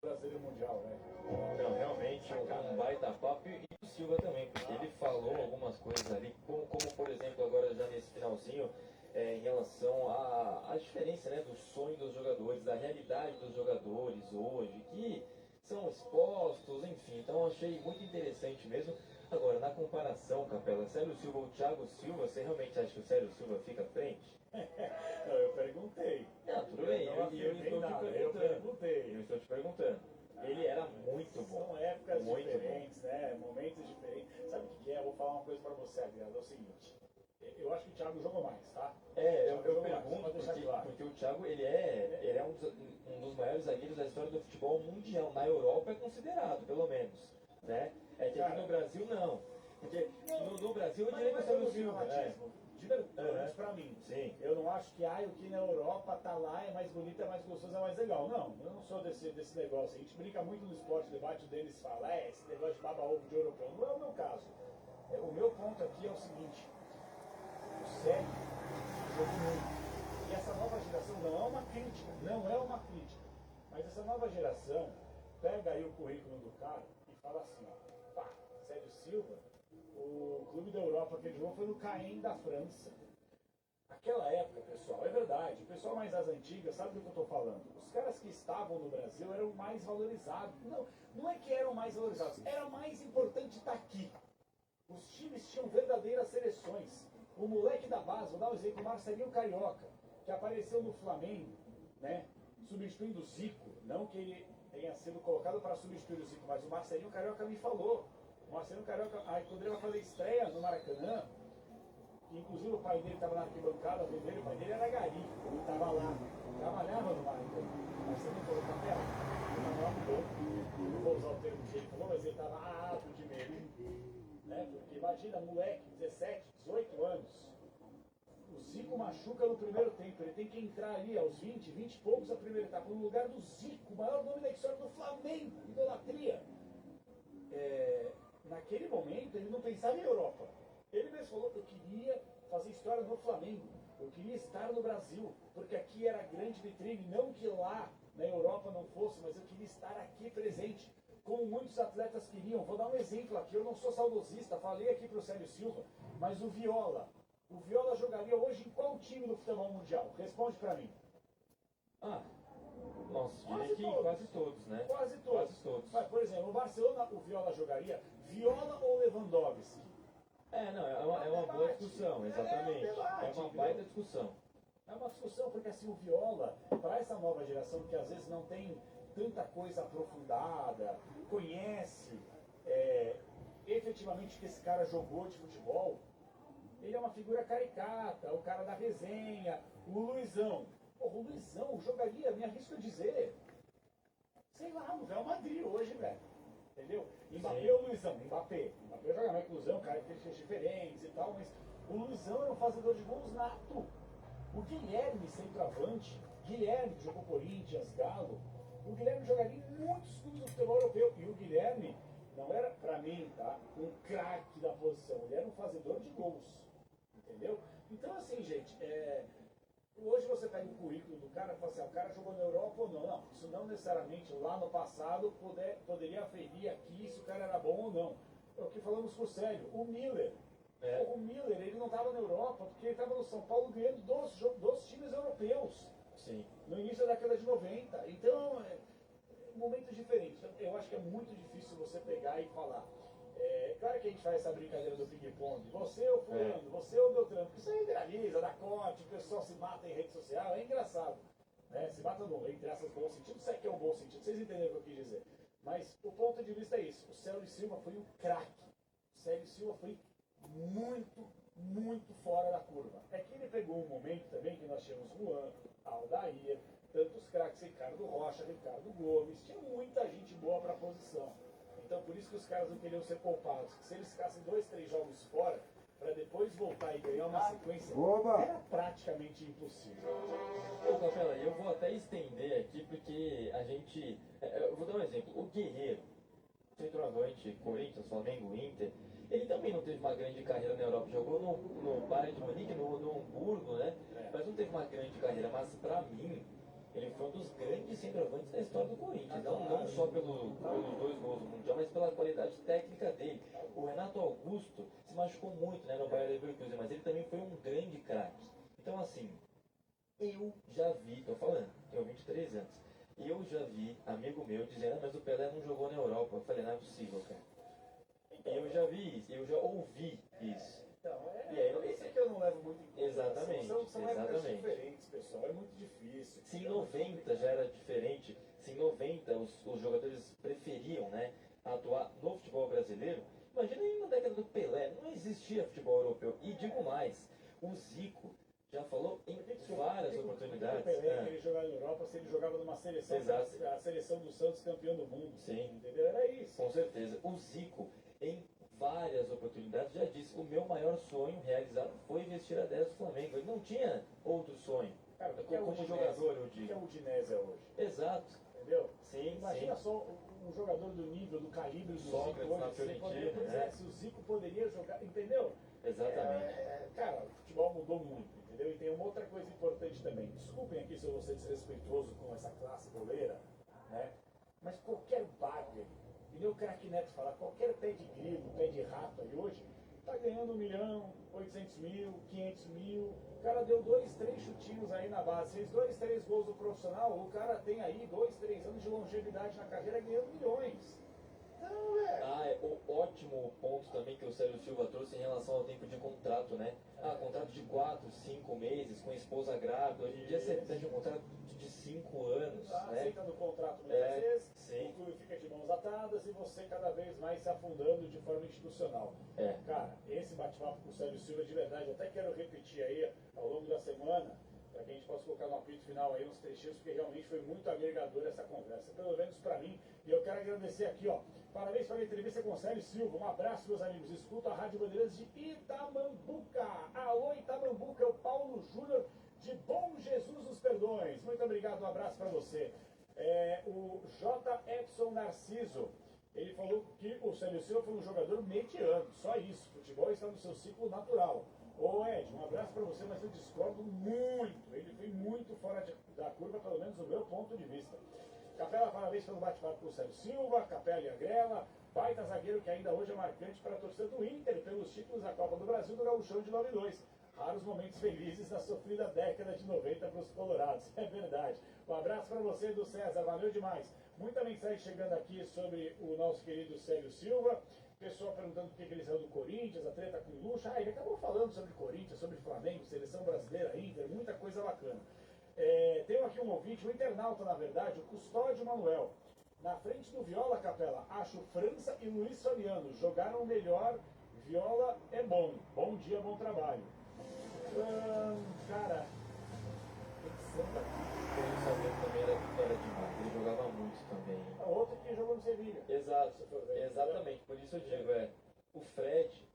Brasileiro Mundial, né? Não, realmente um baita papo e o Silva também, porque ele falou algumas coisas ali, como por exemplo agora já nesse finalzinho, em relação à diferença, né, do sonho dos jogadores, da realidade dos jogadores hoje, que são expostos, enfim, então achei muito interessante mesmo. Agora, na comparação, Capela, Célio Silva ou Thiago Silva, você realmente acha que o Célio Silva fica à frente? Não, eu perguntei. Não, tudo bem, Eu estou te perguntando. Ele era muito bom. São épocas muito diferentes, né? Momentos diferentes. Sabe o que é? Eu vou falar uma coisa pra você, Adriano. É o seguinte. Eu acho que o Thiago jogou mais, tá? Eu pergunto claro. porque o Thiago ele é um dos maiores zagueiros da história do futebol mundial. Na Europa é considerado, pelo menos. Né? É que aqui no Brasil não. Porque no Brasil eu diria que o Célio Silva. De verdade, pra mim. Sim. Eu não acho que o que na Europa tá lá é mais bonito, é mais gostoso, é mais legal. Não, eu não sou desse negócio. A gente brinca muito no esporte debate, o Denis fala, esse negócio de baba-ovo de europeu. Não é o meu caso. O meu ponto aqui é o seguinte. O Célio jogou muito. E essa nova geração não é uma crítica. Mas essa nova geração pega aí o currículo do cara e fala assim, ó, pá, Célio Silva, o clube da Europa que ele jogou foi no Caen da França. Aquela época, pessoal, é verdade, o pessoal mais das antigas sabe do que eu estou falando. Os caras que estavam no Brasil eram mais valorizados. Não é que eram mais valorizados, era mais importante estar aqui. Os times tinham verdadeiras seleções. O moleque da base, vou dar um exemplo, o Marcelinho Carioca, que apareceu no Flamengo, né, substituindo o Zico. Não que ele tenha sido colocado para substituir o Zico, mas o Marcelinho Carioca me falou. O Marcelinho Carioca, aí quando ele vai fazer estreia no Maracanã, inclusive o pai dele estava na arquibancada, o pai dele era gari, ele estava lá, trabalhava no Maracanã. O Marcelinho falou, Capela, eu não vou usar o termo que ele falou, mas ele estava ato de medo. Né? Porque imagina, moleque, 17, 18 anos, o Zico machuca no primeiro tempo, ele tem que entrar ali aos 20 e poucos a primeira etapa, no lugar do Zico, o maior nome da história do Flamengo, idolatria. Naquele momento ele não pensava em Europa. Ele mesmo falou que eu queria fazer história no Flamengo, eu queria estar no Brasil, porque aqui era a grande vitrine, não que lá na Europa não fosse, mas eu queria estar aqui presente, como muitos atletas queriam. Vou dar um exemplo aqui, eu não sou saudosista, falei aqui para o Célio Silva, mas o Viola jogaria hoje em qual time do futebol mundial? Responde para mim. Nossa, diria que quase todos, né? Quase todos. Mas, por exemplo, no Barcelona o Viola jogaria Viola ou Lewandowski? É uma boa discussão, exatamente. É uma baita discussão. É uma discussão, porque assim, o Viola, para essa nova geração que às vezes não tem tanta coisa aprofundada, conhece efetivamente o que esse cara jogou de futebol, ele é uma figura caricata, o cara da resenha, o Luizão. O Luizão jogaria, me arrisco a dizer, sei lá, no Real Madrid hoje, velho. Entendeu? Mbappé ou Luizão? Mbappé joga mais que o Luizão, características diferentes e tal, mas o Luizão era um fazedor de gols nato. O Guilherme, centroavante, Guilherme que jogou Corinthians, Galo, o Guilherme jogaria em muitos clubes do futebol europeu. E o Guilherme não era, pra mim, tá, um craque da posição, ele era um fazedor de gols. Entendeu? Então, assim, gente, hoje você pega o currículo do cara e fala assim, o cara jogou na Europa ou não. Não, isso não necessariamente lá no passado poderia aferir aqui se o cara era bom ou não. É o que falamos com o Célio. O Miller. O Miller, ele não estava na Europa porque ele estava no São Paulo ganhando dos times europeus. Sim. No início da década de 90. Então, momentos diferentes. Eu acho que é muito difícil você pegar e falar. Claro que a gente faz essa brincadeira do ping-pong. Você é o fulano, você é o Beltrano. Isso aí viraliza, dá corte, o pessoal se mata em rede social. É engraçado. Né? Se mata entre essas bom sentido. Isso aqui é o bom sentido. Vocês entenderam o que eu quis dizer. Mas o ponto de vista é isso. O Célio Silva foi um craque. O Célio Silva foi muito, muito fora da curva. É que ele pegou um momento também que nós tínhamos Juan, Aldair, tantos craques, Ricardo Rocha, Ricardo Gomes. Tinha muita gente boa para a posição. Então, por isso que os caras não queriam ser poupados. Se eles ficassem 2, 3 jogos fora, para depois voltar e ganhar uma sequência, era praticamente impossível. Capela, eu vou até estender aqui, porque a gente... Eu vou dar um exemplo. O Guerreiro, centroavante, Corinthians, Flamengo, Inter, ele também não teve uma grande carreira na Europa. Jogou no Bayern de Munique, no Hamburgo, né? Mas não teve uma grande carreira. Mas, para mim, ele foi um dos grandes centroavantes da história do Corinthians. Não só pelos 2 gols do Mundial, mas pela qualidade técnica dele. O Renato Augusto se machucou muito, né, no Bayer Leverkusen, mas ele também foi um grande craque. Então, assim, eu já vi, tô falando, tenho 23 anos, eu já vi amigo meu dizendo, mas o Pelé não jogou na Europa. Eu falei, não é possível, cara. Eu já vi isso, eu já ouvi isso. Então, E aí, isso é que eu não levo muito em conta. Exatamente, São épocas exatamente. diferentes, pessoal. É muito difícil. Se em 90 já era diferente, se em 90 os jogadores preferiam, né, atuar no futebol brasileiro, imagina aí na década do Pelé, não existia futebol europeu. E digo mais, o Zico já falou em várias oportunidades. O Pelé queria jogar na Europa se ele jogava numa seleção, Exato. a seleção do Santos campeão do mundo. Sim. Entendeu? Era isso. Com certeza. O Zico, em várias oportunidades, já disse, o meu maior sonho realizado foi vestir a 10 do Flamengo. Ele não tinha outro sonho. Cara, o que é como jogador, eu O que digo. é o Udinese hoje? Exato. Entendeu? Sim, Imagina sim. só um jogador do nível, do calibre do Zico Sócrates na hoje. Fiorentina, né? Se o Zico poderia jogar, entendeu? Exatamente. Cara, o futebol mudou muito, entendeu? E tem uma outra coisa importante também. Desculpem aqui se eu vou ser desrespeitoso com essa classe goleira, né? Mas qualquer bagre, e nem o craque Neto fala, qualquer pé de grilo, pé de rato aí hoje, tá ganhando 1 milhão, 800 mil, 500 mil. O cara deu 2, 3 chutinhos aí na base, fez 2, 3 gols do profissional. O cara tem aí 2, 3 anos de longevidade na carreira ganhando milhões. Então, Ótimo ponto também que o Célio Silva trouxe em relação ao tempo de contrato, né? Contrato de 4, 5 meses, com a esposa grávida. Hoje em dia você pede um contrato de 5 anos, tá né? aceitando o contrato muitas vezes, sim. o clube fica de mãos atadas e você cada vez mais se afundando de forma institucional. Cara, esse bate-papo com o Célio Silva de verdade, até quero repetir aí ao longo da semana, para que a gente possa colocar no apito final aí uns trechinhos, porque realmente foi muito agregador essa conversa, pelo menos para mim. E eu quero agradecer aqui, ó. Parabéns pela entrevista com o Célio Silva. Um abraço, meus amigos. Escuta a Rádio Bandeirantes de Itamambuca. Alô, Itamambuca, é o Paulo Júnior de Bom Jesus dos Perdões. Muito obrigado, um abraço para você. O J. Edson Narciso, ele falou que o Célio Silva foi um jogador mediano, só isso. O futebol está no seu ciclo natural. Ô Ed, um abraço para você, mas eu discordo muito. Ele foi muito fora da curva, pelo menos do meu ponto de vista. Capela, parabéns pelo bate-papo com o Célio Silva, Capela e Agrela, baita zagueiro que ainda hoje é marcante para a torcida do Inter pelos títulos da Copa do Brasil do Gauchão de 92. Raros momentos felizes na sofrida década de 90 para os colorados, é verdade. Um abraço para você, do César, valeu demais. Muita mensagem chegando aqui sobre o nosso querido Célio Silva. Pessoal perguntando por que ele saiu do Corinthians, a treta com o Lucha. Ele acabou falando sobre Corinthians, sobre Flamengo, seleção brasileira, Inter, muita coisa bacana. Tem aqui um ouvinte, um internauta na verdade, o Custódio Manuel. Na frente do Viola, Capela, acho França e Luiz Soriano jogaram melhor. Viola é bom. Bom dia, bom trabalho. Cara, pensando aqui. O Luiz Soriano também era demais, ele jogava muito também. Outro que jogou no Sevilha. Exato, exatamente, por isso eu digo, o Fred.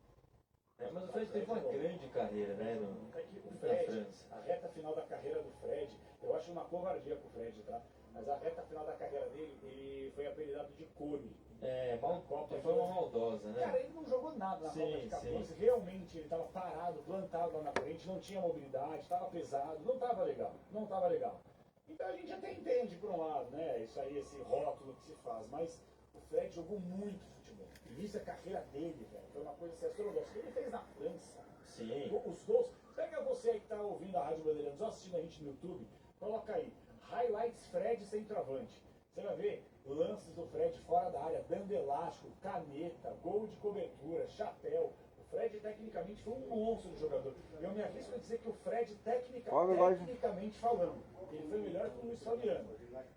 Mas o Fred teve uma grande carreira, né? O Fred, a reta final da carreira do Fred, eu acho uma covardia pro Fred, tá? Mas a reta final da carreira dele, ele foi apelidado de Cone. De forma maldosa, né? Cara, ele não jogou nada na Copa de 14. Realmente, ele estava parado, plantado lá na frente, não tinha mobilidade, estava pesado, não estava legal. Não estava legal. Então a gente até entende por um lado, né? Isso aí, esse rótulo que se faz, mas o Fred jogou muito futebol. Início da carreira dele, velho. Foi uma coisa assim, astronômica. Ele fez na França. Sim. Os gols. Pega você aí que tá ouvindo a Rádio Bandeirantes ou assistindo a gente no YouTube, coloca aí, highlights Fred centroavante. Você vai ver lances do Fred fora da área, dando elástico, caneta, gol de cobertura, chapéu. O Fred tecnicamente foi um monstro de jogador. Eu me arrisco a dizer que o Fred tecnicamente falando, ele foi melhor que o Luiz Fabiano.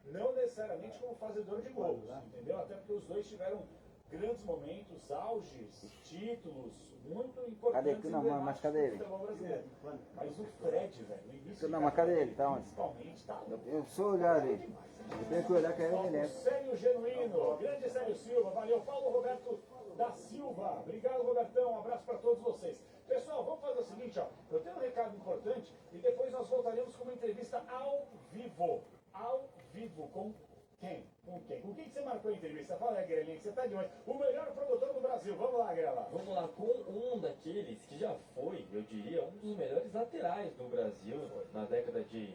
Não necessariamente como fazedor de gols, entendeu? Até porque os dois tiveram grandes momentos, auges, títulos, muito importantes mas cadê ele? futebol brasileiro. Mas o Fred, velho, no início Mas cadê ele? Tá onde? principalmente, tá Eu sou olhar ele. Eu tenho que olhar que é ele, né? Sério Genuíno, grande Célio Silva, valeu. Paulo Roberto da Silva, obrigado Robertão, um abraço para todos vocês. Pessoal, vamos fazer o seguinte, ó, eu tenho um recado importante e depois nós voltaremos com uma entrevista ao vivo, com quem? Com quem que você marcou a entrevista? Fala aí, Grelinha, que você tá de onde? O melhor produtor do Brasil, vamos lá, Grela. Vamos lá, com um daqueles que já foi, eu diria, um dos melhores laterais do Brasil na década de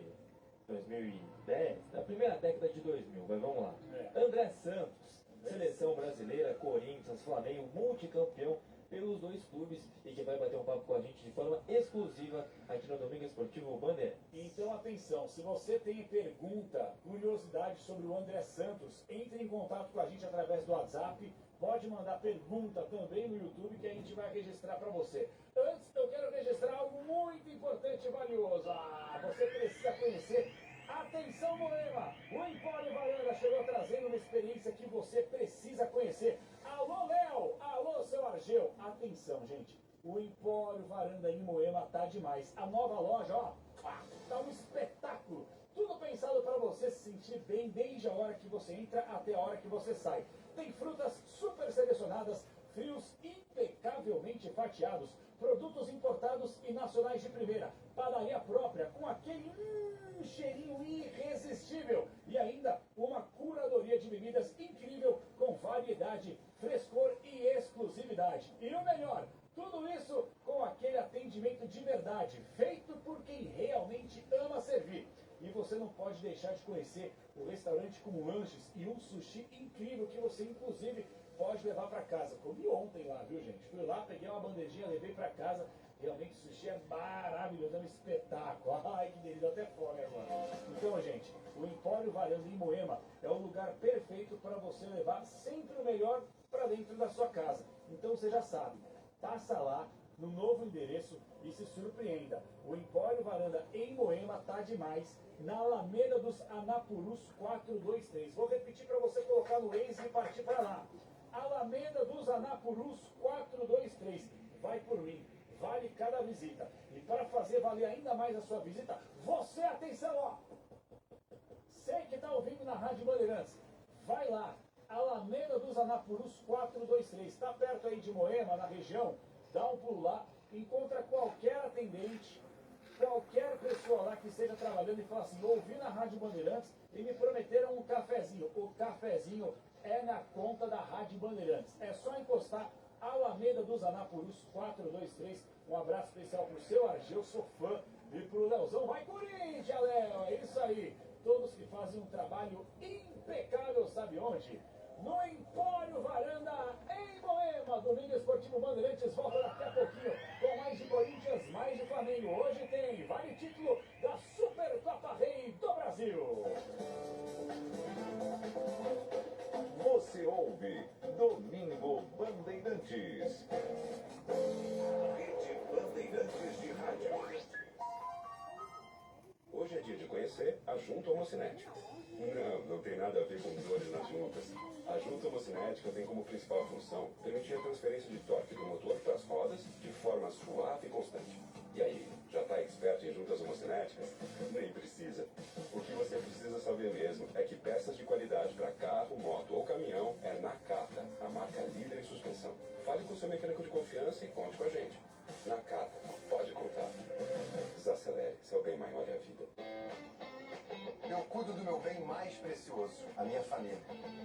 2010, da primeira década de 2000, mas vamos lá. É. André Santos, seleção brasileira, Corinthians, Flamengo, multicampeão pelos dois clubes e que vai bater um papo com a gente de forma exclusiva aqui no Domingo Esportivo Bandeira. Então atenção, se você tem pergunta, curiosidade sobre o André Santos, entre em contato com a gente através do WhatsApp, pode mandar pergunta também no YouTube que a gente vai registrar para você. Antes eu quero registrar algo muito importante e valioso. Você precisa conhecer. Atenção, Moema! O Empório Varanda chegou trazendo uma experiência que você precisa conhecer. Alô, Léo! Alô, seu Argeu! Atenção, gente. O Empório Varanda em Moema tá demais. A nova loja, ó, tá um espetáculo. Tudo pensado para você se sentir bem desde a hora que você entra até a hora que você sai. Tem frutas super selecionadas, frios impecavelmente fatiados, produtos importados e nacionais de primeira, padaria própria com aquele cheirinho irresistível e ainda uma curadoria de bebidas incrível com variedade, frescor e exclusividade. E o melhor, tudo isso com aquele atendimento de verdade, feito por quem realmente ama servir. E você não pode deixar de conhecer o restaurante com lanches e um sushi incrível que você inclusive pode levar para casa. Comi ontem lá, viu, gente? Fui lá, peguei uma bandejinha, levei para casa. Realmente o sushi é maravilhoso, é um espetáculo. Ai, que delícia, até fome agora. Então, gente, o Empório Varanda em Moema é o lugar perfeito para você levar sempre o melhor para dentro da sua casa. Então você já sabe, passa lá no novo endereço e se surpreenda. O Empório Varanda em Moema tá demais, na Alameda dos Anapurus 423. Vou repetir para você colocar no Waze e partir para lá. Alameda dos Anapurus 423. Vai por mim, vale cada visita. E para fazer valer ainda mais a sua visita, você, atenção, ó! Você que está ouvindo na Rádio Bandeirantes, vai lá, Alameda dos Anapurus 423. Está perto aí de Moema, na região, dá um pulo lá, encontra qualquer atendente, qualquer pessoa lá que esteja trabalhando e fala assim, ouvi na Rádio Bandeirantes e me prometeram um cafezinho. O cafezinho é na conta da Rádio Bandeirantes. É só encostar Alameda dos Anapurus 423. Um abraço especial pro seu Argeu, sou fã. E pro Leozão, vai Corinthians, Léo! É isso aí. Todos que fazem um trabalho impecável, sabe onde? No Empório Varanda, em Moema. Domingo Esportivo Bandeirantes volta daqui a pouquinho com mais de Corinthians, mais de Flamengo. Hoje tem vale título da Supercopa Rei do Brasil. Você ouve Domingo Bandeirantes. Rede Bandeirantes de Rádio. Hoje é dia de conhecer a Junta Homocinética. Não tem nada a ver com dores nas juntas. A Junta Homocinética tem como principal função permitir a transferência de torque do motor para as rodas de forma suave e constante. E aí, já está experto em juntas homocinéticas? Nem precisa. O que você precisa saber mesmo é que peças de qualidade para carro, moto ou caminhão é Nakata, a marca líder em suspensão. Fale com seu mecânico de confiança e conte com a gente. Nakata, pode contar. Desacelere, seu bem maior é a vida. Eu cuido do meu bem mais precioso, a minha família.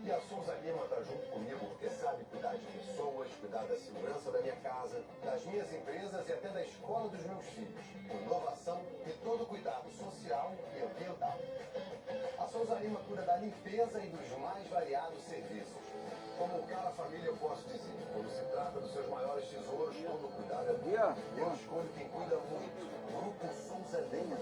E a Souza Lima está junto comigo porque sabe cuidar de pessoas, cuidar da segurança da minha casa, das minhas empresas e até da escola dos meus filhos. Com inovação e todo cuidado social e ambiental. A Souza Lima cuida da limpeza e dos mais variados serviços. Como cara família eu posso dizer, quando se trata dos seus maiores tesouros, todo cuidado é bom. Eu escolho quem cuida muito. Grupo Souza Lima.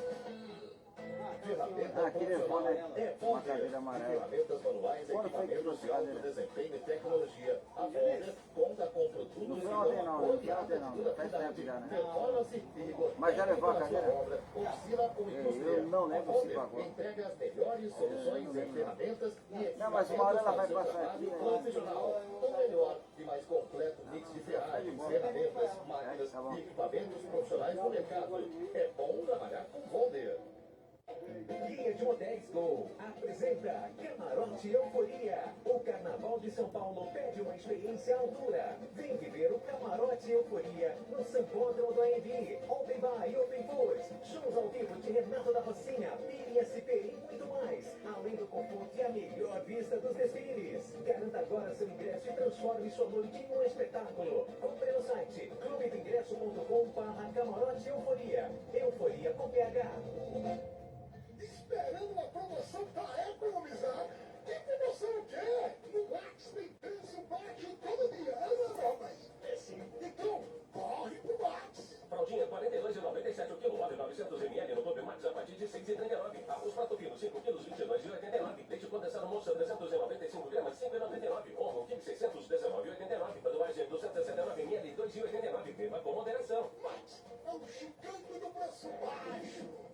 Aqui levou, né? Uma cadeira amarela. Ferramentas manuais, Quando foi que equipamentos trouxe de a alto cadeira? desempenho e tecnologia. A Volder conta com produtos Não foi ontem não, não foi ontem não. Faz tempo já, né? performance e rigor Mas já levou a técnico na cadeira? sua obra, oficina ou indústria. Eu não lembro A se Volder pagou. entrega as melhores soluções em ferramentas e Não, mas uma hora ela vai equipamentos passar para aqui, seu né? trabalho profissional. O melhor e mais completo mix de ferragens, ferramentas, máquinas Tá bom. e equipamentos profissionais no mercado. É bom trabalhar com Volder. Guia de Motéis Go apresenta Camarote Euforia. O Carnaval de São Paulo pede uma experiência à altura. Vem viver o Camarote Euforia no Sambódromo do AMB. Open Bar e Open Food. Shows ao vivo de Renato da Rocinha, PSP e muito mais. Além do conforto e a melhor vista dos desfiles. Garanta agora seu ingresso e transforme sua noite em um espetáculo. Compre no site clubedingresso.com/Camarote Euforia. Euforia com PH. Espera promoção pra economizar. Que promoção que é? No Max tem preço baixo todo dia. Mas esse, então, corre pro Max. Fraldinha, R$ 42,97 o quilo, óleo 900 ml no Clube Max a partir de R$ 6,39. Arroz prato fino, 5 quilos, R$ 22,89. Leite condensado moça, 395 gramas, R$ 5,99. Omo, quilo 619,89. Budweiser, 269 ml, R$ 2,89. Beba com moderação. Max é o gigante do preço baixo.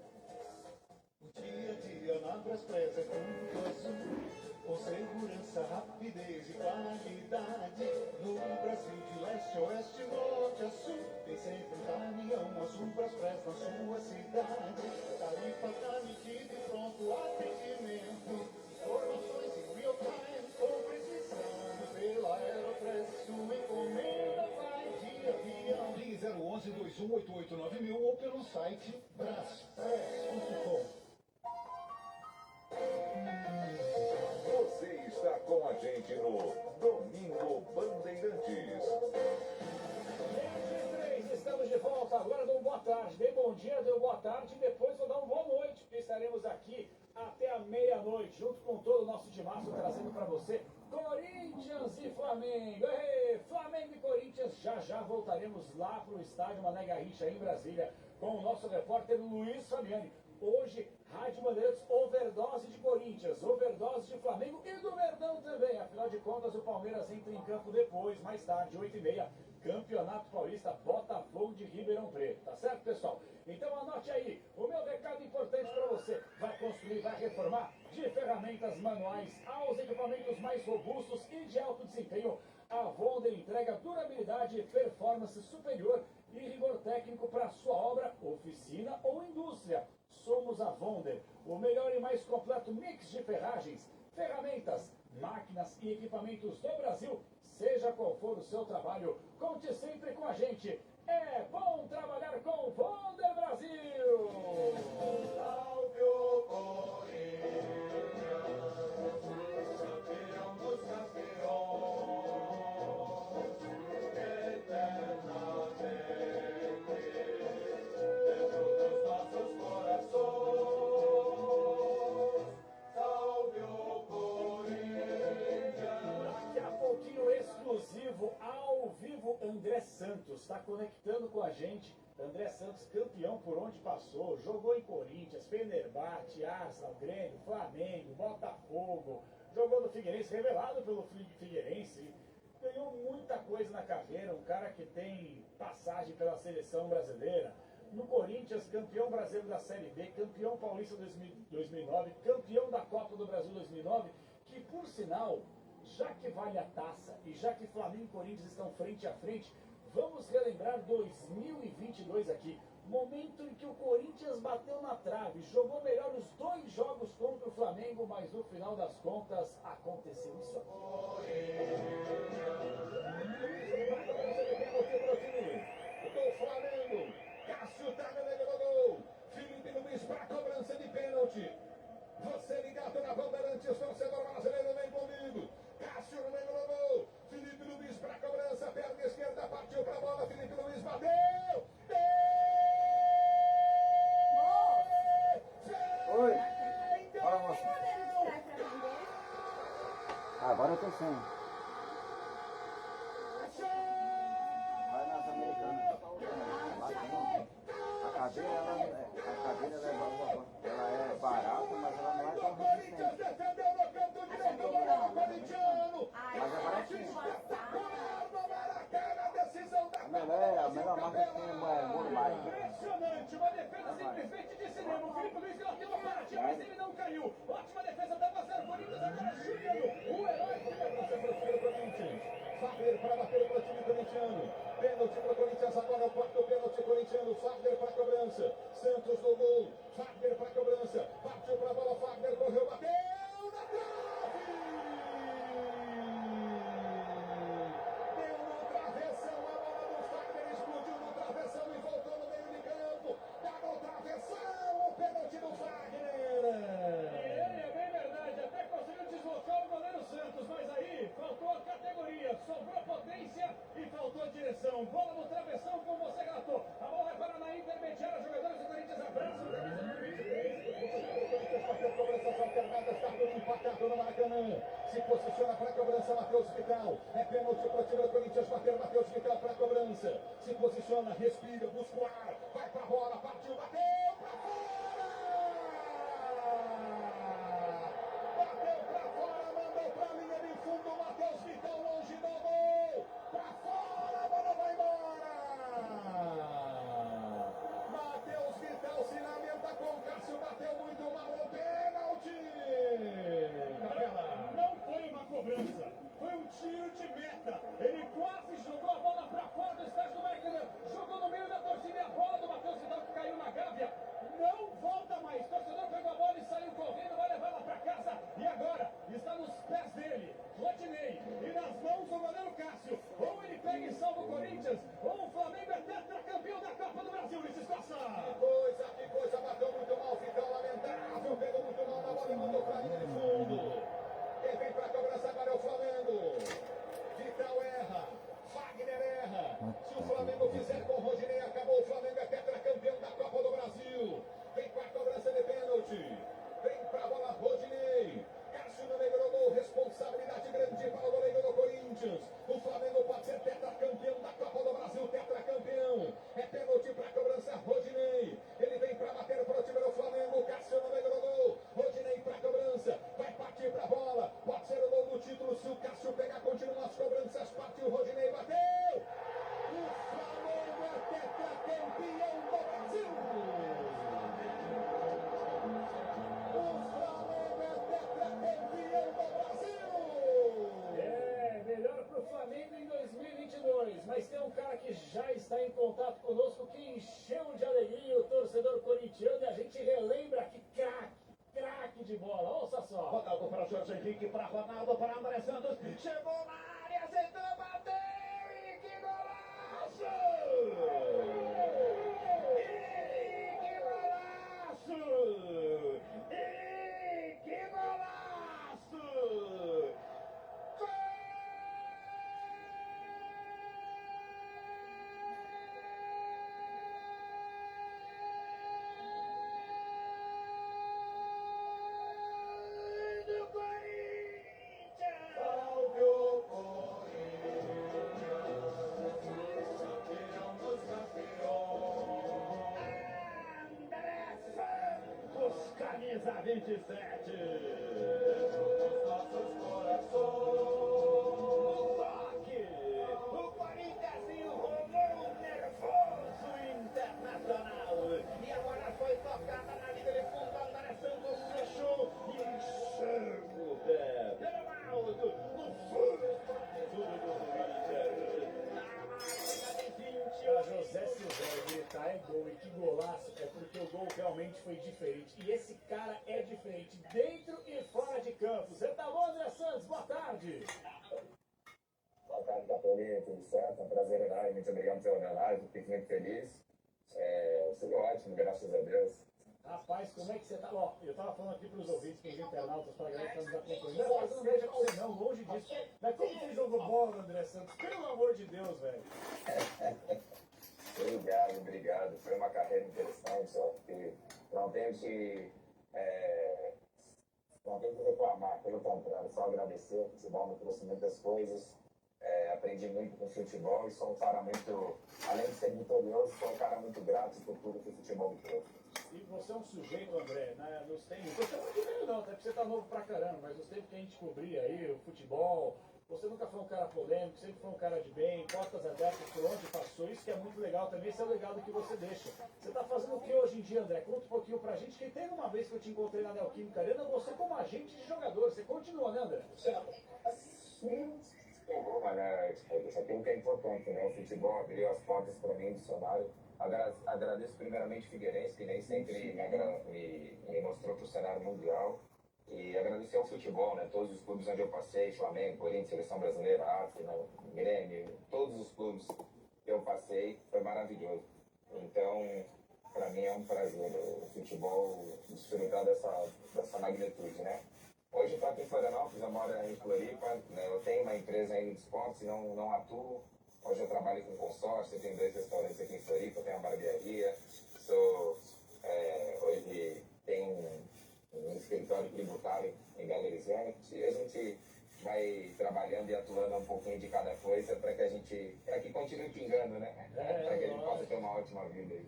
Dia a dia na Braspress é tudo azul. Com segurança, rapidez e qualidade. No Brasil de leste a oeste, norte a sul. Tem sempre um caminhão azul Braspress na sua cidade. Tarifa tá nítida e pronto atendimento. Informações em real time com precisão. Pela Aeropress, sua encomenda vai dia a dia. Ligue 011 21889000 ou pelo site braspress.com. Você está com a gente no Domingo Bandeirantes. 23, estamos de volta. Agora dou boa tarde. Dei bom dia, deu boa tarde. Depois vou dar uma boa noite, porque estaremos aqui até a meia-noite, junto com todo o nosso timaço, trazendo para você Corinthians e Flamengo. Ei, Flamengo e Corinthians. Já voltaremos lá para o estádio Mané Garrincha, em Brasília, com o nosso repórter Luiz Fabiani. Hoje, Rádio Bandeirantes, overdose de Corinthians, overdose de Flamengo e do Verdão também. Afinal de contas, o Palmeiras entra em campo depois, mais tarde, 8h30, Campeonato Paulista, Botafogo de Ribeirão Preto. Tá certo, pessoal? Então anote aí, o meu recado importante para você. Vai construir, vai reformar? De ferramentas manuais aos equipamentos mais robustos e de alto desempenho, a Vonder entrega durabilidade e performance superior e rigor técnico para sua obra, oficina ou indústria. Somos a Vonder, o melhor e mais completo mix de ferragens, ferramentas, máquinas e equipamentos do Brasil. Seja qual for o seu trabalho, conte sempre com a gente. É bom trabalhar com Vonder Brasil! Salve o Corinthians, campeão dos campeões, eternamente dentro dos nossos corações. Salve o Corinthians! Daqui a pouquinho, exclusivo, ao vivo, André Santos está conectando com a gente. André Santos, campeão por onde passou, jogou em Corinthians, Fenerbahçe, Arsenal, Grêmio, Flamengo, Botafogo, jogou no Figueirense, revelado pelo Figueirense, ganhou muita coisa na carreira, um cara que tem passagem pela seleção brasileira. No Corinthians, campeão brasileiro da Série B, campeão paulista 2009, campeão da Copa do Brasil 2009, que por sinal, já que vale a taça e já que Flamengo e Corinthians estão frente a frente, vamos relembrar 2022 aqui. Momento em que o Corinthians bateu na trave, jogou melhor os 2 jogos contra o Flamengo, mas no final das contas aconteceu isso aqui. Do Flamengo, Cássio Tagliafico no gol, Felipe Luiz para cobrança de pênalti. Você ligado na Bandeirantes, torcedor brasileiro, vem comigo. Cássio no meio do gol, Felipe Luiz para cobrança, perna esquerda, partiu para a bola, Felipe Luiz bateu! Oi. Fala, moça. Agora eu tô sem. Vai nas americanas. Lá tem. A cadeira, ela é barata, mas ela não é tão resistente. Mas é baratinha. A melhor marca que tem é Muro Mais. Impressionante, uma defesa simplesmente de cinema. O Felipe Luiz bateu uma baratinha, mas ele não caiu. Ótima defesa, tá passando. Corinthians agora Juliano, o herói do Corinthians. Fagner para bater para o time corintiano. Pênalti para o Corinthians, agora o quarto pênalti corintiano. Fagner para a cobrança. Santos no gol. Fagner para a cobrança. Partiu para a bola, Fagner correu, bateu na trave! Deu no travessão, a bola do Fagner explodiu no travessão e voltou no meio de campo. Dá no travessão, o pênalti do Fagner. É bem verdade, até conseguiu deslocar o goleiro Santos, mas aí faltou a categoria, sobrou potência e faltou direção. Bola no travessão, como você relatou. A bola vai parar na intermediária, jogadores do Corinthians abraçam o camisa número 23. O Corinthians bateu cobrança alternativa. se posiciona para a cobrança, Matheus Vital. É pênalti para o time do Corinthians bater, Matheus Vital para a cobrança. Se posiciona, respira, busca o ar, vai para a bola, partiu, bateu para fora! Bateu para fora, mandou para a linha de fundo, Matheus Vital longe do gol. Para fora, a bola vai embora! Matheus Vital se lamenta com Cássio, bateu muito mal o pênalti! Não foi uma cobrança, foi um tiro de meta. Ele quase jogou a bola para fora do estádio do Maracanã. Jogou no meio da torcida e a bola do Matheus Vital que caiu na gávea. Não volta mais. O torcedor pegou a bola e saiu correndo, vai levar ela para casa. E agora está nos pés dele, Rodinei, e nas mãos do goleiro Cássio. Ou ele pega e salva o Corinthians, ou o Flamengo é tetracampeão da Copa do Brasil, Ulisses Costa. Que coisa, bateu muito mal, Vital, lamentável, pegou muito mal na bola e mandou para a linha de fundo. Quem vem para a cobrança agora é o Flamengo. Vital erra, Wagner erra. Se o Flamengo fizer com o Rodinei, acabou. O Flamengo é tetracampeão da Copa do Brasil. Vem para a cobrança de pênalti. Vem para a bola, Rodinei. Cássio no meio do gol, responsabilidade grande para o goleiro do Corinthians. O Flamengo pode ser tetracampeão da Copa do Brasil, tetracampeão. É pênalti para a cobrança, Rodinei. Ele vem para bater para o time do Flamengo. Cássio no meio do gol, Rodinei para a cobrança. Vai partir para a bola, pode ser o gol do título. Se o Cássio pegar, continua as cobranças. Partiu, Rodinei, bateu. O Flamengo é tetracampeão do Brasil. O Flamengo é tetracampeão do Brasil. É, melhor pro Flamengo em 2022. Mas tem um cara que já está em contato conosco, que encheu de alegria o torcedor corintiano, e a gente relembra que craque de bola. Ouça só. Ronaldo para Jorge Henrique, para Ronaldo, para André Santos. Chegou na área, aceitou, bateu e que golaço! E que golaço! E que golaço! Do Corinthians! Salve o Corinthians, campeão dos campeões! André Santos, camisa 27! Nos nossos corações! O toque! O Corinthians rolou nervoso Internacional! E agora foi tocada na linha de fundo, André Santos fechou e enxerga o pé pelo alto, no fundo do Corinthians. Na marca de 20. Pra José Silvério gritar é gol, e que golaço, é porque o gol realmente foi diferente. E esse cara é diferente, dentro e fora de campo. Você tá bom, André Santos? Boa tarde. Boa tarde, Capolino, tudo certo? É um prazer enorme, muito obrigado pela minha live, fico muito feliz. Tudo ótimo, graças a Deus. Rapaz, como é que você tá? Ó, eu tava falando aqui pros ouvintes, pros internautas, pra galera que tá nos acompanhando. Não, mas eu não vejo pra você não, longe disso. Mas como você jogou bola, André Santos? Pelo amor de Deus, velho. Obrigado. Foi uma carreira interessante, só que não tenho que, não tenho que reclamar, pelo contrário, só agradecer. O futebol me trouxe muitas coisas, aprendi muito com o futebol e sou um cara muito, além de ser vitorioso, sou um cara muito grato por tudo que o futebol me trouxe. E você é um sujeito, André, né, nos tempos, você não é muito velho não, até porque você tá novo pra caramba, mas nos tempos que a gente cobria aí, o futebol, você nunca foi um cara polêmico, sempre foi um cara de bem, portas abertas por onde passou, isso que é muito legal também, esse é o legado que você deixa. Você tá fazendo o que hoje em dia, André? Conta um pouquinho pra gente, que teve uma vez que eu te encontrei na Neoquímica Arena, você como agente de jogador, você continua, né, André? Isso aqui é importante, né? O futebol abriu as portas para mim do cenário. Agradeço primeiramente Figueirense, que nem sempre me mostrou para o cenário mundial. E agradecer ao futebol, né? Todos os clubes onde eu passei, Flamengo, Corinthians, Seleção Brasileira, Arsenal, Grêmio, todos os clubes que eu passei, foi maravilhoso. Então, para mim é um prazer o futebol desfrutar dessa magnitude, né? Hoje eu estou aqui em Florianópolis, eu moro em Floripa, né? Eu tenho uma empresa ainda de esportes, não atuo. Hoje eu trabalho com consórcio, eu tenho 2 restaurantes aqui em Floripa, eu tenho uma barbearia, hoje tenho um escritório tributário em Belo Horizonte, e a gente vai trabalhando e atuando um pouquinho de cada coisa para que continue pingando, né? Para que a gente possa ter uma ótima vida aí.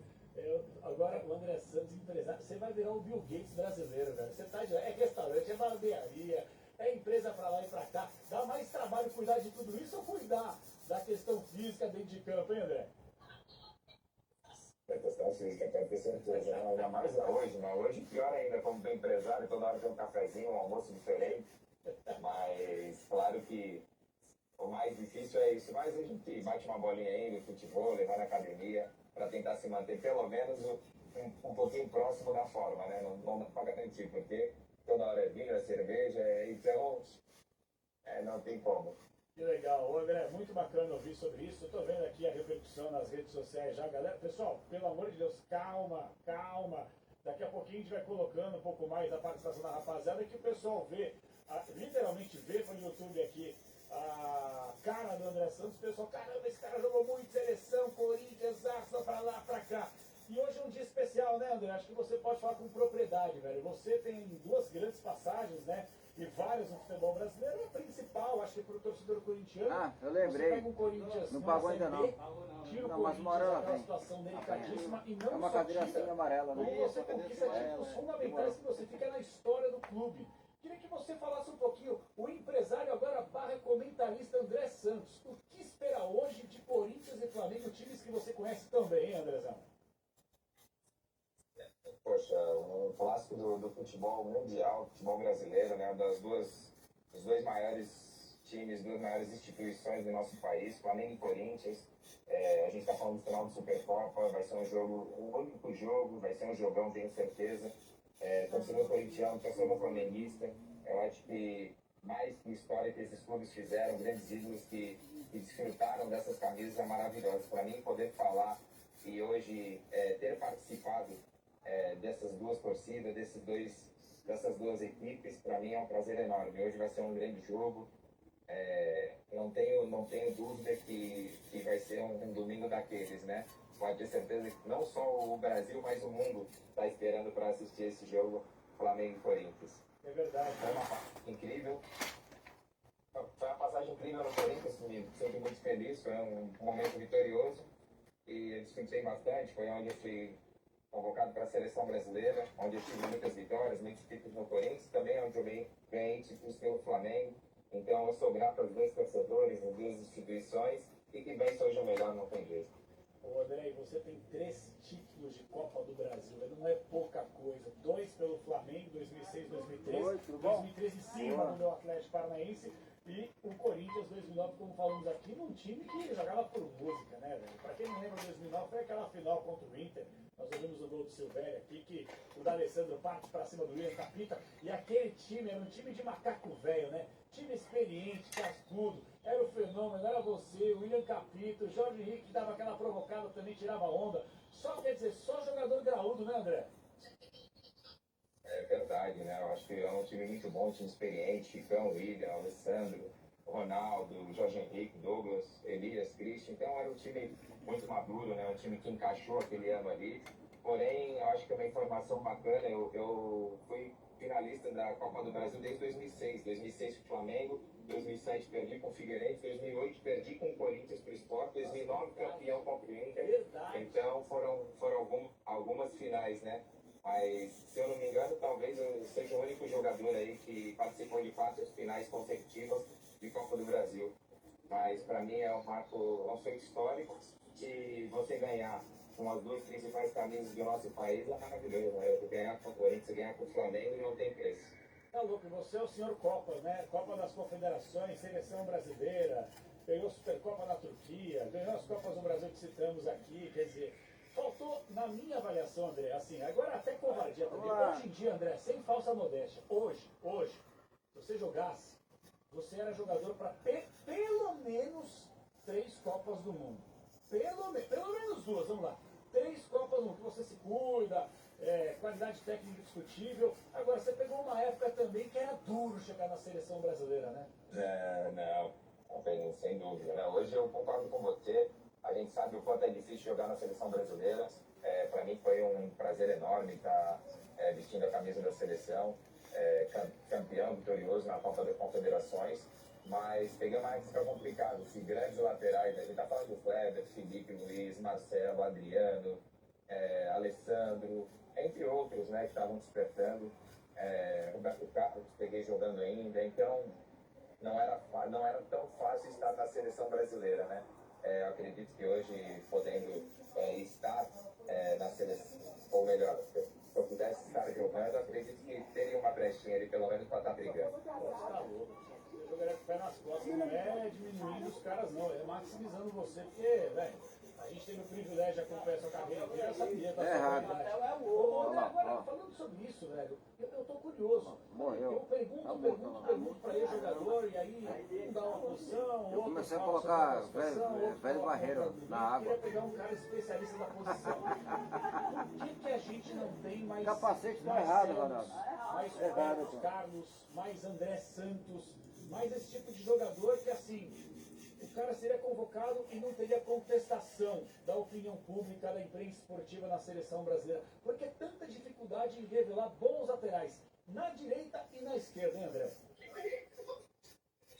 Agora, o André Santos, empresário, você vai virar o Bill Gates brasileiro, velho. Você tá, é restaurante, é barbearia, é empresa pra lá e pra cá. Dá mais trabalho cuidar de tudo isso ou cuidar da questão física dentro de campo, hein, André? Da questão física, pode ter certeza. Né? Ainda mais hoje, né? Hoje pior ainda, como tem empresário, toda hora tem um cafezinho, um almoço diferente. Mas, claro que o mais difícil é isso. Mas a gente bate uma bolinha aí no futebol, levar na academia, para tentar se manter pelo menos um pouquinho próximo da forma, né? Não dá para garantir, porque toda hora é vinho, é cerveja, então não tem como. Que legal. Ô, André, muito bacana ouvir sobre isso. Eu tô vendo aqui a repercussão nas redes sociais já, galera. Pessoal, pelo amor de Deus, calma, calma. Daqui a pouquinho a gente vai colocando um pouco mais da participação da rapaziada, que o pessoal vê, literalmente vê pelo YouTube aqui, a cara do André Santos. O pessoal, caramba, esse cara jogou muito, seleção, Corinthians, Arsenal, pra lá, pra cá. E hoje é um dia especial, né, André? Acho que você pode falar com propriedade, velho. Você tem duas grandes passagens, né? E várias no futebol brasileiro. A principal, acho que para o torcedor corintiano. Ah, eu lembrei. Você pega um Corinthians não pagou ainda não. Tira o Não, mas uma Corinthians hora ela daquela vem. situação delicadíssima e não É uma só cadeira tira, assim amarela, né? como você conquista títulos fundamentais que você fica na história do clube. Queria que você falasse um pouquinho, o empresário agora barra comentarista André Santos. O que espera hoje de Corinthians e Flamengo, times que você conhece também, hein, Andrezão? Poxa, um clássico do futebol mundial, futebol brasileiro, né? Dos dois maiores times, duas maiores instituições do nosso país, Flamengo e Corinthians. A gente está falando do final do Supercopa, vai ser um jogo, um único jogo, vai ser um jogão, tenho certeza. Torcedor corintiano, torcedor flamenguista, eu acho que mais que história que esses clubes fizeram, grandes ídolos que desfrutaram dessas camisas é maravilhoso. Para mim, poder falar e hoje ter participado dessas duas torcidas, dessas duas equipes, para mim é um prazer enorme. Hoje vai ser um grande jogo. Não tenho dúvida que vai ser um domingo daqueles, né? Pode ter certeza que não só o Brasil, mas o mundo está esperando para assistir esse jogo Flamengo e Corinthians. É verdade. Foi uma passagem incrível. Foi uma passagem incrível no Corinthians, me sinto muito feliz, foi um momento vitorioso e eu desfrutei bastante. Foi onde eu fui convocado para a seleção brasileira, onde eu tive muitas vitórias, muitos títulos no Corinthians, também onde eu ganhei títulos pelo Flamengo. Então eu sou grato aos dois torcedores, às duas instituições, e que vença hoje o melhor, não tem jeito. Ô André, você tem 3 títulos de Copa do Brasil, não é pouca coisa. 2 pelo Flamengo, 2006, 2013. Oi, tudo bom? 2013 em cima do meu Atlético Paranaense. E o Corinthians 2009, como falamos aqui, num time que jogava por música, né, velho? Pra quem não lembra, 2009 foi aquela final contra o Inter. Nós ouvimos o gol do Silvério aqui, que o D'Alessandro parte pra cima do William Capita. E aquele time era um time de macaco velho, né? Time experiente, cascudo. Era o fenômeno, era você, o William Capita, o Jorge Henrique que dava aquela provocada, também tirava onda. Só, quer dizer, só jogador graúdo, né, André? É verdade, né? Eu acho que é um time muito bom, um time experiente, Chicão, William, Alessandro, Ronaldo, Jorge Henrique, Douglas, Elias, Christian. Então era um time muito maduro, né? Um time que encaixou aquele ano ali. Porém, eu acho que é uma informação bacana. Eu fui finalista da Copa do Brasil desde 2006. 2006 com o Flamengo, 2007 perdi com o Figueirense, 2008 perdi com o Corinthians para o Sport, 2009 campeão contra o Inter. Então foram algumas finais, né? Mas, se eu não me engano, talvez eu seja o único jogador aí que participou de 4 finais consecutivas de Copa do Brasil. Mas, para mim, é um feito histórico. E você ganhar com as 2 principais camisas do nosso país é maravilhoso, né? Ganhar com o Corinthians, ganhar com o Flamengo não tem preço. Tá louco, você é o senhor Copa, né? Copa das Confederações, Seleção Brasileira, ganhou Supercopa na Turquia, ganhou as Copas do Brasil que citamos aqui, quer dizer... Faltou, na minha avaliação, André, assim, agora até covardia, porque hoje em dia, André, sem falsa modéstia, hoje, se você jogasse, você era jogador para pelo menos 3 Copas do Mundo. Pelo menos 2, vamos lá. 3 Copas do Mundo, que você se cuida, qualidade técnica discutível. Agora, você pegou uma época também que era duro chegar na seleção brasileira, né? Não, sem dúvida, né? Hoje eu concordo com você. A gente sabe o quanto é difícil jogar na seleção brasileira. Para mim foi um prazer enorme estar vestindo a camisa da seleção, campeão vitorioso na Copa das Confederações. Mas pegando mais fica complicado. Se grandes laterais, a gente tá falando do Kleber, Felipe, Luiz, Marcelo, Adriano, Alessandro, entre outros, né, que estavam despertando. Roberto Carlos, peguei jogando ainda. Então, não era tão fácil estar na seleção brasileira, né? Eu acredito que hoje, podendo estar na seleção, ou melhor, se eu pudesse estar jogando, acredito que teria uma brechinha ali, pelo menos, para estar brigando. Tá louco. Você jogaria com o pé nas costas, não é diminuindo os caras, não, é maximizando você, porque, velho, a gente teve o privilégio de acompanhar a sua carreira aqui, eu sabia, tá errado. Agora, falando sobre isso, velho, eu tô curioso. Morreu. Eu pergunto pra ele, jogador, e aí um dá uma posição, outro comecei a fala colocar sobre a posição, velho outro fala barreiro sobre a na água. Eu queria pegar um cara especialista da posição. Por que a gente não tem mais Capacete tá Marcelos, errado, Ronaldo. mais Errado, Roberto pô. Carlos, mais André Santos, mais esse tipo de jogador que assim, o cara seria convocado e não teria contestação da opinião pública, da imprensa esportiva na seleção brasileira. Por que tanta dificuldade em revelar bons laterais na direita e na esquerda, hein, André?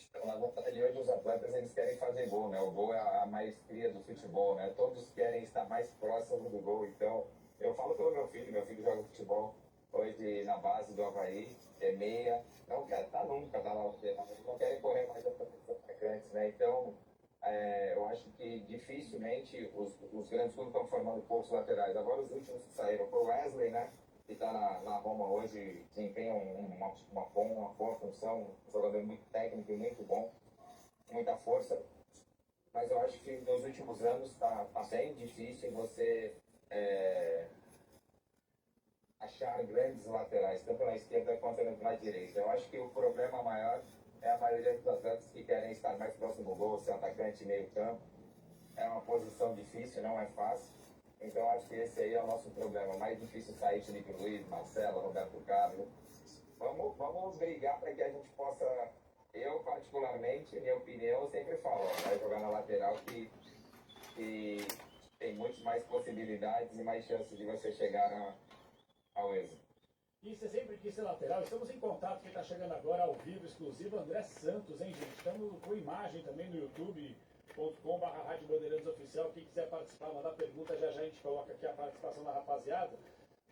Então, na vontade de hoje, os atletas eles querem fazer gol, né? O gol é a maestria do futebol, né? Todos querem estar mais próximos do gol. Então, eu falo pelo meu filho joga futebol hoje na base do Avaí, é meia, não quer estar nunca, tá lá, não querem correr mais atacantes, né? Então, eu acho que dificilmente os grandes clubes estão formando poucos laterais. Agora os últimos que saíram foi o Wesley, né? Que está na Roma hoje, desempenha uma boa função, um jogador muito técnico e muito bom, muita força. Mas eu acho que nos últimos anos está bem difícil você achar grandes laterais, tanto na esquerda quanto na direita. Eu acho que o problema maior é a maioria dos atletas que querem estar mais próximo do gol, ser atacante meio campo. É uma posição difícil, não é fácil. Então acho que esse aí é o nosso problema. Mais difícil sair Felipe Luiz, Marcelo, Roberto Carlos. Vamos brigar para que a gente possa, eu particularmente, minha opinião, eu sempre falo, vai jogar na lateral que tem muitas mais possibilidades e mais chances de você chegar ao êxito. E você sempre quis ser lateral. Estamos em contato, quem está chegando agora ao vivo, exclusivo, André Santos, hein, gente? Estamos com imagem também no youtube.com/Rádio Bandeirantes Oficial. Quem quiser participar, mandar pergunta, já a gente coloca aqui a participação da rapaziada.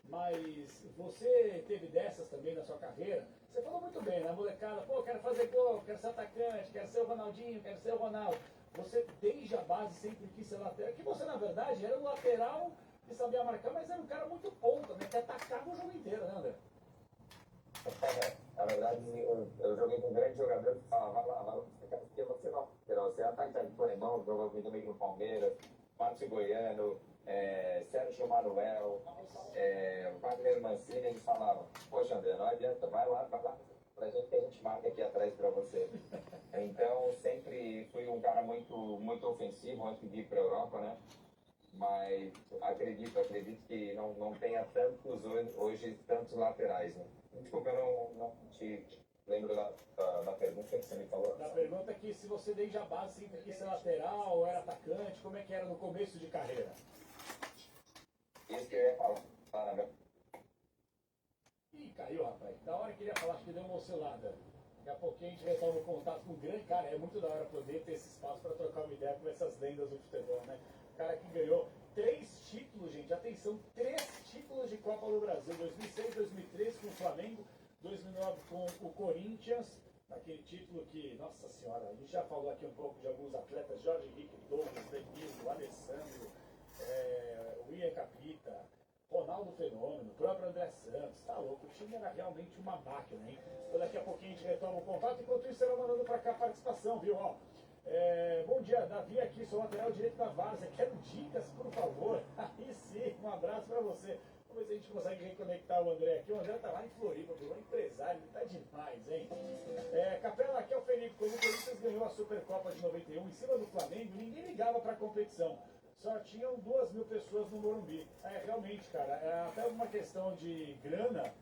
Mas você teve dessas também na sua carreira. Você falou muito bem, né, molecada? Pô, quero fazer gol, quero ser atacante, quero ser o Ronaldinho, quero ser o Ronaldo. Você, desde a base, sempre quis ser lateral. Que você, na verdade, era um lateral que sabia marcar, mas era um cara muito ponta, né? Que atacava o jogo inteiro, né, André? Na verdade, eu joguei com um grande jogador que falava, vai lá, porque você não. Você é atacante por irmão, jogou comigo no Palmeiras, Márcio Goiano, Sérgio Manuel, Wagner Mancini, eles falavam, poxa, André, não adianta, vai lá, pra gente que a gente marca aqui atrás pra você. Então, sempre fui um cara muito, muito ofensivo antes de ir pra Europa, né? Mas acredito que não tenha tantos hoje, tantos laterais, né? Desculpa, eu não te lembro da pergunta que você me falou. Da pergunta que se você desde a base sempre quis ser lateral, ou era atacante, como é que era no começo de carreira? Isso que eu ia falar, né? Ih, caiu, rapaz. Da hora que ele ia falar, acho que deu uma oscilada. Daqui a pouquinho a gente retoma o contato com o grande cara. É muito da hora poder ter esse espaço para trocar uma ideia com essas lendas do futebol, né? O cara que ganhou 3 títulos, gente. Atenção, 3 títulos de Copa do Brasil. 2006, 2013 com o Flamengo, 2009 com o Corinthians. Aquele título que, nossa senhora, a gente já falou aqui um pouco de alguns atletas. Jorge Henrique, Douglas, Denilson, Alessandro, o Ian Capita, Ronaldo Fenômeno, o próprio André Santos. Tá louco, o time era realmente uma máquina, hein? Então daqui a pouquinho a gente retoma o contato. Enquanto isso, será mandando pra cá a participação, viu? Ó, bom dia, Davi aqui, sou lateral direito da Várzea. Quero dicas, por favor. Aí sim, um abraço pra você. Vamos ver se a gente consegue reconectar o André aqui. O André tá lá em Floripa, viu? Um empresário, ele tá demais, hein? Capela, aqui é o Felipe. Quando o Corinthians ganhou a Supercopa de 91 em cima do Flamengo, ninguém ligava pra competição. Só tinham 2.000 pessoas no Morumbi. Realmente, cara, até uma questão de grana,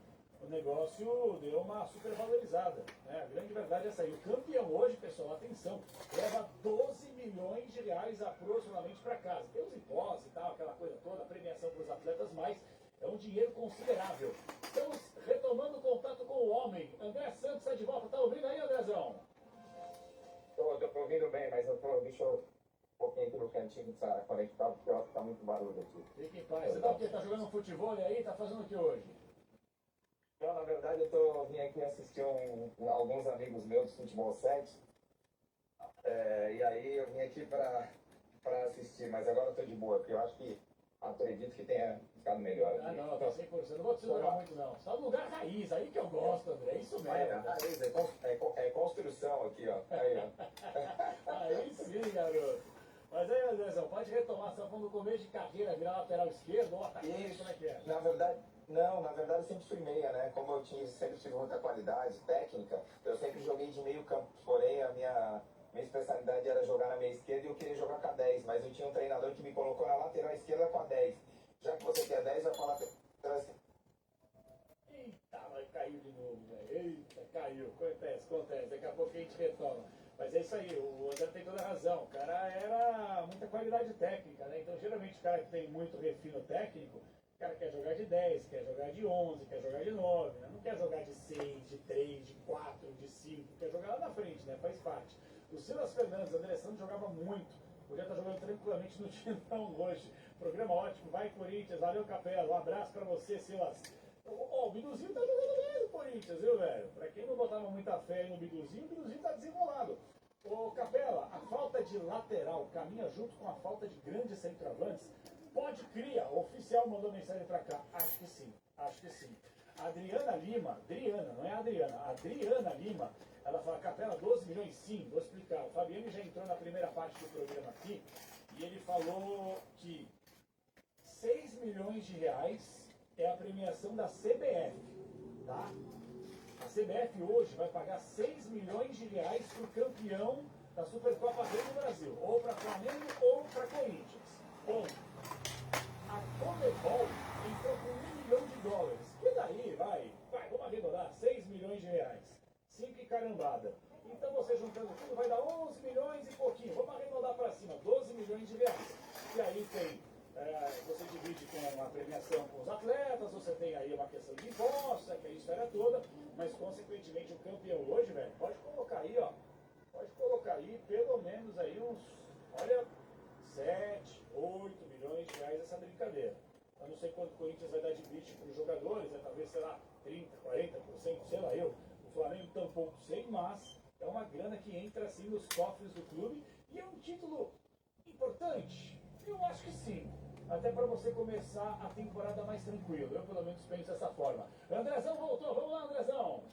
o negócio deu uma supervalorizada, né? A grande verdade é essa aí. O campeão hoje, pessoal, atenção, leva 12 milhões de reais aproximadamente para casa. Tem os impostos e tal, aquela coisa toda, a premiação para os atletas, mas é um dinheiro considerável. Estamos retomando o contato com o homem. André Santos está de volta. Tá ouvindo aí, Andrezão? deixa eu um pouquinho aqui no cantinho dessa conectar, porque eu acho que tá muito barulho aqui. Fique em paz. Você tá o quê? Tá jogando futebol aí? Tá fazendo o que hoje? Então, na verdade, vim aqui assistir alguns amigos meus do Futebol 7. E aí eu vim aqui para assistir, mas agora eu tô de boa, porque eu acho que acredito que tenha ficado melhor aqui. Ah, não, tá 100%. Não vou te segurar muito, não. Você tá no lugar raiz, aí que eu gosto, André. É isso mesmo. Raiz, é construção aqui, ó. Aí, ó. Aí sim, garoto. Mas aí, Andrezão, pode retomar. Você tá falando do começo de carreira, virar lateral esquerdo ou atacante, como é que é? Na verdade, eu sempre fui meia, né? Como eu sempre tive muita qualidade técnica, eu sempre joguei de meio campo. Porém, a minha especialidade era jogar na meia esquerda e eu queria jogar com a 10, mas eu tinha um treinador que me colocou na lateral esquerda com a 10. Já que você quer 10, vai pra lateral esquerda. Eita, vai cair de novo, velho. Eita, caiu. Acontece. Daqui a pouco a gente retoma. Mas é isso aí, o André tem toda a razão. O cara era muita qualidade técnica, né? Então, geralmente, o cara que tem muito refino técnico, o cara quer jogar de 10, quer jogar de 11, quer jogar de 9, né? Não quer jogar de 6, de 3, de 4, de 5, quer jogar lá na frente, né? Faz parte. O Silas Fernandes, o André Santos jogava muito. Podia estar jogando tranquilamente no Timão hoje. Programa ótimo, vai Corinthians, valeu Capela, um abraço pra você, Silas. O Biduzinho tá jogando bem no Corinthians, viu, velho? Pra quem não botava muita fé aí no Biduzinho, o Biduzinho tá desenrolado. Ô, Capela, a falta de lateral caminha junto com a falta de grandes centroavantes? Pode criar. O oficial mandou mensagem pra cá. Acho que sim, acho que sim. Adriana Lima, não é Adriana, Adriana Lima, ela fala, Capela, 12 milhões sim, vou explicar. O Fabiano já entrou na primeira parte do programa aqui e ele falou que 6 milhões de reais é a premiação da CBF, tá? A CBF hoje vai pagar 6 milhões de reais para o campeão da Supercopa Rei do Brasil, ou para Flamengo ou para Corinthians. Bom, a Comebol entrou com $1 milhão. Que daí, vai, vamos arredondar, 6 milhões de reais. 5 e carambada. Então você juntando tudo vai dar 11 milhões e pouquinho. Vamos arredondar para cima, 12 milhões de reais. E aí tem, você divide com a premiação com os atletas, você tem aí uma questão de impostos, aquela história toda, mas consequentemente o campeão hoje, velho, pode colocar aí, ó, pelo menos aí uns, olha, 7, 8 milhões de reais essa brincadeira. Eu não sei quanto o Corinthians vai dar de bicho para os jogadores, talvez, sei lá, 30%, 40%, sei lá eu. O Flamengo tampouco sei, mas é uma grana que entra assim nos cofres do clube e é um título importante. Eu acho que sim. Até para você começar a temporada mais tranquilo. Eu pelo menos penso dessa forma. Andrezão voltou, vamos lá, Andrezão!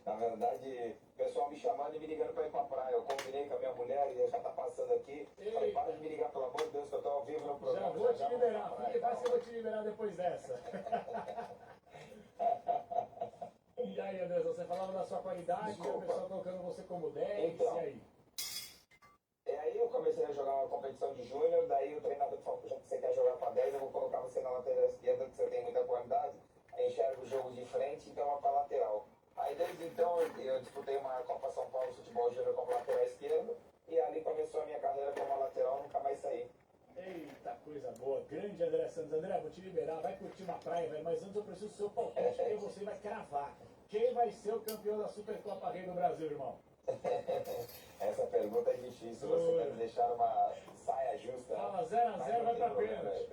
Na verdade, o pessoal me chamando e me ligando para ir pra praia. Eu combinei com a minha mulher e já tá passando aqui. Falei, para de me ligar, pelo amor de Deus, que eu tô ao vivo no programa. Já vou te liberar, fique fácil que eu vou te liberar depois dessa. E aí, Andrezão, você falava da sua qualidade, e o pessoal colocando você como 10, então, e aí? Aí eu comecei a jogar uma competição de júnior, daí o treinador falou, já que você quer jogar para 10, eu vou colocar você na lateral esquerda, que você tem muita qualidade, enxerga o jogo de frente, então é para lateral. Aí desde então eu disputei uma Copa São Paulo Futebol Júnior como lateral esquerdo, e ali começou a minha carreira como lateral, nunca mais saí. Eita, coisa boa. Grande André Santos. André, vou te liberar, vai curtir uma praia, velho, mas antes eu preciso do seu palpite, porque você vai cravar. Quem vai ser o campeão da Supercopa Rei do Brasil, irmão? Essa pergunta é difícil, você deve deixar uma saia justa. Fala 0x0, vai pra pênalti.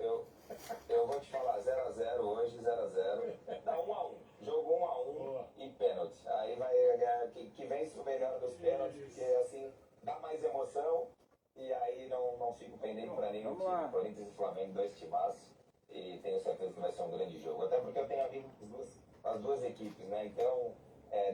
Eu vou te falar 0x0 hoje, 0x0. Dá 1x1. Jogo 1x1 e pênalti. Aí vai ganhar que vence o melhor dos pênaltis, porque assim dá mais emoção e aí não fico pendendo pra nenhum time. Corinthians e Flamengo, 2 timaços. E tenho certeza que vai ser um grande jogo. Até porque eu tenho amigos das duas equipes, né? Então.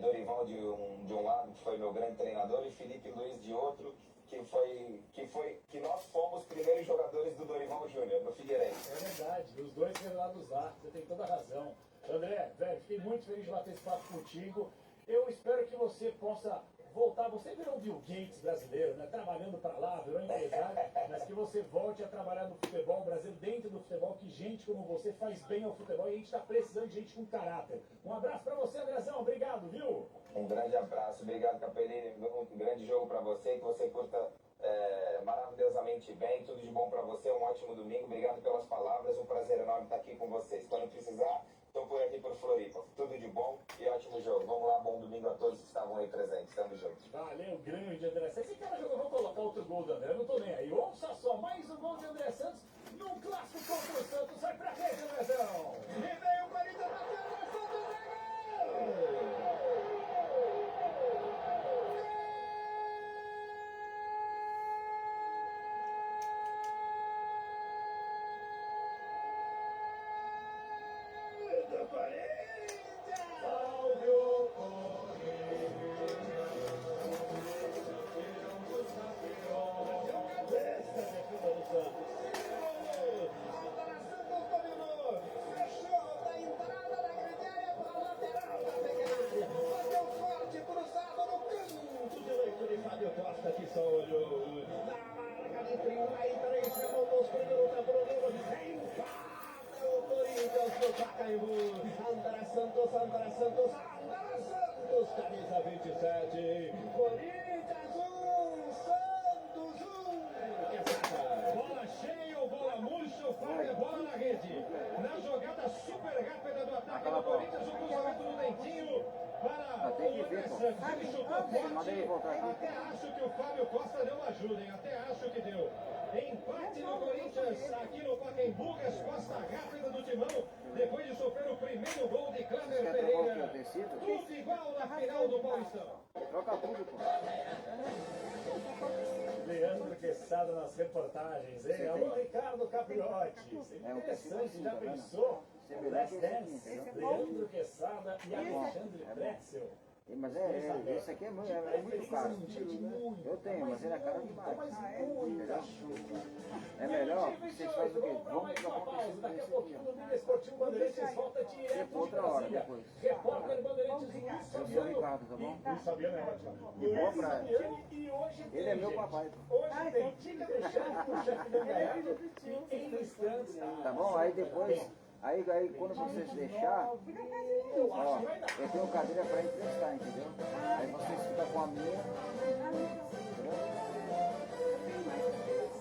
Dorival de um lado, que foi meu grande treinador, e Felipe Luiz de outro, que nós fomos primeiros jogadores do Dorival Júnior, no Figueirense. É verdade, os dois revelados lá, você tem toda a razão. André, velho, fiquei muito feliz de bater esse papo contigo. Eu espero que você possa voltar, você virou o Bill Gates brasileiro, né? Trabalhando para lá, virou empresário, mas que você volte a trabalhar no futebol brasileiro, dentro do futebol, que gente como você faz bem ao futebol e a gente está precisando de gente com caráter. Um abraço para você, Andrezão, obrigado, viu? Um grande abraço, obrigado, Capelini, um grande jogo para você, que você curta maravilhosamente bem, tudo de bom para você, um ótimo domingo, obrigado pelas palavras, um prazer enorme estar aqui com vocês. Quando precisar, estou por aqui por Floripa. Tudo de bom e ótimo jogo. Vamos lá, bom domingo a todos que estavam aí presentes. Tamo junto. Valeu, grande André. Esse cara jogou gol do André, não tô nem aí. Ouça só, mais um gol de André Santos num clássico contra o Santos. Sai pra frente, Andrezão! E veio o Corinthians na cena, Santos Costa que só olhou na marca de 33 segundos, primeiro tempo no jogo, empata o Corinthians no Pacaembu. André Santos, camisa 27, Corinthians 1, Santos 1. Bola cheia ou bola murcha, o Fábio é bola na rede. Na jogada super rápida do ataque do Corinthians, o cruzamento do Dentinho para o André Santos. Ele chutou forte. Até acho que o Fábio Costa deu uma ajuda, hein? Até acho que deu. Empate no Corinthians, aqui no Pacaembu, resposta rápida do Timão, depois de sofrer o primeiro gol de Cláudio Pereira. Tudo igual na final do Paulistão. Troca tudo, pô. Leandro Quesada nas reportagens, hein? Alô, Ricardo Capriotti. Isso é interessante, já pensou? Last Dance, Leandro Quesada e Alexandre Pretzel. Mas esse aqui é muito caro. Eu tenho, mas ele é caro demais. É melhor, vocês fazem o quê? Vamos trocar um daqui a pouquinho no Mídia Esportivo Bandeirantes volta direto de outra hora Brasília. depois. Repórter Bandeirantes Luiz Eu sou o Fabiano. Ricardo, tá bom? Luiz Fabiano é ótimo. De boa praia. E hoje tem, Ele é meu gente, papai. Hoje tem dica do chefe do Gaiato e em instantes. Tá bom? Aí depois, aí quando vocês deixar, ó, eu tenho cadeira pra emprestar, entendeu? Aí vocês ficam com a minha, entendeu?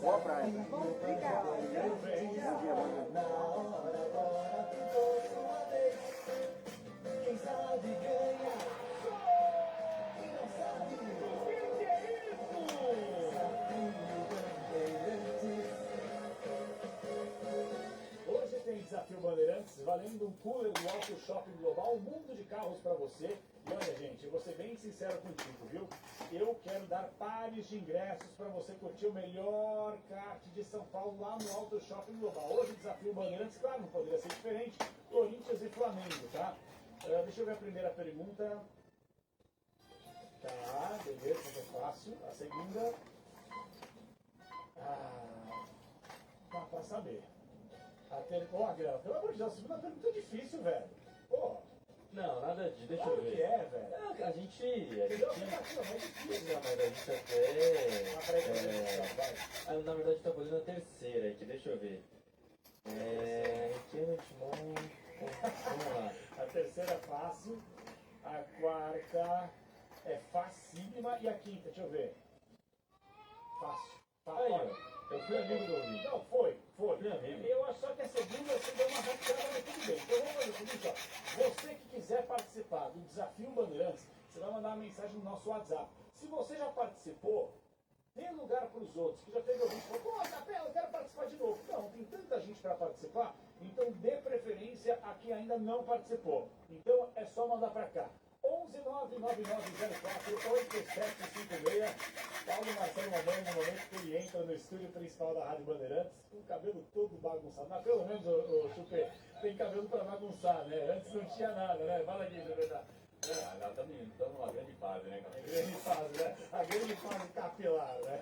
Boa praia. Bom dia, Quem sabe ganha. Quem não sabe, o que é isso? Hoje tem Desafio Bandeirantes valendo um cooler do Auto Shopping Global, um mundo de carros para você. E olha, gente, eu vou ser bem sincero contigo, viu? Eu quero dar pares de ingressos para você curtir o melhor kart de São Paulo lá no Auto Shopping Global. Hoje, Desafio Bandeirantes, claro, não poderia ser diferente, Corinthians e Flamengo, tá? Deixa eu ver a primeira pergunta. Tá, beleza, é fácil. A segunda... Dá pra saber. Ó, Adriano, pelo amor de Deus, a segunda pergunta é difícil, velho. Pô, Não, nada de. Deixa claro eu ver. que é, velho. Não, a gente. Entendeu? Mas é difícil. Não, mas a gente até. Ah, peraí, Na verdade tá fazendo a terceira aqui, deixa eu ver. Que ano de mão. Vamos lá. A terceira é fácil, a quarta é facílima e a quinta, deixa eu ver. Fácil. Aí, ó. Eu fui amigo do ouvinte. Não, foi. Fui amigo. Eu acho só que a segunda você deu uma rapidada, mas tudo bem. Então vamos fazer o seguinte, ó. Você que quiser participar do Desafio Bandeirantes, você vai mandar uma mensagem no nosso WhatsApp. Se você já participou, dê lugar para os outros, que já teve ouvinte que falou, pô, Capela, eu quero participar de novo. Não, tem tanta gente para participar, então dê preferência a quem ainda não participou. Então é só mandar para cá. 11999048756. Paulo Marcelo Mamãe, no momento que ele entra no estúdio principal da Rádio Bandeirantes, com o cabelo todo bagunçado. Mas pelo menos, o Chupê, tem cabelo para bagunçar, né? Antes não tinha nada, né? Fala aqui, Chupê. Estamos numa grande fase, né, cara? A grande fase, né? A grande fase capilar, né?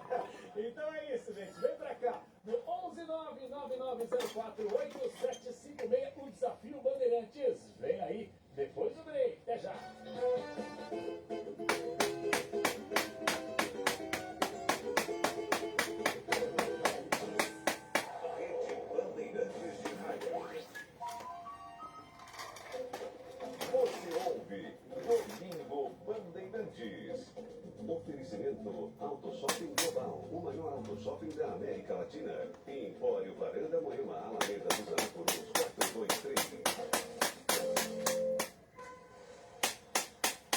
Então é isso, gente. Vem pra cá. No 11999048756, o Desafio Bandeirantes. Vem aí, depois do break. Até já. Rede Bandeirantes de Rádio. Você ouve Domingo Bandeirantes. Oferecimento Auto Shopping Global, o maior auto shopping da América Latina. Empório Varanda Moema, Alameda dos Anápolis, 423.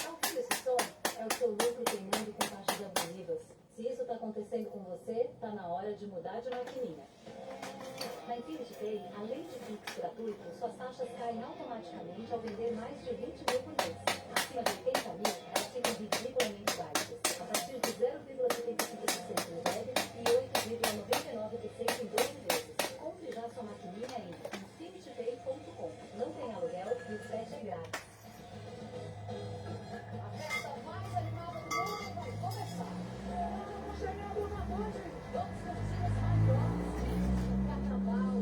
Ao ouvir esse som, é o seu lucro queimando com taxas abusivas. Se isso está acontecendo acontecendo com você, tá na hora de mudar de maquininha. Na Infinity Pay, além de Pix gratuito, suas taxas caem automaticamente ao vender mais de 20 mil por mês. Acima de 80 mil, elas ficam ridiculamente baixas, a partir de 0,75% no débito e 8,99% em 12 vezes. Compre já sua maquininha em infinitypay.com. Não tem aluguel e o frete é grátis. A festa mais animada do mundo vai começar. Chegando na noite, vamos curtir os maiores dias do carnaval.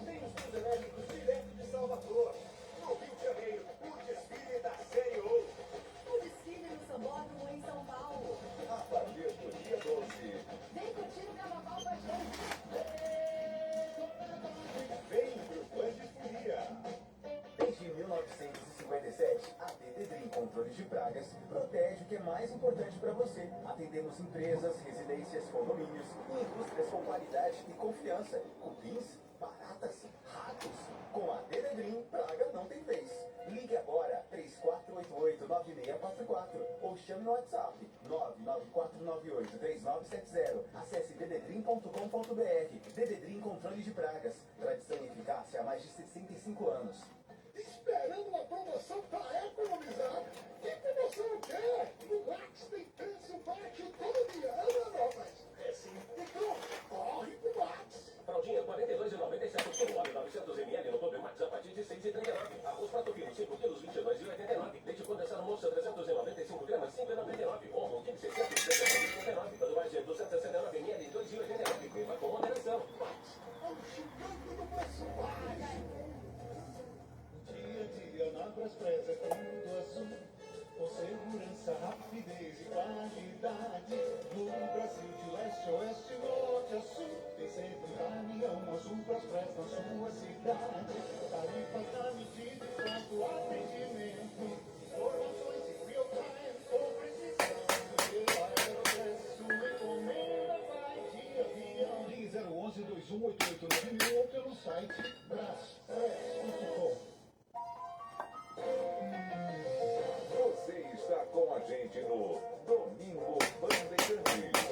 Tem os Tros Elétricos direto de Salvador. No Rio de Janeiro, o desfile da Série O. O desfile no Sambódromo em São Paulo. A partir do dia 12. Vem curtir o carnaval com a gente. Vem pro Band Folia. Desde 1957, a DDD Controle de Pragas protege o que é mais importante para você. Atendemos empresas, residências, condomínios e indústrias com qualidade e confiança. Cupins, baratas, ratos. Com a DDD, praga não tem vez. Ligue agora 3488-9644 ou chame no WhatsApp 99498-3970. Acesse ddrim.com.br. DDD Controle de Pragas. Tradição e eficácia há mais de 65 anos. Esperando uma promoção para economizar? Que promoção o quê? No Max tem preço baixo todo dia. Mas é sim. Então, corre pro Max. Fraldinha R$ 42,97 quilo, óleo 900 ml no Clube Max a partir de R$ 6,39. Arroz prato fino 5 quilos, R$ 22,89. Leite condensado moça 395 gramas, R$ 5,99. Omo, quilo 619,99. Budweiser 269 ml, R$ 2,89. Beba com moderação. Max, vamos chegando no preço baixo. Dia a dia na Braspressa, tudo azul. Com segurança, rapidez e qualidade. No Brasil de leste a oeste, norte a sul. Tem sempre um caminhão azul Braspress na sua cidade. Tarifas na medida e pronto atendimento. Informações em real time com precisão. Pela Aeropress, sua encomenda vai de avião. Ligue 011-2188-9000 ou pelo site braspress.com. Você está com a gente no Domingo Bandeirantes.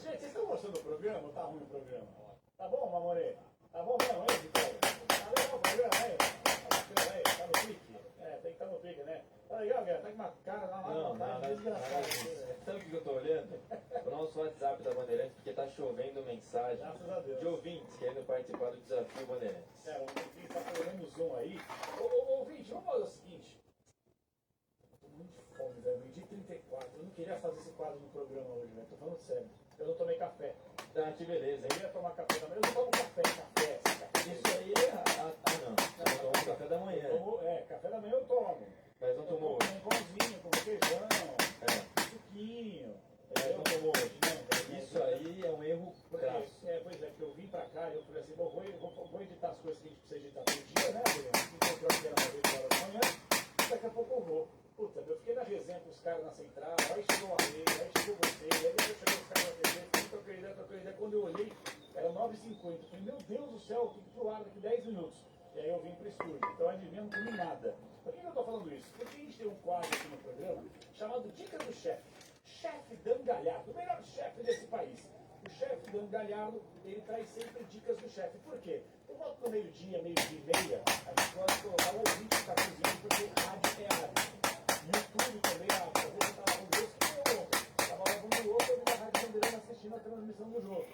Gente, vocês estão gostando do programa ou tá ruim o programa? Tá bom, Mamorê? Tá bom mesmo, hein, Vitória? Tá legal o programa, hein? Tá bacana aí? Tá no pique? É, tem que estar no pique, né? Tá legal, Guerra? Tá com uma cara lá, Não, desgraçada. sabe o que eu tô olhando? O nosso WhatsApp da Bandeirantes, porque tá chovendo mensagem Graças a Deus. de ouvintes querendo participar do desafio Bandeirantes. É, o ouvinte tá fazendo zoom aí. Ô, ouvinte, vamos fazer o seguinte. Tô muito de fome, velho. Meio-dia 34. Eu não queria fazer esse quadro no programa hoje, velho. Tô falando sério. Eu não tomei café. Tá, que beleza, Eu hein? ia tomar café também. Eu não tomo café. Isso aí é... não. Você tomou um café da manhã. Café da manhã eu tomo. Mas não tomou hoje. Com pãozinho, com feijão, É. suquinho. Mas não tomou hoje. Não, Isso aí é um erro crasso. pois é, porque eu vim pra cá e eu falei assim, vou editar as coisas que a gente precisa editar por dia, né, Adriano? Encontrou aqui às 8 horas da manhã, e daqui a pouco eu vou. Puta, eu fiquei na resenha com os caras na central, aí chegou a Rei, aí chegou você, aí depois chegou os caras na TV, troquei ideia. Quando eu olhei, era 9h50. Eu falei, meu Deus do céu, eu fico pro ar daqui 10 minutos. E aí eu vim pro estúdio. Então, adivinha, não comi nada. Por que eu tô falando isso? Porque a gente tem um quadro aqui no programa chamado Dica do Chefe. Chefe Dan Galhardo, o melhor chefe desse país. O chefe Dan Galhardo, ele traz sempre dicas do chefe. Por quê? Por volta do meio-dia e meia, a gente pode colocar o ouvinte que está cozinhando, porque rádio é rádio. YouTube também, às vezes eu estava lavando louça, que eu ontem. Estava lavando louça, eu vi a Rádio Bandeirante assistindo a transmissão do jogo. E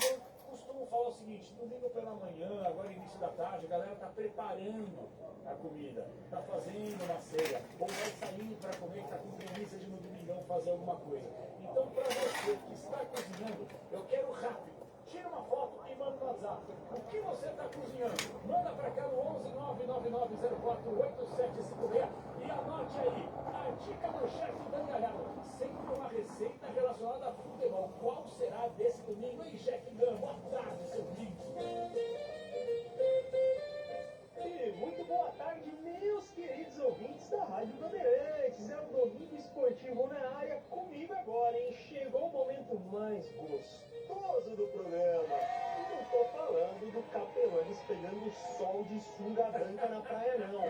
eu costumo falar o seguinte, domingo pela manhã, agora início da tarde, a galera está preparando a comida, está fazendo uma ceia, ou vai sair para comer, está com preguiça de no domingão fazer alguma coisa. Então, para você que está cozinhando, eu quero rápido. Tira uma foto e manda no WhatsApp. O que você está cozinhando? Manda para cá no 11999048756 e anote aí a dica do chefe Dan Galhardo. Sempre uma receita relacionada a futebol. Qual será desse domingo, hein, chefe Dan? Boa tarde, seu lindo. E muito boa tarde, meus queridos ouvintes da Rádio Bandeirantes. É o Domingo Esportivo na área, comigo agora, hein? Chegou o momento mais gostoso do programa. E não tô falando do Capelanes pegando sol de sunga branca na praia, não.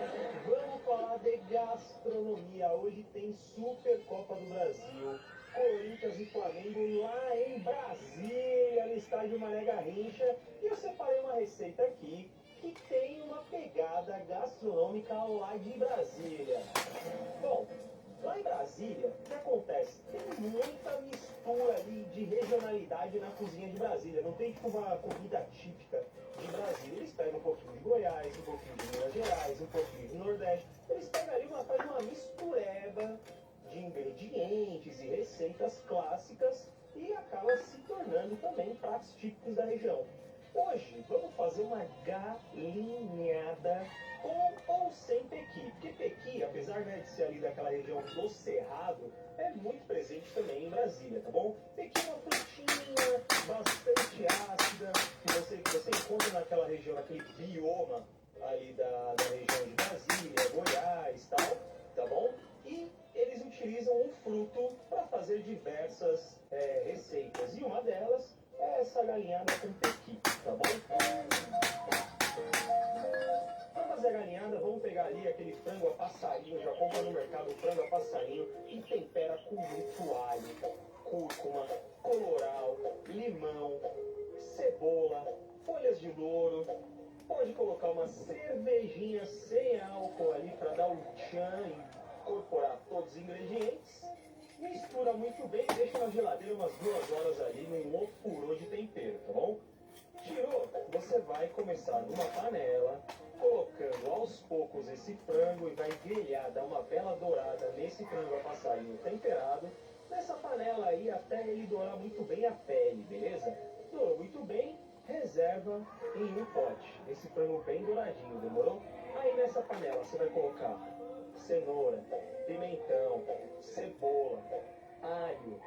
Vamos falar de gastronomia hoje tem Supercopa do Brasil. Corinthians e Flamengo lá em Brasília, no estádio Mané Garrincha. E eu separei uma receita aqui que tem uma pegada gastronômica lá de Brasília. Bom, lá em Brasília, o que acontece? Tem muita mistura ali de regionalidade na cozinha de Brasília. Não tem tipo uma comida típica de Brasília. Eles pegam um pouquinho de Goiás, um pouquinho de Minas Gerais, um pouquinho de Nordeste. Eles pegam ali faz uma mistureba de ingredientes e receitas clássicas e acaba se tornando também pratos típicos da região. Hoje vamos fazer uma galinhada com ou sem pequi. Porque pequi, apesar de ser ali daquela região do Cerrado, é muito presente também em Brasília, tá bom? Pequi é uma frutinha bastante ácida que você encontra naquela região, naquele bioma ali da região de Brasília, Goiás e tal, tá bom? E eles utilizam o fruto para fazer diversas receitas. E uma delas é essa galinhada com pequi, tá bom? Para fazer a galinhada, vamos pegar ali aquele frango a passarinho, já compra no mercado o frango a passarinho e tempera com muito alho, cúrcuma, coloral, limão, cebola, folhas de louro. Pode colocar uma cervejinha sem álcool ali para dar um tchan e incorporar todos os ingredientes. Mistura muito bem e deixa na geladeira umas 2 horas ali num ofurô de tempero, tá bom? Tirou, você vai começar numa panela, colocando aos poucos esse frango e vai grelhar, dar uma bela dourada nesse frango a passarinho temperado. Nessa panela aí até ele dourar muito bem a pele, beleza? Dourou muito bem, reserva em um pote. Esse frango bem douradinho, demorou? Aí nessa panela você vai colocar cenoura, pimentão, cebola, alho,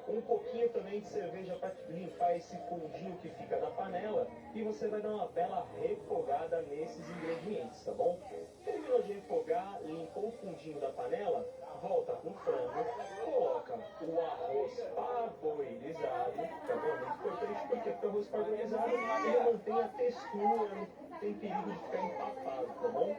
um pouquinho também de cerveja para limpar esse fundinho que fica na panela e você vai dar uma bela refogada nesses ingredientes, tá bom? Terminou de refogar, limpou o fundinho da panela, volta com o frango, coloca o arroz parboilizado, tá bom? Muito importante porque o arroz parboilizado ele mantém a textura, não tem perigo de ficar empapado, tá bom?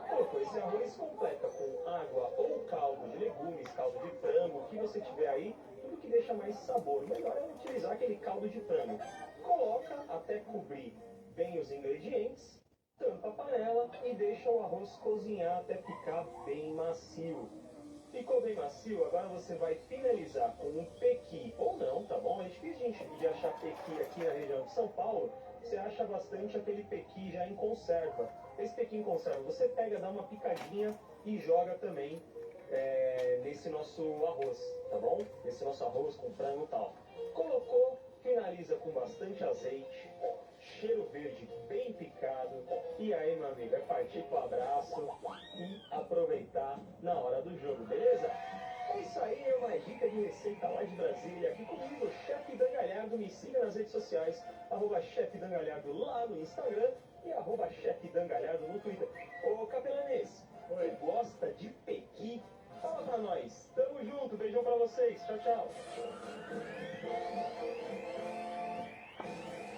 Colocou esse arroz, completa com água ou caldo de legumes, caldo de frango, o que você tiver aí, tudo que deixa mais sabor. O melhor é utilizar aquele caldo de frango. Coloca até cobrir bem os ingredientes, tampa a panela e deixa o arroz cozinhar até ficar bem macio. Ficou bem macio, agora você vai finalizar com um pequi, ou não, tá bom? É difícil de achar pequi aqui na região de São Paulo. Você acha bastante aquele pequi já em conserva. Esse pequi em conserva, você pega, dá uma picadinha e joga também nesse nosso arroz, tá bom? Nesse nosso arroz com frango e tal. Colocou, finaliza com bastante azeite, cheiro verde bem picado. E aí, meu amigo, é partir pro abraço e aproveitar na hora do jogo, beleza? É isso aí, é uma dica de receita lá de Brasília. Aqui comigo, Chefe Dan Galhardo. Me siga nas redes sociais, @Chefe Dan Galhardo lá no Instagram e @Chefe Dan Galhardo no Twitter. Ô, Capelanês, você gosta de pequi? Fala pra nós. Tamo junto, beijão pra vocês. Tchau, tchau.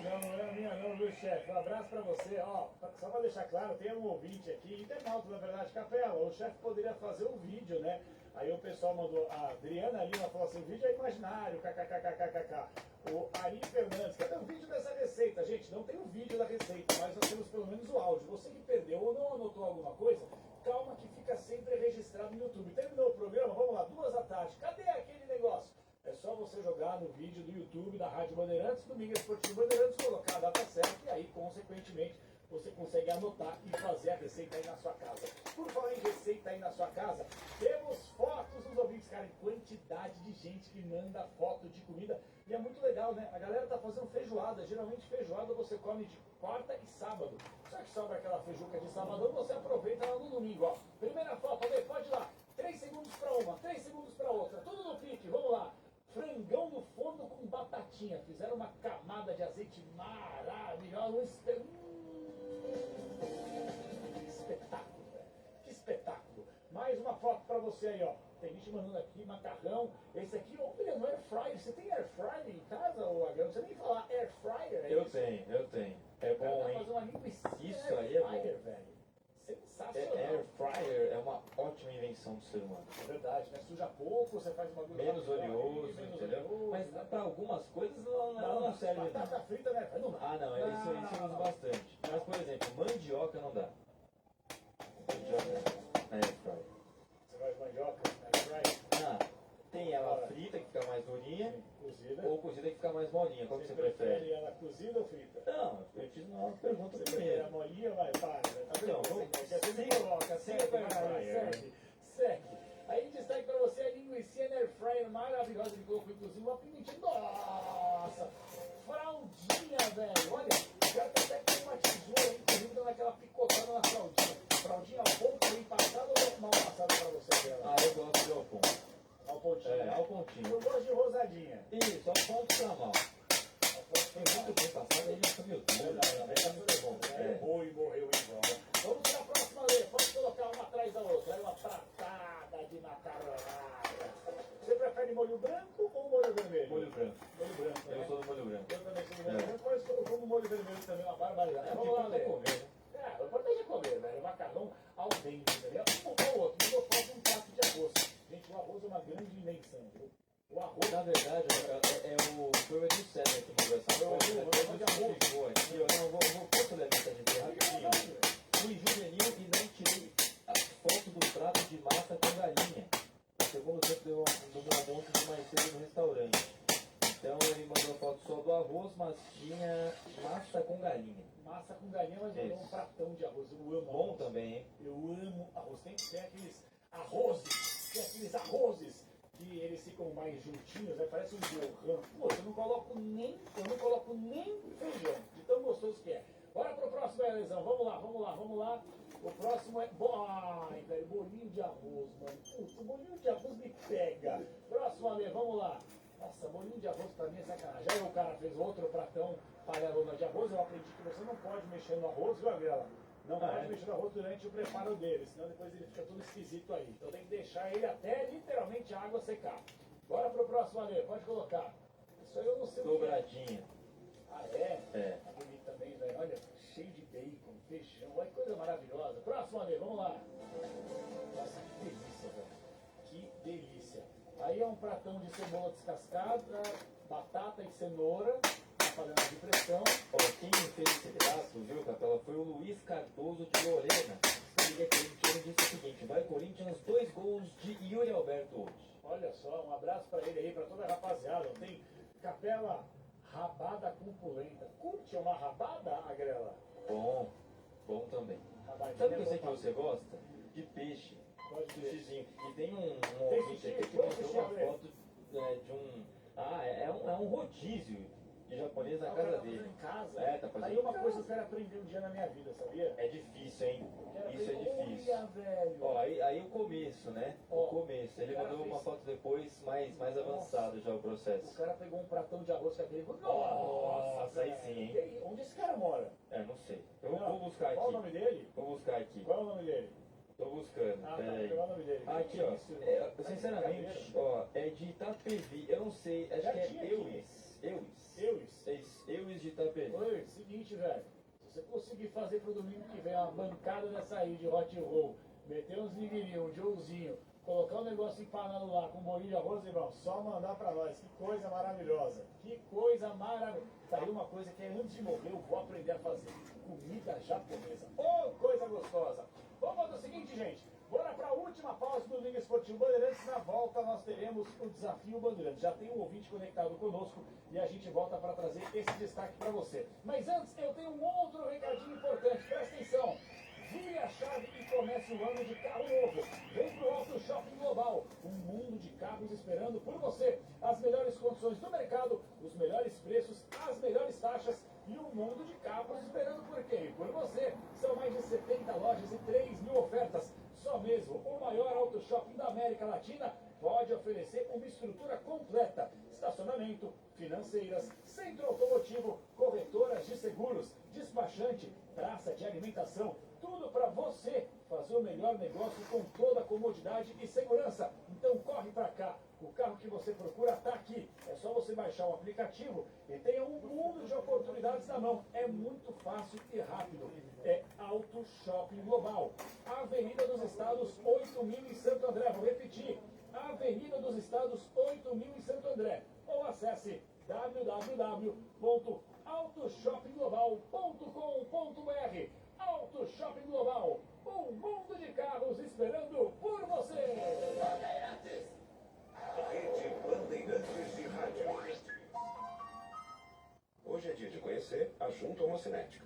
Não é a minha não, viu, chefe? Um abraço pra você. Ó, só pra deixar claro, tem um ouvinte aqui, internauta, na verdade, Capela, o chefe poderia fazer um vídeo, né? Aí o pessoal mandou, a Adriana Lima falou assim, o vídeo é imaginário, kkkkkkk. O Ari Fernandes, cadê o vídeo dessa receita? Gente, não tem o vídeo da receita, mas nós temos pelo menos o áudio. Você que perdeu ou não anotou alguma coisa, calma que fica sempre registrado no YouTube. Terminou o programa, vamos lá, 2 da tarde. Cadê aquele negócio? É só você jogar no vídeo do YouTube da Rádio Bandeirantes, Domingo Esportivo Bandeirantes, colocar a data certa e aí, consequentemente, você consegue anotar e fazer a receita aí na sua casa. Por falar em receita aí na sua casa, temos fotos dos ouvintes, cara, em quantidade de gente que manda foto de comida. E é muito legal, né? A galera tá fazendo feijoada. Geralmente feijoada você come de quarta e sábado. Só que sobra aquela feijuca de sábado, você aproveita lá no domingo, ó. Primeira foto, Ale, pode ir lá. 3 segundos pra uma, 3 segundos pra outra. Tudo no pique, vamos lá. Frangão no forno com batatinha. Fizeram uma camada de azeite maravilhosa. Que espetáculo, velho. Que espetáculo. Mais uma foto pra você aí, ó. Tem gente mandando aqui macarrão. Esse aqui, olha, no air fryer. Você tem air fryer em casa, ou Não precisa nem falar air fryer, é Eu isso? tenho. É bom, hein? Fazer uma linguiça Isso aí é bom. velho. Sensacional. sensacional. Air fryer é uma ótima invenção do ser humano. É verdade, né? Suja pouco, você faz uma Menos oleoso, entendeu? Mas para algumas coisas não serve. Batata frita, né? Não dá. Ah, não, isso eu uso bastante. Mas, por exemplo, mandioca não dá. Mandioca na air fryer. Você vai de mandioca na air fryer? Tem ela frita que fica mais durinha, cozida. Ou cozida que fica mais molinha. Qual que você prefere? Ela cozida ou frita? Não, eu fiz uma pergunta Você primeiro. prefere a molinha, vai, para. Tá Não, você me coloca, segue. Aí destaque pra você a linguiça na air fryer maravilhosa. Ele colocou inclusive uma pimentinha. Nossa! Fraldinha, velho. Olha, já tá até com uma tesoura aí, inclusive dando aquela picotada na fraldinha. Fraldinha ao ponto, bem passada ou mal passada pra você dela? Eu gosto de ao ponto. Ao pontinho? Ao pontinho. Eu gosto de rosadinha. Isso, ao ponto pra mal. Foi muito bem passado, aí já subiu tudo. Tá muito bom. Errou e morreu igual. Vamos para a próxima lei. Pode colocar uma atrás da outra. Aí uma pratada de macarronada. Você prefere molho branco ou molho vermelho? Molho branco. Molho branco, né? Eu sou do molho branco. Eu também sou do molho branco, mas eu como molho vermelho também, uma barbaridade. Vamos lá, Lê. Comer, né? O importante é comer, velho. Macarrão ao dente, entendeu? Um ou outro. Mudou falta um prato de arroz. Gente, o arroz é uma grande invenção, viu? O arroz, na verdade, foi o Edu César que mandou essa coisa. Depois de arroz aqui, eu vou posso levar essa gente rapidinho. Fui juvenil e não tirei a foto do prato de massa com galinha. Segundo tempo do meu almoço de mais cedo no restaurante. Então ele mandou foto só do arroz, mas tinha massa com galinha. Massa com galinha, mas é um pratão de arroz. Eu amo Bom arroz. também, hein? Eu amo arroz. Tem aqueles arrozes que eles ficam mais juntinhos, né? Parece um borrão. Pô, eu não coloco nem feijão, de tão gostoso que é. Bora pro próximo, Elezão. Vamos lá. O próximo é... Ai, velho, bolinho de arroz, mano. Putz, o bolinho de arroz me pega. Próximo, Ale, vamos lá. Nossa, bolinho de arroz pra mim é sacanagem. Aí o cara fez outro pratão palharona de arroz. Eu aprendi que você não pode mexer no arroz, viu, Gabriela? Não pode mexer no arroz durante o preparo dele, senão depois ele fica todo esquisito aí. Então tem que deixar ele até literalmente a água secar. Bora pro próximo, Ale, pode colocar. Isso aí eu não sei. Dobradinha. Ah, é? É. Tá bonito também, velho. Olha, cheio de bacon, feijão, olha que coisa maravilhosa. Próximo, Ale, vamos lá. Nossa, que delícia, velho. Que delícia. Aí é um pratão de cebola descascada, batata e cenoura. Panela de pressão. Quem fez esse prato, viu, Capela, foi o Luiz Cardoso de Lorena. Ele disse o seguinte: vai Corinthians, 2 gols de Yuri Alberto hoje. Olha só, um abraço pra ele aí, pra toda a rapaziada. Tem Capela rabada com polenta. Curte uma rabada, Agrela? Bom também. Rabadinha. Sabe o que eu sei que você gosta? De peixe. Sushizinho. E tem um ouvinte aqui que mandou uma foto de um... é um rodízio de japonês na casa dele. Em casa? Tá fazendo. Aí uma coisa que eu quero aprender um dia na minha vida, sabia? É difícil, hein? Isso é difícil. Olha, velho. Ó, aí o começo, né? O começo. Ele mandou uma foto depois mais avançado já o processo. O cara pegou um pratão de arroz com aquele... Nossa, aí sim, hein? E aí, onde esse cara mora? Não sei. Eu vou buscar aqui. Qual o nome dele? Vou buscar aqui. Qual é o nome dele? Tô buscando, peraí. Qual é o nome dele? Aqui, ó. Sinceramente, ó, é de Itapevi. Eu não sei, acho que é Euis de Itapevi. Oi, seguinte, velho. Se você conseguir fazer pro domingo que vem uma bancada dessa aí de hot roll, meter uns nigiri, um joezinho, colocar um negócio empanado lá com um bolinho de arroz, irmão, só mandar pra nós. Que coisa maravilhosa. Que coisa maravilhosa. Tá aí uma coisa que antes de morrer eu vou aprender a fazer. Comida japonesa. Oh, coisa gostosa. Vamos fazer o seguinte, gente. Bora para a última pausa do Liga Esportivo Bandeirantes. Na volta nós teremos o Desafio Bandeirantes. Já tem um ouvinte conectado conosco e a gente volta para trazer esse destaque para você. Mas antes eu tenho um outro recadinho importante. Presta atenção. Vire a chave e comece o ano de carro novo. Vem pro Auto Shopping Global. Um mundo de carros esperando por você. As melhores condições do mercado, os melhores preços, as melhores taxas e um mundo de carros esperando por quem? Por você. São mais de 70 lojas e 3 mil ofertas. Só mesmo o maior auto shopping da América Latina pode oferecer uma estrutura completa. Estacionamento, financeiras, centro automotivo, corretoras de seguros, despachante, praça de alimentação. Tudo para você fazer o melhor negócio com toda a comodidade. comodidade e segurança. Então corre para cá. O carro que você procura está aqui. É só você baixar o aplicativo e tenha um mundo de oportunidades na mão. É muito fácil e rápido. É Auto Shopping Global. Avenida dos Estados 8000 em Santo André. Vou repetir. Avenida dos Estados 8000 em Santo André. Ou acesse www.autoshoppingglobal.com.br. Auto Shopping Global. Um mundo de carros esperando por você. Rede Bandeirantes de Rádio. Hoje é dia de conhecer a junta homocinética.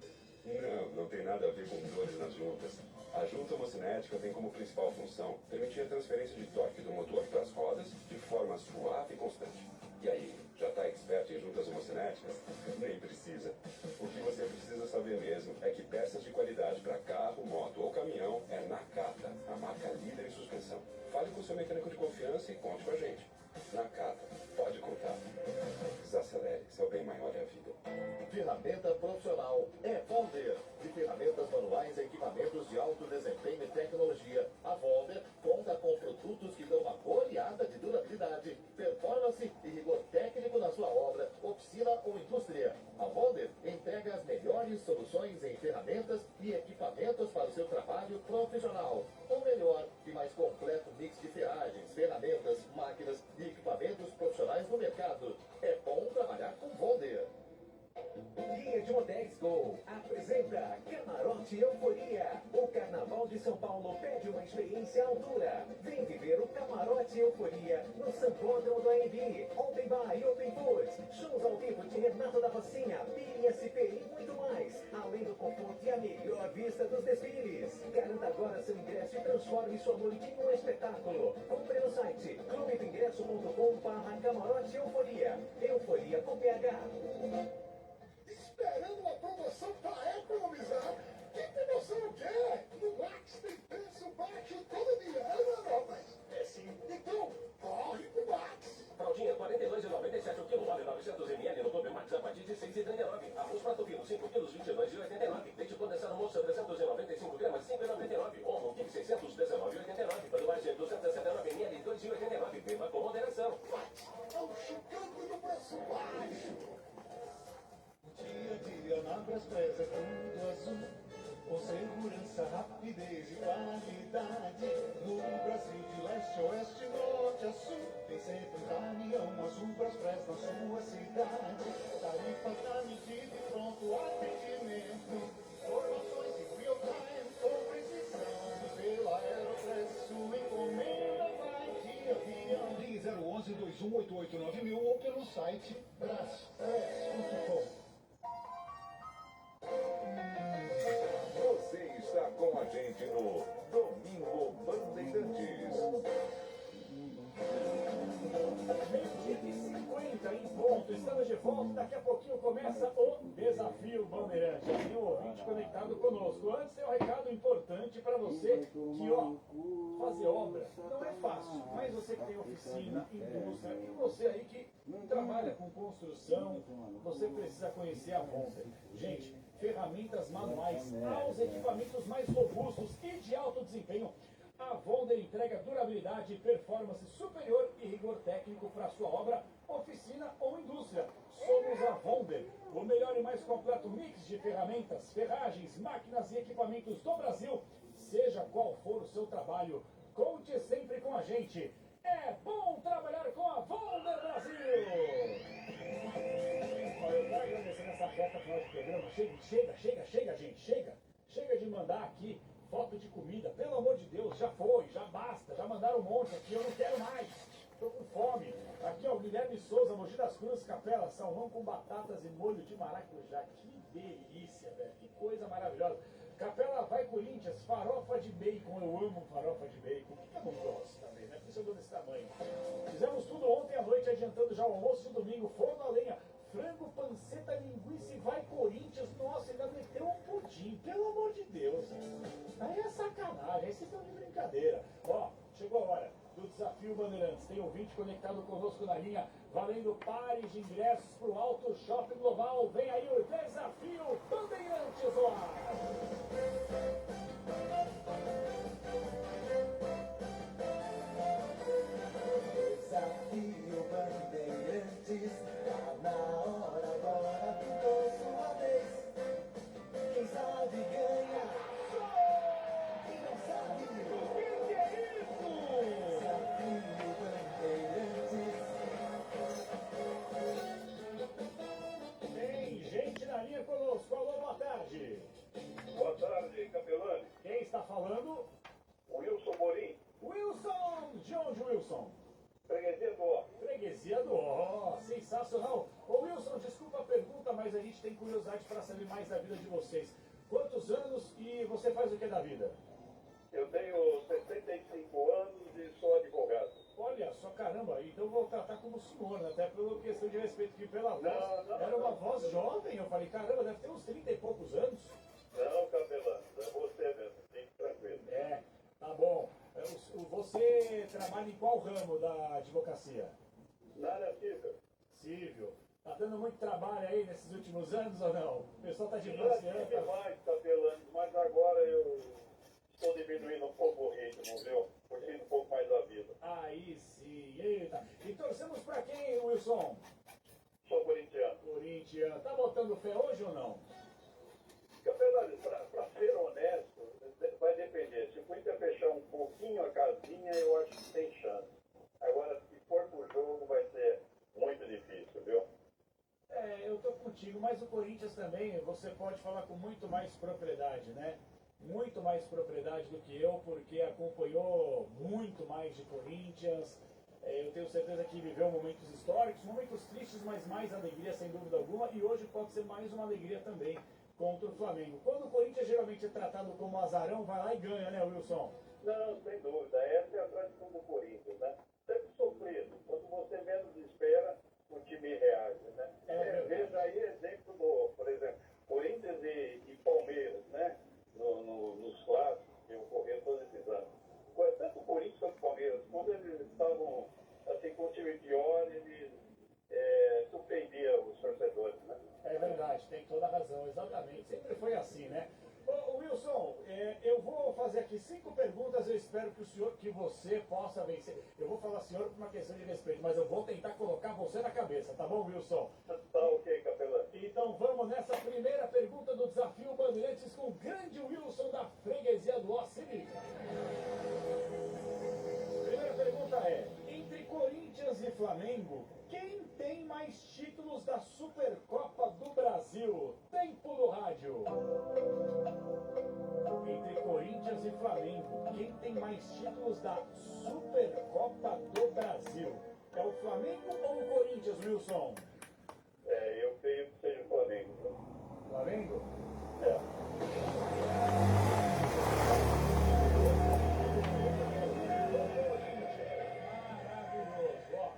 Não tem nada a ver com dores nas juntas. A junta homocinética tem como principal função permitir a transferência de torque do motor para as rodas de forma suave e constante. E aí, já está expert em juntas homocinéticas? Nem precisa. O que você precisa saber mesmo é que peças de qualidade para carro, moto ou caminhão é Nakata, a marca líder em suspensão. Fale com seu mecânico de confiança e conte com a gente. Nakata, pode contar. Desacelere, seu bem maior é a vida. Ferramenta profissional é Volder. De ferramentas manuais a equipamentos de alto desempenho e tecnologia, a Volder conta com produtos que dão uma goleada de durabilidade, performance e rigor técnico na sua obra, oficina ou indústria. A Volder entrega as melhores soluções em ferramentas e equipamentos para o seu trabalho profissional. O melhor e mais completo mix de ferragens, ferramentas, máquinas e equipamentos profissionais no mercado. É bom trabalhar com Volder. Guia de Modexco apresenta Camarote Euforia. O Carnaval de São Paulo pede uma experiência à altura. Vem viver o Camarote Euforia no Sambódromo do AMB. Open Bar e Open Food. Shows ao vivo de Renato da Rocinha, PSP e muito mais. Além do conforto e a melhor vista dos desfiles. Garanta agora seu ingresso e transforme sua noite em um espetáculo. Compre no site clubedingresso.com/Camarote Euforia. Euforia com PH. Esperando uma promoção para economizar? Que promoção o quê? No Max tem preço baixo todo dia, não, mas é sim. Então, corre pro Max. Fraldinha 42,97 o quilo, óleo 900 ml no Clube Max a partir de 6,39. Arroz prato fino 5 quilos 22,89. Leite condensado moça 395 gramas 5,99. Omo quilo 619,89. Bandagem 279 ml 2,89. Beba com moderação. Max, estamos chegando no preço baixo. Dia a dia na Braspress é tudo azul, com segurança, rapidez e qualidade. No Brasil de leste a oeste, norte a sul, tem sempre um caminhão azul Braspress na sua cidade. Tarifas na medida e pronto atendimento, informações em real time com precisão. Pela Aeropress sua encomenda vai de avião. Ligue 011-2188-9000 ou pelo site braspress.com. Você está com a gente no Domingo Bandeirantes. 50 em ponto, estamos de volta. Daqui a pouquinho começa o Desafio Bandeirante. Tem um ouvinte conectado conosco. Antes tem um recado importante para você que, ó, fazer obra não é fácil. Mas você que tem oficina, indústria e você aí que trabalha com construção, você precisa conhecer a Volder. Gente, ferramentas manuais aos equipamentos mais robustos e de alto desempenho. A Volder entrega durabilidade e performance superior e rigor técnico para sua obra, oficina ou indústria. Somos a Volder, o melhor e mais completo mix de ferramentas, ferragens, máquinas e equipamentos do Brasil. Seja qual for o seu trabalho, conte sempre com a gente. É bom trabalhar com a Volder Brasil! Olha, eu quero agradecer nessa reta final de programa. Chega, gente, chega. Chega de mandar aqui foto de comida, pelo amor de Deus, já foi, já basta, já mandaram um monte aqui, eu não quero mais, tô com fome. Aqui ó, Guilherme Souza, Mogi das Cruzes, Capela, salmão com batatas e molho de maracujá, que delícia, velho, que coisa maravilhosa. Capela, vai Corinthians, farofa de bacon, eu amo farofa de bacon, por que eu não gosto também, né, por isso eu dou desse tamanho. Fizemos tudo ontem à noite, adiantando já o almoço de domingo, forno a lenha, frango, panceta, linguiça e vai Corinthians. Nossa, ainda meteu um pudim, pelo amor de Deus. Aí é sacanagem, aí vocês estão de brincadeira. Ó, chegou a hora do Desafio Bandeirantes. Tem ouvinte conectado conosco na linha, valendo pares de ingressos para o Auto Shopping Global. Vem aí o Desafio Bandeirantes no ar. Sensacional. Ô Wilson, desculpa a pergunta, mas a gente tem curiosidade para saber mais da vida de vocês. Quantos anos e você faz o que da vida? Eu tenho 65 anos e sou advogado. Olha só, caramba, então vou tratar como senhor, né? Até pela questão de respeito que pela voz. Não, Era uma voz jovem, eu falei, caramba, deve ter uns 30 e poucos anos. Não, Capelano, é você mesmo, fique tranquilo. É, tá bom. Você trabalha em qual ramo da advocacia? Na área civil. Civil. Tá dando muito trabalho aí nesses últimos anos ou não? O pessoal tá Já divorciando. tive mais, Capelano, mas agora eu estou diminuindo um pouco o ritmo, viu? Curtindo um pouco mais a vida. Aí sim, eita. E torcemos pra quem, Wilson? Sou corintiano. Corinthians. Tá botando fé hoje ou não? Capelano, para ser honesto, vai depender. Se o Corinthians fechar um pouquinho a casinha, eu acho que tem chance. Agora, se for pro jogo, vai ser muito difícil, viu? É, eu tô contigo, mas o Corinthians também, você pode falar com muito mais propriedade, né? Muito mais propriedade do que eu, porque acompanhou muito mais de Corinthians. Eu tenho certeza que viveu momentos históricos, momentos tristes, mas mais alegria, sem dúvida alguma. E hoje pode ser mais uma alegria também contra o Flamengo. Quando o Corinthians geralmente é tratado como azarão, vai lá e ganha, né, Wilson? Não, sem dúvida. Essa é a tradição do Corinthians, né? Sempre sofrido. Quando você menos espera, o time reage, né? Veja aí exemplo por exemplo, Corinthians e Palmeiras, né? Nos clássicos que ocorreram todos esses anos. Tanto o Corinthians quanto o Palmeiras, quando eles estavam assim, com o time pior, eles surpreendiam os torcedores, né? É verdade, tem toda a razão, exatamente. Sempre foi assim, né? Ô, Wilson, eu vou fazer aqui 5 perguntas, eu espero que você possa vencer. Eu vou falar senhor por uma questão de respeito, mas eu vou tentar colocar você na cabeça, tá bom, Wilson? Tá ok, Capelano. Então vamos nessa primeira pergunta do Desafio Bandeirantes com o grande Wilson da freguesia do Ó. Se liga. Primeira pergunta é, entre Corinthians e Flamengo, quem tem mais títulos da Supercopa do Brasil? Tempo do rádio. Entre Corinthians e Flamengo, quem tem mais títulos da Supercopa do Brasil? É o Flamengo ou o Corinthians, Wilson? Eu creio que seja o Flamengo. Flamengo? Maravilhoso. Ó,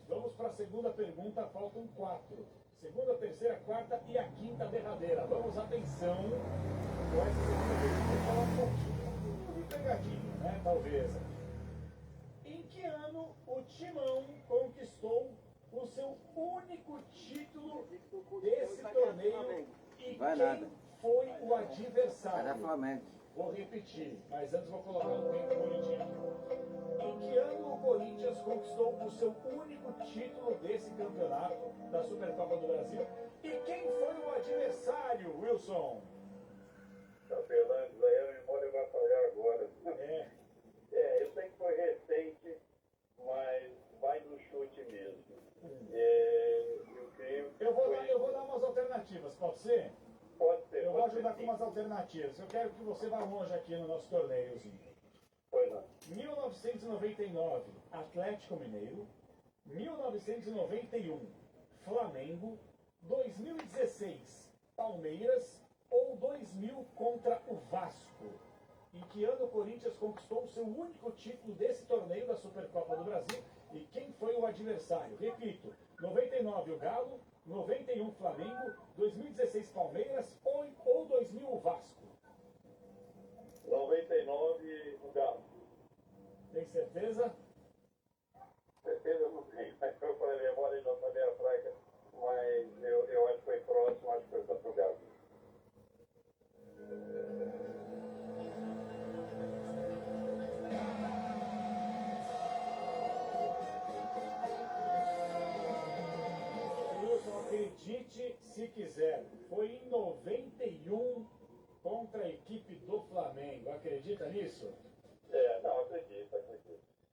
vamos para a segunda pergunta, faltam 4. Segunda, terceira, quarta e a quinta derradeira. Vamos, atenção. Com essa segunda pergunta fala um pouquinho de pegadinho, né? Talvez. Em que ano o Timão conquistou o seu único título desse torneio e quem foi o adversário? Era Flamengo. Vou repetir, mas antes vou colocar um tempo bonitinho aqui. Em que ano o Corinthians conquistou o seu único título desse campeonato da Supercopa do Brasil? E quem foi o adversário, Wilson? Capelano, aí a memória vai falhar agora. Eu sei que foi recente, mas vai no chute mesmo. Eu creio que eu vou dar umas alternativas, pode ser? Pode ser. Eu vou ajudar com umas alternativas. Eu quero que você vá longe aqui no nosso torneiozinho. Pois não. 1999, Atlético Mineiro. 1991, Flamengo. 2016, Palmeiras. Ou 2000 contra o Vasco. Em que ano o Corinthians conquistou o seu único título desse torneio da Supercopa do Brasil? E quem foi o adversário? Repito, 99 o Galo, 91 Flamengo, 2016 Palmeiras ou 2000 o Vasco? 99 o Galo. Tem certeza? Certeza eu não tenho. Eu falei memória e não falei a fraca, mas eu acho que foi próximo, acho que foi contra o Galo. Wilson, acredite se quiser, foi em 91 contra a equipe do Flamengo. Acredita nisso? Não, acredito.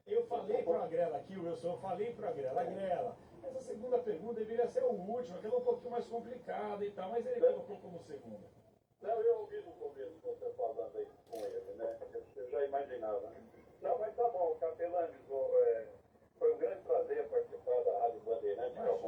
Eu falei pro Agrela aqui, Wilson, eu falei pro Agrela, essa segunda pergunta deveria ser a última, que ela é um pouquinho mais complicada e tal, mas ele colocou como segunda. Não, eu ouvi no começo você falando aí com ele, né? Eu já imaginava. Não, mas tá bom, Capelano, foi um grande prazer participar da Rádio Bandeirantes, que é o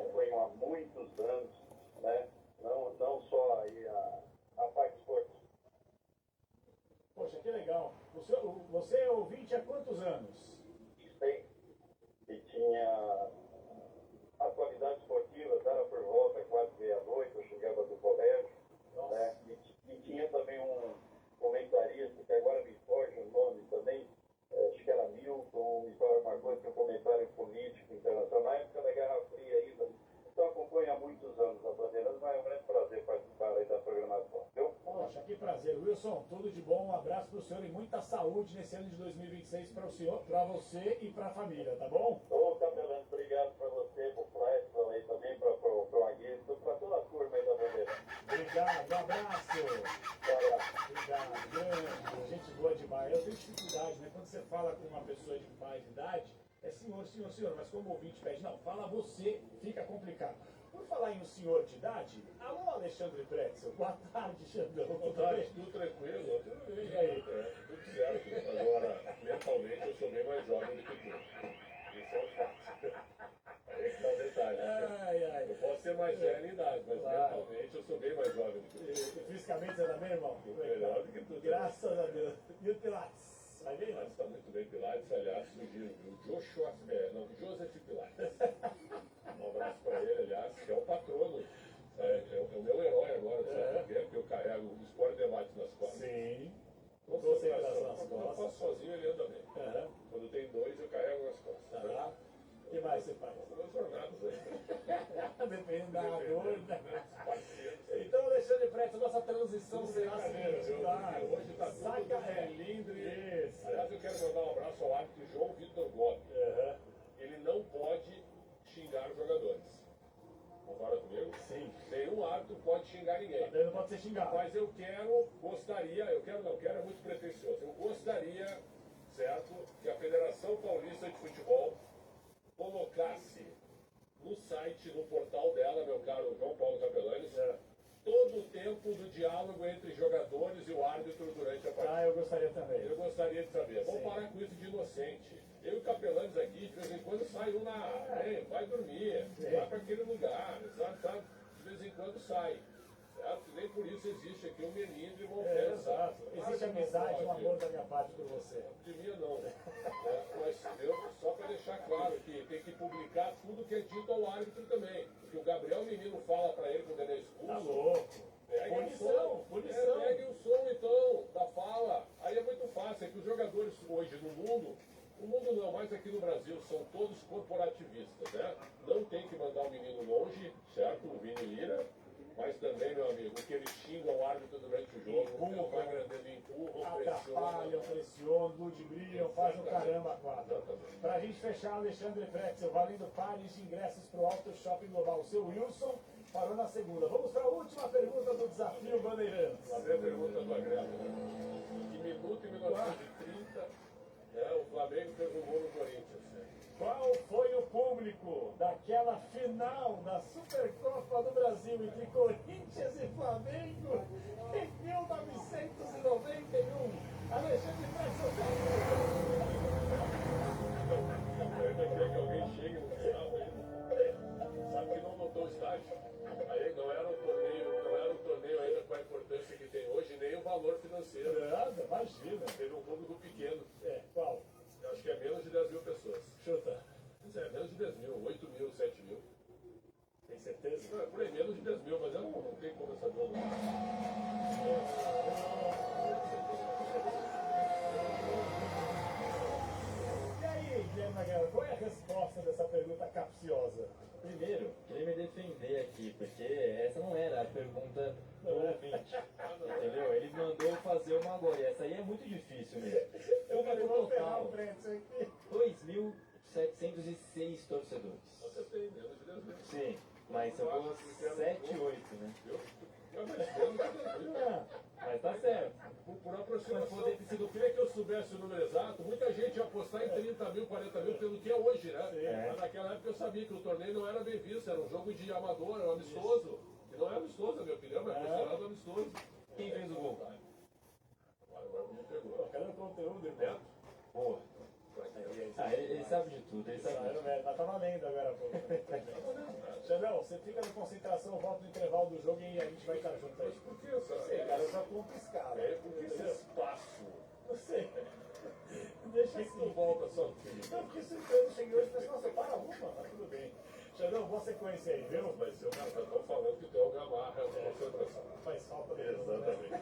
fosse um comentário político internacional, na época da Guerra Fria ainda. Então acompanho há muitos anos a Bandeirantes, mas é um grande prazer participar aí da programação. Viu? Poxa, que prazer. Wilson, tudo de bom, um abraço para o senhor e muita saúde nesse ano de 2026 para o senhor, para você e para a família, tá bom? Ô, Capelano, obrigado para você, para o Fredson aí também, para o Aguilson, para toda a turma aí da Bandeira. Obrigado, um abraço. Obrigado, grande, gente boa demais. Eu tenho dificuldade, né? Quando você fala com uma pessoa de mais idade, é senhor, senhor, senhor, mas como o ouvinte pede, não, fala você, fica complicado. Por falar em um senhor de idade, alô Alexandre Pretzel, boa tarde, Xandão. Boa tarde, tudo tranquilo, tudo bem, tudo certo. Agora, mentalmente, eu sou bem mais jovem do que tu. Isso é um fato. Aí que tá o detalhe. Ai, ai. Eu posso ser mais velho em idade, mas Claro. mentalmente eu sou bem mais jovem do que tu. E fisicamente você também, irmão? Melhor do que tu. Graças a Deus. E o Pilates? Vai bem? Mas está muito bem, Pilates, aliás, sugiro, viu? Joseph Pilates. Um abraço para ele, aliás, que é o patrono. É o meu herói agora, sabe por quê? Porque eu carrego o Esporte Debate nas costas. Sim. Concentração nas Quando eu costas. faço sozinho, ele anda bem. Quando tem dois, eu carrego nas costas. O que mais você faz? Algumas jornadas aí. Depende da dor, né? Parceiros. Então, Alexandre Pretzel, nossa transição será assim. Hoje está tudo cilindre. Aliás, eu quero mandar um abraço ao árbitro João Vitor Gomes. Ele não pode xingar os jogadores. Concorda comigo? Sim. Nenhum árbitro pode xingar ninguém. Ele não pode ser xingado. Mas eu quero é muito pretensioso. Eu gostaria, certo, que a Federação Paulista de Futebol colocasse no site, no portal dela, meu caro João Paulo Capelanes, todo o tempo do diálogo entre jogadores e o árbitro durante a partida. Eu gostaria também. Eu gostaria de saber. Vamos parar com isso de inocente. Eu e o Capelanes aqui, de vez em quando, sai um vai dormir, vai para aquele lugar, sabe? De vez em quando sai. Certo? Nem por isso existe aqui um melindre e uma ofensa. Exato. Existe amizade, um amor da minha parte por você. De mim não. Mas só para deixar claro que tem que publicar tudo que é dito ao árbitro também. Porque o Gabriel Menino fala para ele quando ele é expulso. Tá louco. Punição. Pegue o som então da fala. Aí é muito fácil. É que os jogadores hoje no mundo, o mundo não, mas aqui no Brasil, são todos corporativistas, né? Não tem que mandar o menino longe, certo? O Vini Lira. Mas também, meu amigo, que eles xingam o árbitro durante o jogo, vai grandendo, empurram, atrapalham, pressionam, ludibriam, fazem o caramba a quadra. Pra gente fechar, Alexandre Pretzel, valendo pares de ingressos pro Auto Shopping Global. O seu Wilson parou na segunda. Vamos para a última pergunta do Desafio Bandeirantes. Fazer a pergunta do Agrelo. Que minuto em 1930 o Flamengo fez um gol no Corinthians? Qual foi o público daquela final da Supercopa do Brasil entre Corinthians e Flamengo em 1991? Alexandre Pretzel. Ainda quer que alguém chegue no final ainda. Sabe que não lotou o estádio? Aí não era um torneio ainda com a importância que tem hoje, nem o valor financeiro. Nada, imagina. Teve um público pequeno. Qual? Eu acho que é menos de 10 mil pessoas. Chuta. Menos de 10 mil, 8 mil, 7 mil. Tem certeza? Por aí, menos de 10 mil, mas eu não tenho como saber. E aí, Guilherme Magalhães, qual é a resposta dessa pergunta capciosa? Primeiro, queria me defender aqui, porque essa não era a pergunta do ouvinte. Entendeu? Ele mandou fazer uma agora, e essa aí é muito difícil mesmo. Eu falei, vou ferrar Total, o Pretzel aqui. 2.706 torcedores. Você tem menos de 10 mil. Sim, mas eu pôs 7, 8, né? Mas tá certo. Por aproximação. Eu queria que eu soubesse o número exato. Muita gente ia apostar em 30 mil, 40 mil pelo que é hoje, né? Mas naquela época eu sabia que o torneio não era bem visto, era um jogo de amador, era um amistoso. E não é amistoso, na minha opinião, mas é considerado amistoso. Quem fez o gol? Agora me pegou. Cadê o conteúdo, irmão? Boa. Ele sabe de tudo, ele sabe de tudo. Mas tá valendo agora, pô. Xandão, você fica na concentração, volta no intervalo do jogo e a gente vai estar junto aí. Por que essa? Sei, cara, eu já conto escala. Por que esse espaço? Não sei. Deixa Por que tu volta sozinho? Não, porque surpresa, eu cheguei hoje e pensei, nossa, para uma, mas tudo bem. Xandão, boa sequência aí, viu? Mas eu já estou falando que tem o Gamarra, a concentração. Faz falta mesmo. Exatamente.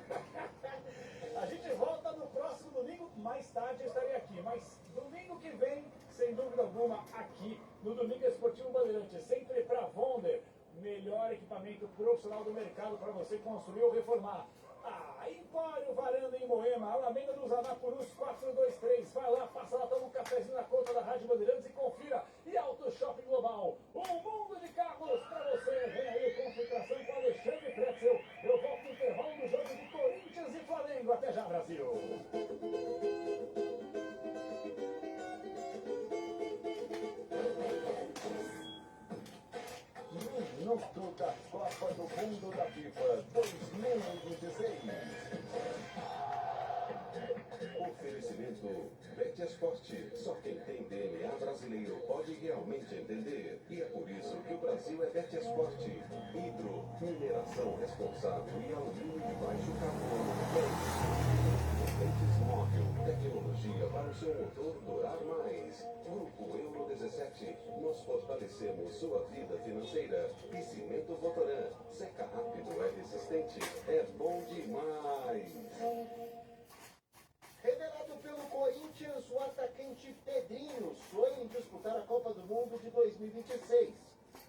A gente volta no próximo domingo, mais tarde eu estarei aqui, mas domingo que vem, sem dúvida alguma, aqui no Domingo Esportivo Bandeirantes, sempre para Vonder, melhor equipamento profissional do mercado para você construir ou reformar. Empório Varanda em Moema, Alameda dos Anapurus 423. Vai lá, passa lá, toma um cafezinho na conta da Rádio Bandeirantes e confira. E Auto Shopping Global, um mundo de carros para você. Vem aí, concentração com Alexandre Pretzel. Eu volto no intervalo do jogo de Corinthians e Flamengo. Até já, Brasil. Minuto da Copa do Mundo da FIFA 2026. Oferecimento Betesport. Só quem tem DNA brasileiro pode realmente entender. E é por isso que o Brasil é Betesport. Hidro, mineração responsável e alumínio de baixo carbono. Potentes móvel, tecnologia para o seu motor durar mais. Grupo Euro 17, nós fortalecemos sua vida financeira. E Cimento Votoran, seca rápido, é resistente, é bom demais. Revelado pelo Corinthians, o atacante Pedrinho sonha em disputar a Copa do Mundo de 2026.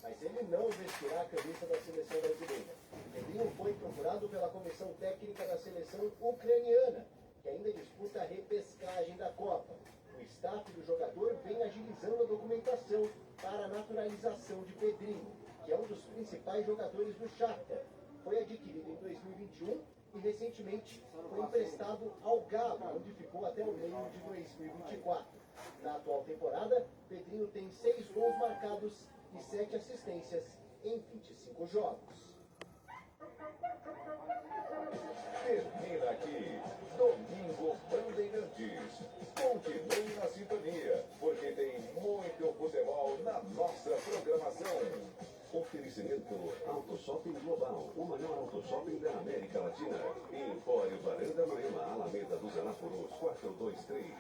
Mas ele não vestirá a camisa da seleção brasileira. Pedrinho foi procurado pela comissão técnica da seleção ucraniana, que ainda disputa a repescagem da Copa. O staff do jogador vem agilizando a documentação para a naturalização de Pedrinho, que é um dos principais jogadores do Shakhtar. Foi adquirido em 2021 e recentemente foi emprestado ao Galo, onde ficou até o meio de 2024. Na atual temporada, Pedrinho tem 6 gols marcados e 7 assistências em 25 jogos. Termina aqui, Domingo Bandeirantes. Continue na sintonia, porque tem muito futebol na nossa programação. Oferecimento Auto Shopping Global, o maior auto shopping da América Latina. Empório Varanda Moema, Alameda dos Anapurus 423.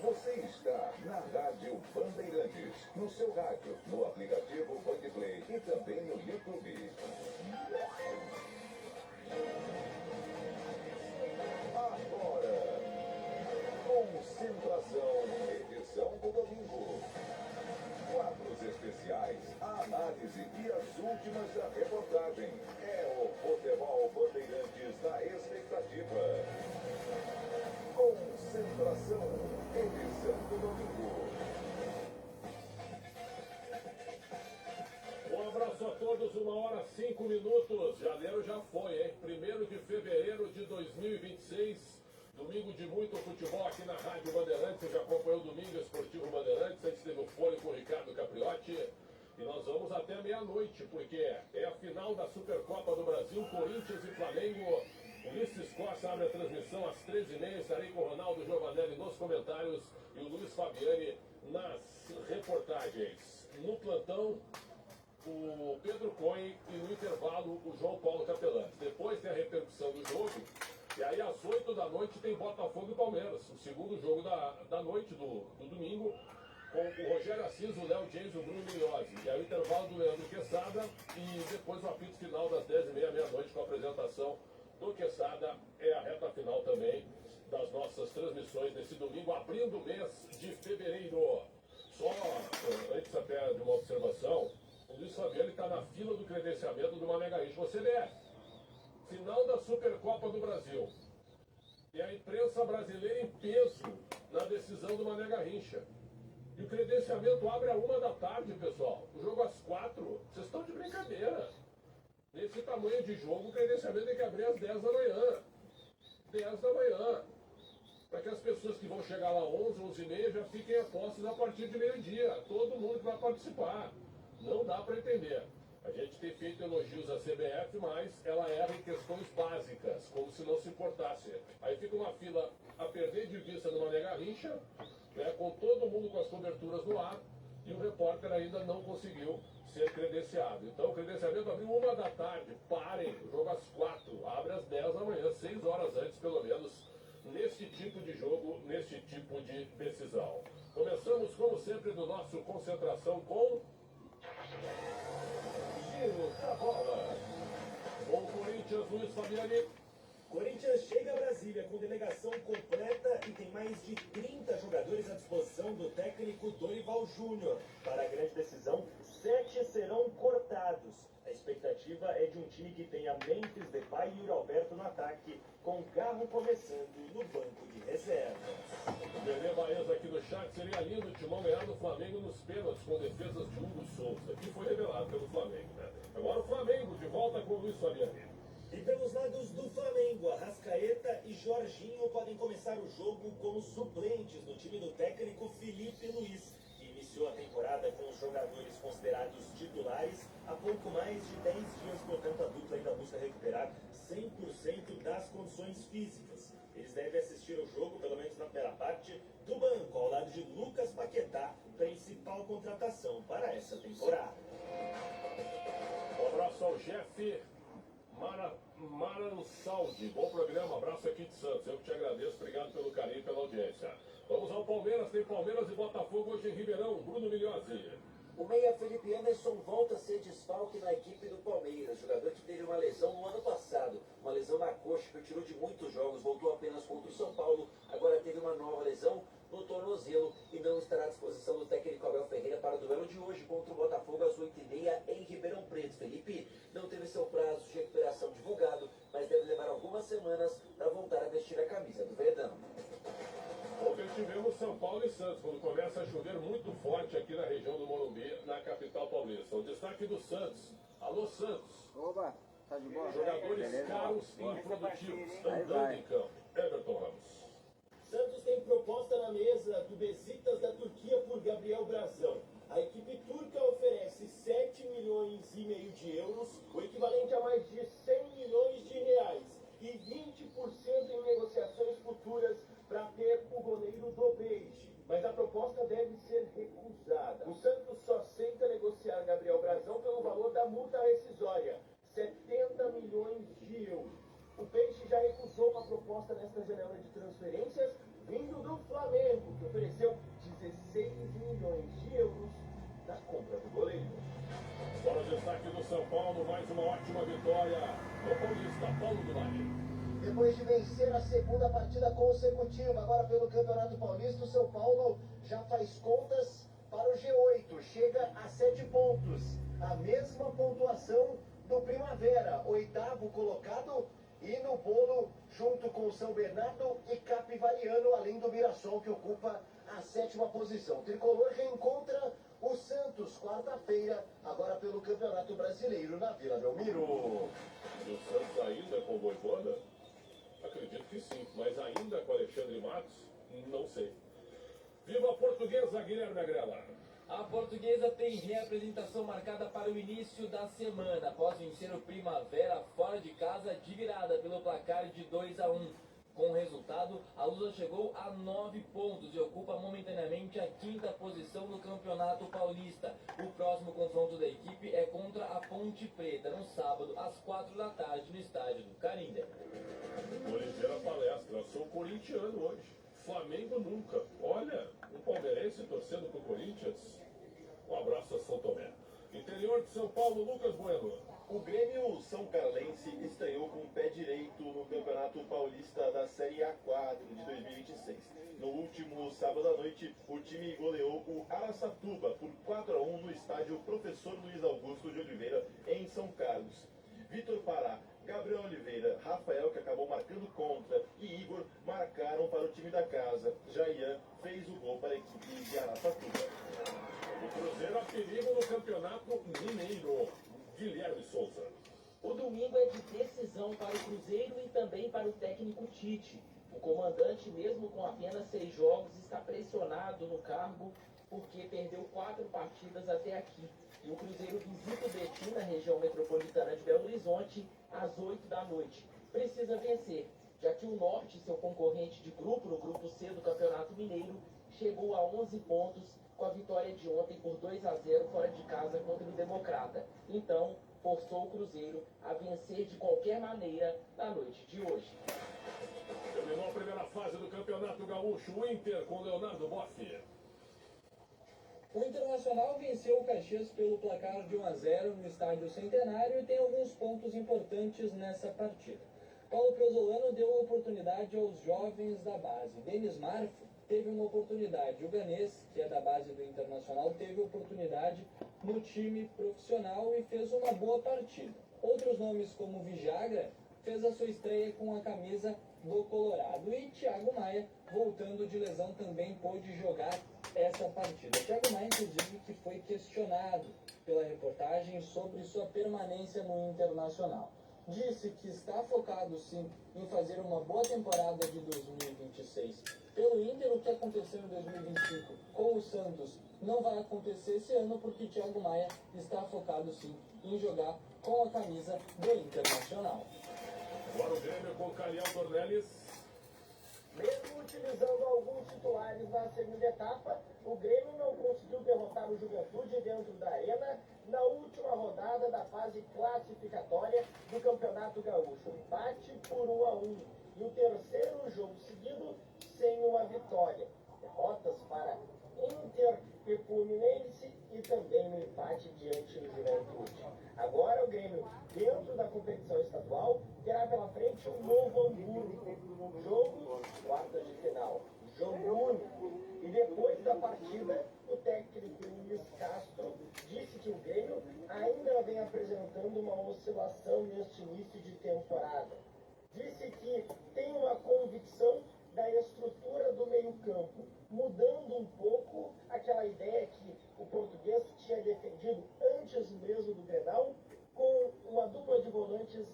Você está na Rádio Bandeirantes, no seu rádio, no aplicativo Bandplay e também no YouTube. Agora, Concentração, edição do domingo. Quadros especiais, a análise e as últimas da reportagem. É o Futebol Bandeirantes da expectativa. Concentração, edição do domingo. Um abraço a todos, 1h05. Janeiro já foi, hein? 1º de fevereiro de 2026. Domingo de muito futebol aqui na Rádio Bandeirantes. Você já acompanhou o Domingo Esportivo Bandeirantes. Antes teve o Fôlego com o Ricardo Capriotti. E nós vamos até meia-noite, porque é a final da Supercopa do Brasil, Corinthians e Flamengo. Ulisses Costa abre a transmissão às 13h30. Estarei com o Ronaldo Giovanelli nos comentários e o Luiz Fabiani nas reportagens. No plantão, o Pedro Cohen e no intervalo o João Paulo Capelães. Depois tem a repercussão do jogo. E aí às 8 da noite tem Botafogo e Palmeiras, o segundo jogo da noite do domingo, com o Rogério Assis, o Léo James e o Bruno Mignozzi. E aí o intervalo do Leandro Quesada e depois o apito final das 10h30, meia-noite, com a apresentação do Quesada. É a reta final também das nossas transmissões desse domingo, abrindo o mês de fevereiro. Só antes até de uma observação, o Luiz Fabiano está na fila do credenciamento do Mané Garrincha, o CBF. Final da Supercopa do Brasil. E a imprensa brasileira em peso na decisão do Mané Garrincha. E o credenciamento abre à 1 da tarde, pessoal. O jogo às 4. Vocês estão de brincadeira. Nesse tamanho de jogo, o credenciamento tem que abrir às 10 da manhã. 10 da manhã. Para que as pessoas que vão chegar lá 11, 11h30 já fiquem a postos a partir de meio-dia. Todo mundo que vai participar. Não dá para entender. A gente tem feito elogios à CBF, mas ela erra em questões básicas, como se não se importasse. Aí fica uma fila a perder de vista do Mané Garrincha, né, com todo mundo com as coberturas no ar, e o repórter ainda não conseguiu ser credenciado. Então o credenciamento abriu 1 da tarde, parem, o jogo às 4, abre às 10 da manhã, 6 horas antes pelo menos, nesse tipo de jogo, nesse tipo de decisão. Começamos como sempre sempre do nosso Concentração com... Giro da bola. Com o Corinthians, Luiz Fabiani. Corinthians chega a Brasília com delegação completa e tem mais de 30 jogadores à disposição do técnico Dorival Júnior. Para a grande decisão, 7 serão cortados. A expectativa é de um time que tenha Memphis, Depay e Yuri Alberto no ataque, com o Carro começando no banco de reservas. Nenê Baeza aqui no chat, seria lindo o Timão ganhar do Flamengo nos pênaltis com defesas de Hugo Souza, que foi revelado pelo Flamengo, né? Agora o Flamengo de volta com o Luiz Fabiani. E pelos lados do Flamengo, Arrascaeta e Jorginho podem começar o jogo como suplentes no time do técnico Felipe Luiz, que iniciou a temporada com os jogadores considerados titulares há pouco mais de 10 dias, portanto a dupla ainda busca recuperar 100% das condições físicas. Eles devem assistir ao jogo, pelo menos na primeira parte, do banco, ao lado de Lucas Paquetá, principal contratação para essa temporada. Um abraço ao Jeff Maransaldi. Bom programa, abraço aqui de Santos. Eu que te agradeço, obrigado pelo carinho e pela audiência. Vamos ao Palmeiras, tem Palmeiras e Botafogo hoje em Ribeirão. Bruno Milhozzi. O meia Felipe Anderson volta a ser desfalque na equipe do Palmeiras, jogador que teve uma lesão no ano passado, uma lesão na coxa que o tirou de muitos jogos, voltou apenas contra o São Paulo, agora teve uma nova lesão no tornozelo e não estará à disposição do técnico Abel Ferreira para o duelo de hoje contra o Botafogo às 8h30 em Ribeirão Preto. Felipe não teve seu prazo de recuperação divulgado, mas deve levar algumas semanas para voltar a vestir a camisa do Verdão. Ontem tivemos São Paulo e Santos, quando começa a chover muito forte aqui na região do Morumbi, na capital paulista. O destaque do Santos. Alô, Santos. Oba, tá de boa? Jogadores Beleza? caros e improdutivos, andando em campo. Everton Ramos. Santos tem proposta na mesa do Besiktas da Turquia por Gabriel Brazão. A equipe turca oferece 7,5 milhões de euros, o equivalente a mais de 100 milhões de reais, e 20% em negociações futuras para ter o goleiro do Beige. Mas a proposta deve ser recusada. O Santos só aceita negociar Gabriel Brazão pelo valor da multa rescisória, 70 milhões de euros. O Peixe já recusou uma proposta nesta janela de transferências vindo do Flamengo, que ofereceu 16 milhões de euros na compra do goleiro. Para o destaque do São Paulo, mais uma ótima vitória no Paulista. Paulo do Vale. Depois de vencer a segunda partida consecutiva, agora pelo Campeonato Paulista, o São Paulo já faz contas para o G8. Chega a 7 pontos, a mesma pontuação do Primavera, 8º colocado, e no bolo junto com o São Bernardo e Capivariano, além do Mirassol, que ocupa a 7ª posição. O Tricolor reencontra o Santos quarta-feira, agora pelo Campeonato Brasileiro na Vila Belmiro. E o Santos ainda com o Voivoda? Acredito que sim, mas ainda com Alexandre Matos? Não sei. Viva a Portuguesa, Guilherme Agrela. A Portuguesa tem reapresentação marcada para o início da semana, após vencer o Primavera fora de casa de virada pelo placar de 2-1. Com o resultado, a Lusa chegou a 9 pontos e ocupa momentaneamente a 5ª posição no Campeonato Paulista. O próximo confronto da equipe é contra a Ponte Preta, no sábado, às 4 da tarde, no estádio do Carindé. Oliveira palestra, sou corintiano hoje. Flamengo nunca. Olha, um palmeirense torcendo pro Corinthians. Um abraço a São Tomé. Interior de São Paulo, Lucas Bueno. O Grêmio São Carlense estreou com o pé direito no Campeonato Paulista da Série A4 de 2026. No último sábado à noite, o time goleou o Araçatuba por 4-1 no estádio Professor Luiz Augusto de Oliveira, em São Carlos. Vitor Pará, Gabriel Oliveira, Rafael, que acabou marcando contra, e Igor marcaram para o time da casa. Jaian fez o gol para a equipe de Araçatuba. O Cruzeiro a perigo no Campeonato Mineiro. Guilherme Souza. O domingo é de decisão para o Cruzeiro e também para o técnico Tite. O comandante, mesmo com apenas 6 jogos, está pressionado no cargo porque perdeu 4 partidas até aqui. E o Cruzeiro visita o Betim, na região metropolitana de Belo Horizonte, às 8 da noite. Precisa vencer, já que o Norte, seu concorrente de grupo, no grupo C do Campeonato Mineiro, chegou a 11 pontos com a vitória de ontem por 2-0 fora de casa contra o Democrata. Então, forçou o Cruzeiro a vencer de qualquer maneira na noite de hoje. Terminou a primeira fase do Campeonato Gaúcho, o Inter com Leonardo Boff. O Internacional venceu o Caxias pelo placar de 1-0 no Estádio Centenário e tem alguns pontos importantes nessa partida. Paulo Pezzolano deu oportunidade aos jovens da base. Denis Marf teve uma oportunidade. O Ganês, que é da base do Internacional, teve oportunidade no time profissional e fez uma boa partida. Outros nomes como Vijagra fez a sua estreia com a camisa do Colorado. E Thiago Maia, voltando de lesão, também pôde jogar essa partida. Thiago Maia, inclusive, que foi questionado pela reportagem sobre sua permanência no Internacional. Disse que está focado, sim, em fazer uma boa temporada de 2026 pelo Inter. O que aconteceu em 2025 com o Santos não vai acontecer esse ano, porque Thiago Maia está focado, sim, em jogar com a camisa do Internacional. Agora o Grêmio com Caliel Dornelles. Mesmo utilizando alguns titulares na segunda etapa, o Grêmio não conseguiu derrotar o Juventude dentro da Arena na última rodada da fase classificatória do Campeonato Gaúcho. Empate por 1-1 e o terceiro jogo seguido sem uma vitória. Derrotas para Inter e Fluminense e também no empate diante do Juventude. Agora o Grêmio, dentro da competição estadual, terá pela frente um Novo Hamburgo. Jogo, quartas de final. Jogo único. E depois da partida, o técnico Luiz Castro disse que o Grêmio ainda vem apresentando uma oscilação neste início de temporada. Disse que tem uma convicção da estrutura do meio-campo, mudando um pouco aquela ideia que o português tinha defendido antes mesmo do Grenal, com uma dupla de volantes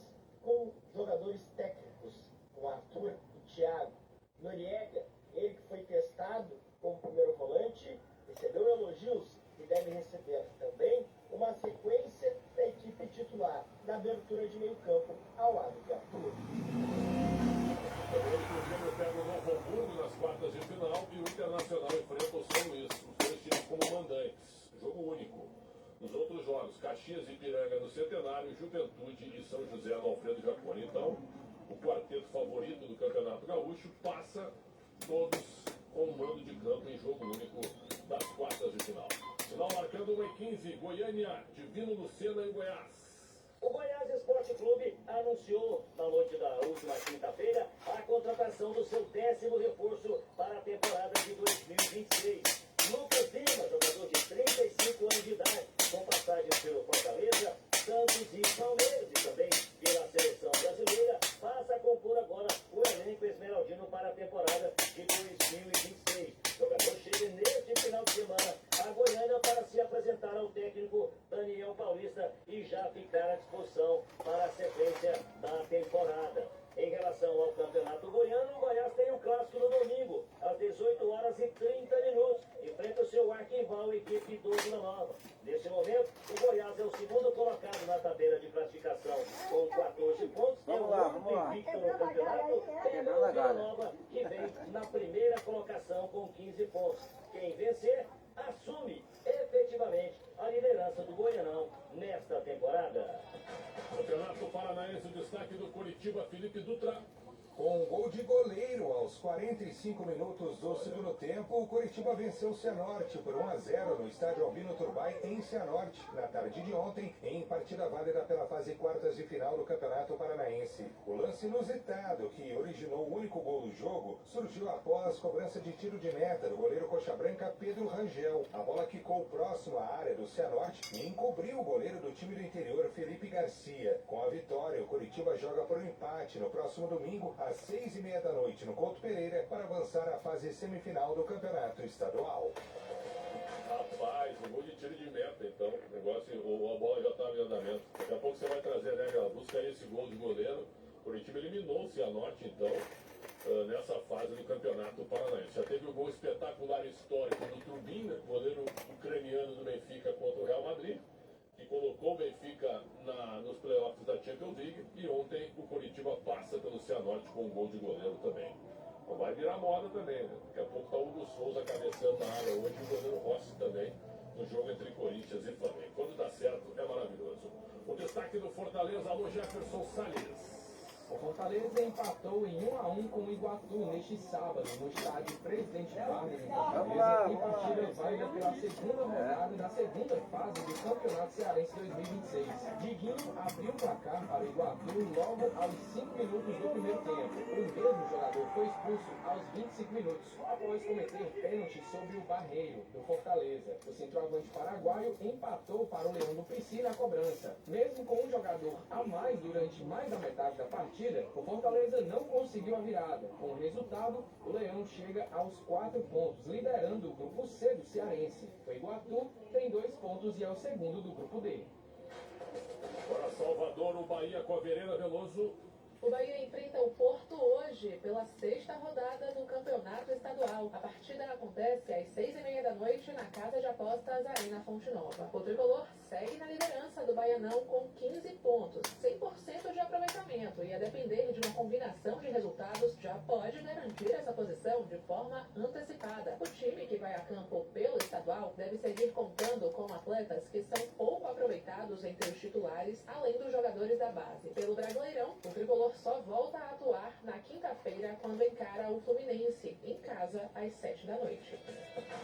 com jogadores técnicos, com Arthur e Thiago. Noriega, ele que foi testado como primeiro volante, recebeu elogios e deve receber também uma sequência da equipe titular na abertura de meio-campo ao lado de Arthur. Hoje o Grêmio pega o Novo Hamburgo nas quartas de final e o Internacional enfrenta o São Luís, os dois times como mandantes. Jogo único. Nos outros jogos, Caxias e Ipiranga no Centenário, Juventude e São José no Alfredo Jaconi. Então, o quarteto favorito do Campeonato Gaúcho passa todos com um mando de campo em jogo único das quartas de final. Final marcando 1h15, Goiânia, Divino Lucena e Goiás. O Goiás Esporte Clube anunciou na noite da última quinta-feira a contratação do seu 10º reforço para a temporada de 2026. Lucas Lima, jogador de 35 anos de idade, com passagens pelo Fortaleza, Santos e Palmeiras e também pela seleção brasileira, passa a compor agora o elenco esmeraldino para a temporada de 2026. O jogador chega neste final de semana a Goiânia para se apresentar ao técnico Daniel Paulista e já ficar à disposição para a sequência da temporada. Em relação ao Campeonato Goiano, o Goiás tem um clássico no domingo, às 18h30, enfrenta o seu arquirrival, a equipe do Vila Nova. Neste momento, o Goiás é o segundo colocado na tabela de classificação, com 14 pontos, é o único invicto no campeonato, tendo o Vila Nova, que vem na primeira colocação com 15 pontos. Quem vencer, assume efetivamente a liderança do Goianão nesta temporada. Campeonato Paranaense, o destaque do Coritiba, Felipe Dutra. Com um gol de goleiro aos 45 minutos do segundo tempo, o Coritiba venceu o Cianorte por 1-0 no estádio Albino Turbay, em Cianorte, na tarde de ontem, em partida válida pela fase quartas de final do Campeonato Paranaense. O lance inusitado, que originou o único gol do jogo, surgiu após cobrança de tiro de meta do goleiro coxa branca Pedro Rangel. A bola quicou próximo à área do Cianorte e encobriu o goleiro do time do interior, Felipe Garcia. Com a vitória, o Coritiba joga por um empate no próximo domingo, às 6h30 no Couto Pereira, para avançar à fase semifinal do Campeonato Estadual. Rapaz, um gol de tiro de meta, então, o negócio, a bola já estava em andamento. Daqui a pouco você vai trazer, né, galera? Busca esse gol de goleiro. O Coritiba eliminou o Cianorte, então, nessa fase do Campeonato Paranaense. Já teve o gol espetacular histórico do Turbina, goleiro ucraniano do Benfica contra o Real Madrid, que colocou o Benfica nos playoffs da Champions League, e ontem o Coritiba passa pelo Cianorte com um gol de goleiro também. Então vai virar moda também, né? Daqui a pouco tá o Hugo Souza cabeçando na área hoje, o goleiro Rossi também, no jogo entre Corinthians e Flamengo. Quando dá certo, é maravilhoso. O destaque do Fortaleza, alô Jefferson Salles. O Fortaleza empatou em 1-1 com o Iguatu neste sábado, no estádio Presidente Vargas, em Fortaleza, em partida válida pela segunda rodada da segunda fase do Campeonato Cearense 2026. Diguinho abriu o placar para o Iguatu logo aos 5 minutos do primeiro tempo. O mesmo jogador foi expulso aos 25 minutos, após cometer pênalti sobre o Barreiro, do Fortaleza. O centroavante paraguaio empatou para o Leão do Pici na cobrança. Mesmo com um jogador a mais durante mais da metade da partida, o Fortaleza não conseguiu a virada. Com o resultado, o Leão chega aos 4 pontos, liderando o grupo C do Cearense. O Iguatu tem 2 pontos e é o segundo do grupo D. Para Salvador, o Bahia com a Verena Veloso. O Bahia enfrenta o Porto hoje pela 6ª rodada do Campeonato Estadual. A partida acontece às 6h30 da noite na Casa de Apostas Arena Fonte Nova. O tricolor segue na liderança do Baianão com 15 pontos, 100% de aproveitamento, e a depender de uma combinação de resultados já pode garantir essa posição de forma antecipada. O time que vai a campo pelo estadual deve seguir contando com atletas que são pouco aproveitados entre os titulares, além dos jogadores da base. Pelo Brasileirão, o tricolor só volta a atuar na quinta-feira, quando encara o Fluminense, em casa, às 7 da noite.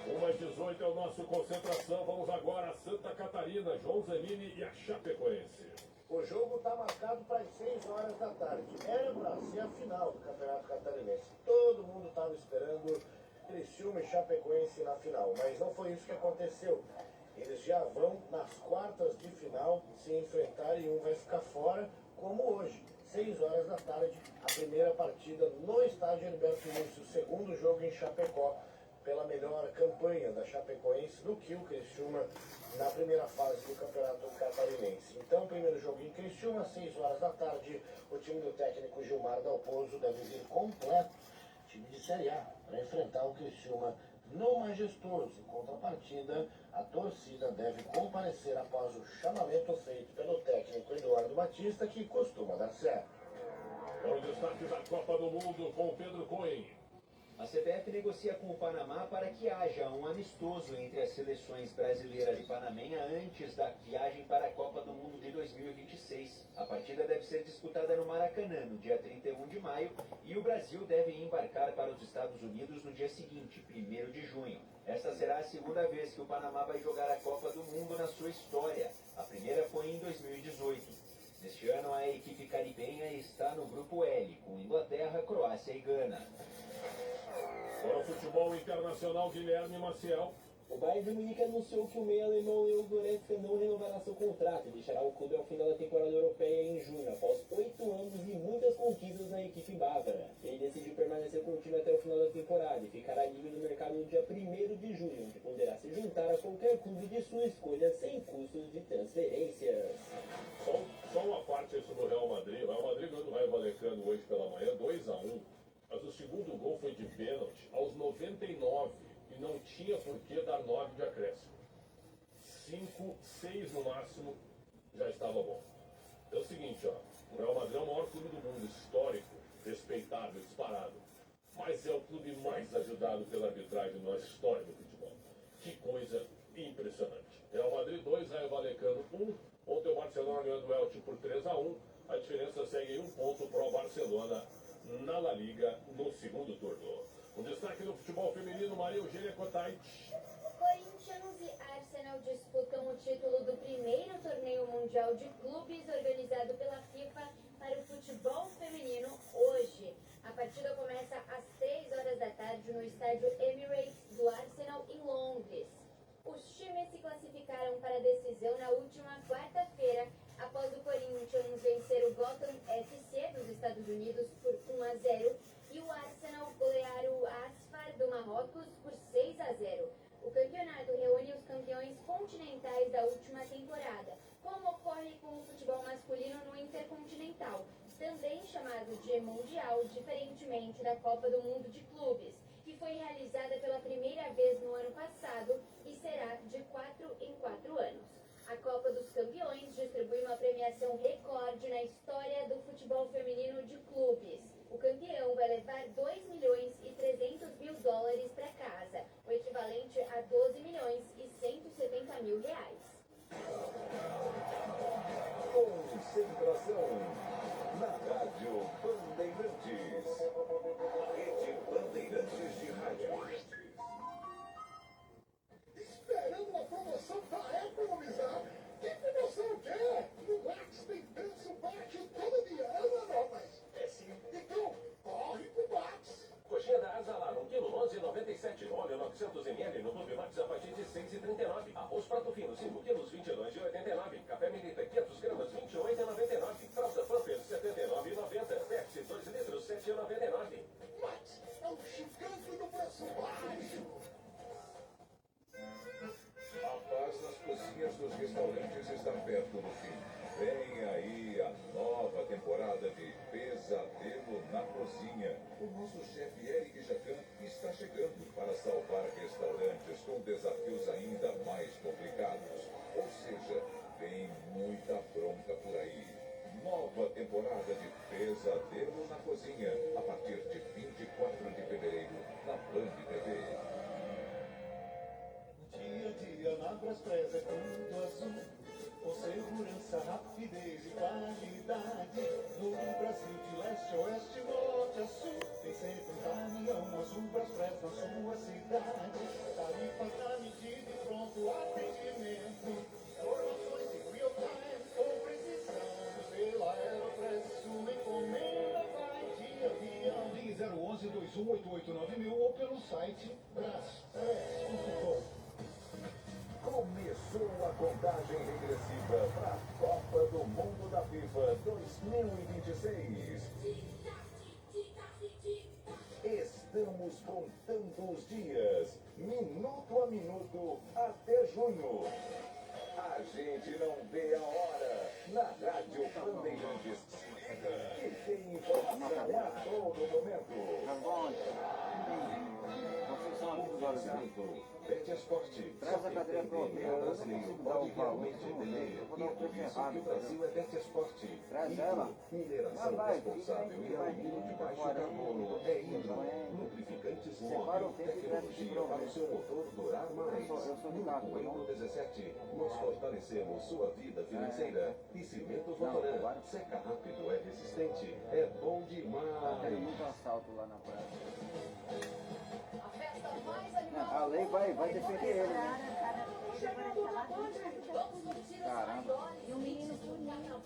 1h18 é o nosso Concentração. Vamos agora a Santa Catarina, João Zanini e a Chapecoense. O jogo está marcado para as 6 horas da tarde. Era para ser a final do Campeonato Catarinense. Todo mundo estava esperando Criciúma e Chapecoense na final, mas não foi isso que aconteceu. Eles já vão nas quartas de final se enfrentar e um vai ficar fora, como hoje. 6 horas da tarde, a primeira partida no estádio Heriberto Lúcio, o segundo jogo em Chapecó, pela melhor campanha da Chapecoense do que o Criciúma na primeira fase do Campeonato Catarinense. Então, primeiro jogo em Criciúma, 6 horas da tarde, o time do técnico Gilmar Dalpozo deve vir completo, time de Série A, para enfrentar o Criciúma no Majestoso. Em contrapartida, a torcida deve comparecer após o chamamento feito pelo técnico Eduardo Batista, que costuma dar certo. É o destaque da Copa do Mundo com o Pedro Cohen. A CBF negocia com o Panamá para que haja um amistoso entre as seleções brasileira e panamenha antes da viagem para a Copa do Mundo de 2026. A partida deve ser disputada no Maracanã, no dia 31 de maio, e o Brasil deve embarcar para os Estados Unidos no dia seguinte, 1º de junho. Esta será a segunda vez que o Panamá vai jogar a Copa do Mundo na sua história. A primeira foi em 2018. Neste ano, a equipe caribenha está no grupo L, com Inglaterra, Croácia e Gana. Para o futebol internacional, Guilherme Maciel. O Bayern de Munique anunciou que o meio alemão Leo Goretzka não renovará seu contrato e deixará o clube ao final da temporada europeia em junho, após 8 anos e muitas conquistas na equipe bávara. Ele decidiu permanecer com o time até o final da temporada e ficará livre no mercado no dia 1º de junho, onde poderá se juntar a qualquer clube de sua escolha sem custos de transferências. Só uma parte sobre o Real Madrid. O Real Madrid ganhou do Raio Vallecano hoje pela manhã, 2-1. Mas o segundo gol foi de pênalti aos 99 e não tinha por que dar 9 de acréscimo. 5, 6 no máximo, já estava bom. É o seguinte, ó, o Real Madrid é o maior clube do mundo, histórico, respeitável, disparado. Mas é o clube mais ajudado pela arbitragem na história do futebol. Que coisa impressionante. Real Madrid 2, Raio Vallecano 1. Ontem o Barcelona ganhou do Elche por 3-1. A diferença segue em 1 ponto para o Barcelona na La Liga no segundo turno. Um destaque no futebol feminino, Maria Eugênia Cotait. Corinthians e Arsenal disputam o título do primeiro torneio mundial de clubes organizado pela FIFA para o futebol feminino hoje. A partida começa às 3 horas da tarde no estádio Emirates do Arsenal em Londres. Os times se classificaram para a decisão na última quarta-feira, após o Corinthians vencer o Gotham FC dos Estados Unidos por 1-0 e o Arsenal golear o Asfar do Marrocos por 6-0. O campeonato reúne os campeões continentais da última temporada, como ocorre com o futebol masculino no Intercontinental, também chamado de Mundial, diferentemente da Copa do Mundo de Clubes, que foi realizada pela primeira vez no ano passado e será de 4 em 4 anos. A Copa dos Campeões distribui uma premiação recorde na história do futebol feminino de clubes. O campeão vai levar 2 milhões e 300 mil dólares para casa, o equivalente a 12 milhões e 170 mil reais. Concentração na Rádio 900 ml no Clube Max a partir de 6,39. Arroz prato fino, 5 quilos, 22,89. Café Milita, 500 gramas, 28,99. Fralda Pampers, 79,90. Pepsi, 2 litros, 7,99. Max é o gigante do preço baixo. A paz nas cozinhas dos restaurantes está perto do fim. Vem aí a nova temporada de Pesadelo na Cozinha. O nosso chefe Eric Jacan está chegando para salvar restaurantes com desafios ainda mais complicados. Ou seja, vem muita bronca por aí. Nova temporada de Pesadelo na Cozinha, a partir de 24 de fevereiro, na Band TV. Dia a dia na Braspress é tudo azul, com segurança, rapidez e qualidade. No Brasil de leste a oeste, norte a sul, tem sempre um caminhão azul Braspress na sua cidade. Tarifas na medida e pronto atendimento, informações em real time com precisão. Pela Aeropress sua encomenda vai de avião. Ligue 011-2188-9000 ou pelo site braspress.com. Começou a contagem regressiva para a Copa do Mundo da FIFA 2026. Estamos contando os dias, minuto a minuto, até junho. A gente não vê a hora. Na Rádio Bandeirantes, se liga que tem informação a todo momento. Vocês são amigos do Bet Esporte. Traz a cadeira pro hotel. Brasileiro pode realmente entender. E é por isso que o Brasil é Bet Esporte. Traz ela. Mineração responsável e alumínio de baixo carbono é Hidro. Lubrificantes móvel, tecnologia para o seu motor durar mais. No Euro 17, nós fortalecemos sua vida financeira. E Cimentos Votoran. Seca rápido, é resistente, é bom demais. Tem muito assalto lá na praia. A lei vai defender ele, né? Caramba. E o menino bonito.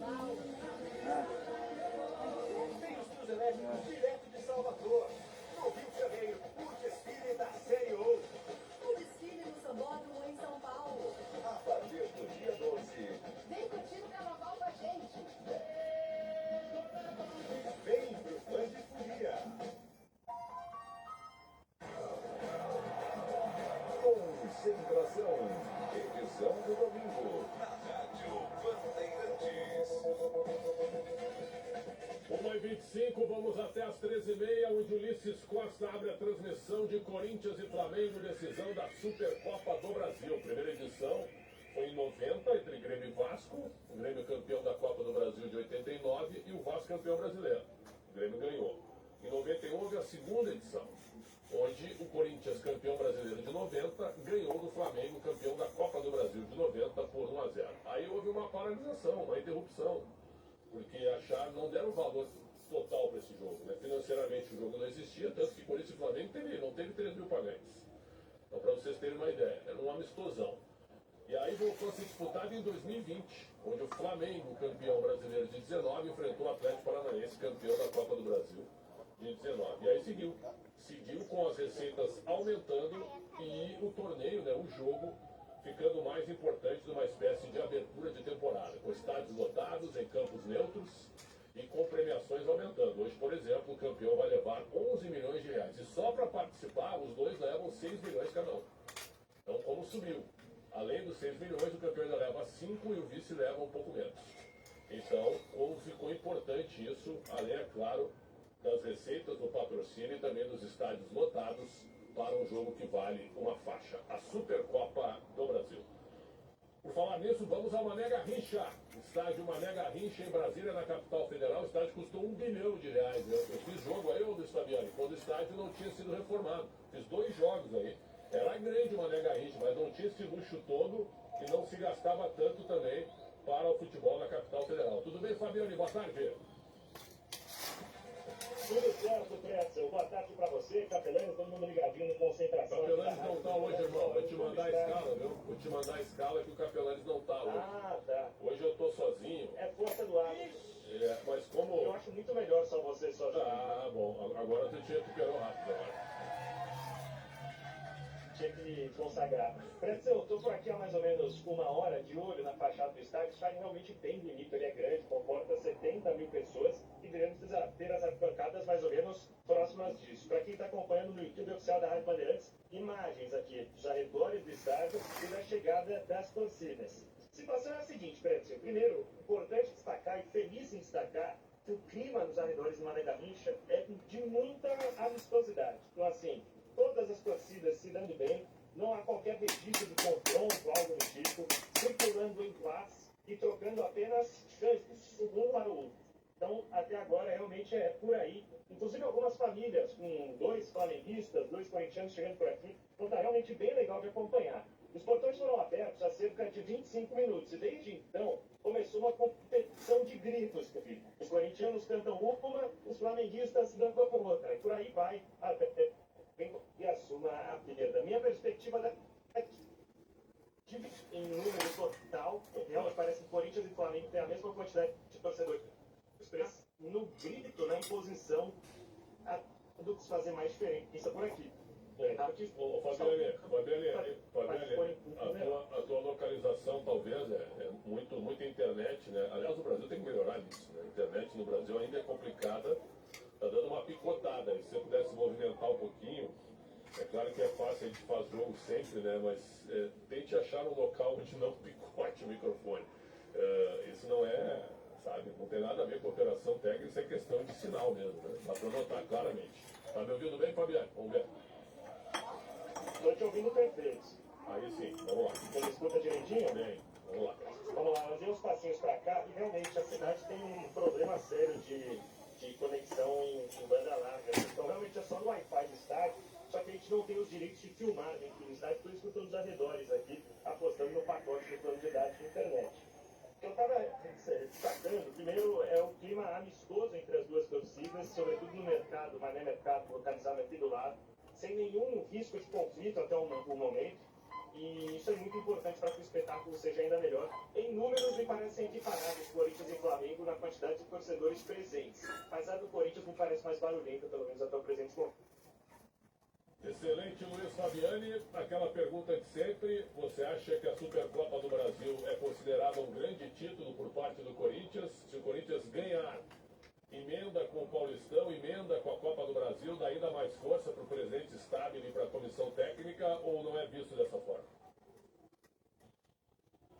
Tem os trios elétricos direto de Salvador. No Rio de Janeiro, o desfile da Série O. O desfile no Sambódromo em São Paulo. A partir do dia 12. Vem curtir o carnaval com a gente. Vem pro fã de folia. Concentração, edição do domingo, na Rádio Bandeirantes. 1h25, vamos até às 13h30, onde Ulisses Costa abre a transmissão de Corinthians e Flamengo, decisão da Supercopa do Brasil. Primeira edição foi em 90, entre Grêmio e Vasco, o Grêmio campeão da Copa do Brasil de 89 e o Vasco campeão brasileiro. O Grêmio ganhou. Em 91 houve a segunda edição, onde o Corinthians, campeão brasileiro de 90, ganhou do Flamengo, campeão da Copa do Brasil de 90, por 1-0. Aí houve uma paralisação, uma interrupção, porque não deram valor total para esse jogo. Né? Financeiramente o jogo não existia, tanto que Corinthians e Flamengo não teve 3 mil pagantes. Então, para vocês terem uma ideia, era um amistosão. E aí voltou a ser disputado em 2020, onde o Flamengo, campeão brasileiro de 19, enfrentou o Atlético Paranaense, campeão da Copa do Brasil de 19. E aí seguiu com as receitas aumentando e o torneio, né, o jogo, ficando mais importante numa espécie de abertura de temporada, com estádios lotados, em campos neutros e com premiações aumentando. Hoje, por exemplo, o campeão vai levar 11 milhões de reais. E só para participar, os dois levam 6 milhões cada um. Então, como subiu? Além dos 6 milhões, o campeão ainda leva 5 e o vice leva um pouco menos. Então, como ficou importante isso, além, é claro, das receitas do patrocínio e também dos estádios lotados para um jogo que vale uma faixa, a Supercopa do Brasil. Por falar nisso, vamos ao Mané Garrincha. Estádio Mané Garrincha em Brasília, na capital federal. O estádio custou R$1 bilhão. Eu fiz jogo aí, Luiz Fabiani, quando o estádio não tinha sido reformado. Fiz 2 jogos aí. Era grande o Mané Garrincha, mas não tinha esse luxo todo e não se gastava tanto também para o futebol na capital federal. Tudo bem, Fabiani? Boa tarde. Tudo certo, Pretzel. Boa tarde pra você, Capelanes, todo mundo ligadinho no Concentração. Capelanes não tá hoje, irmão. Vou te mandar a escala, viu? Vou te mandar a escala que o Capelanes não tá hoje. Ah, tá. Hoje eu tô sozinho. É força do ar. Mas como... Eu acho muito melhor só você sozinho. Ah, bom. Agora você te recuperou rápido agora. tinha que consagrar. Pretzel, eu estou por aqui há mais ou menos uma hora de olho na fachada do estádio. O estádio realmente bem bonito, ele é grande, comporta 70 mil pessoas e devemos ter as arquibancadas mais ou menos próximas disso. Para quem está acompanhando no YouTube oficial da Rádio Bandeirantes, imagens aqui dos arredores do estádio e da chegada das torcidas. A situação é a seguinte, Pretzel. Primeiro, importante destacar e feliz em destacar que o clima nos arredores do Mané Garrincha é de muita amistosidade. Então, assim, todas as torcidas se dando bem, não há qualquer registro de confronto, algo do tipo, circulando em paz e trocando apenas chances, um para o outro. Então, até agora, realmente é por aí. Inclusive, algumas famílias com 2 flamenguistas, 2 corintianos chegando por aqui. Então, tá realmente bem legal de acompanhar. Os portões foram abertos há cerca de 25 minutos e desde então começou uma competição de gritos. Os corintianos cantam uma, os flamenguistas cantam por outra. E por aí vai e assuma a primeira. Da minha perspectiva, em número total, realmente parece que Corinthians e Flamengo têm a mesma quantidade de torcedores. No grito, na imposição, do que se fazer mais diferença por aqui. Fabiane, a tua localização talvez é muito internet, né? Aliás, o Brasil tem que melhorar nisso, né? A internet no Brasil ainda é complicada, tá dando uma picotada. E se você pudesse movimentar um pouquinho, é claro que é fácil, a gente faz jogo sempre, né? Mas tente achar um local onde não picote o microfone. Isso não é, sabe, não tem nada a ver com operação técnica, isso é questão de sinal mesmo, né? Dá para notar claramente. Tá me ouvindo bem, Fabiane? Vamos ver. Estou te ouvindo perfeito. Aí sim, vamos lá. Você escuta direitinho? Bem, vamos lá. Vamos lá, nós demos uns passinhos para cá e realmente a cidade tem um problema sério de conexão em banda larga. Então realmente é só no Wi-Fi do estádio, só que a gente não tem os direitos de filmar dentro do estádio, estou escutando os arredores aqui, apostando no pacote de plano de dados de internet. Eu estava destacando, primeiro é o clima amistoso entre as duas torcidas, sobretudo no mercado, Mané Mercado, localizado aqui do lado, sem nenhum risco de conflito até o momento, e isso é muito importante para que o espetáculo seja ainda melhor. Em números, me parecem equiparáveis Corinthians e Flamengo na quantidade de torcedores presentes, mas a do Corinthians me parece mais barulhenta, pelo menos até o presente momento. Excelente, Luiz Fabiani. Aquela pergunta de sempre, você acha que a Supercopa do Brasil é considerada um grande título por parte do Corinthians? Se o Corinthians ganhar, emenda com o Paulistão, emenda com a Copa do Brasil, dá ainda mais força para o presidente Stabile e para a comissão técnica, ou não é visto dessa forma?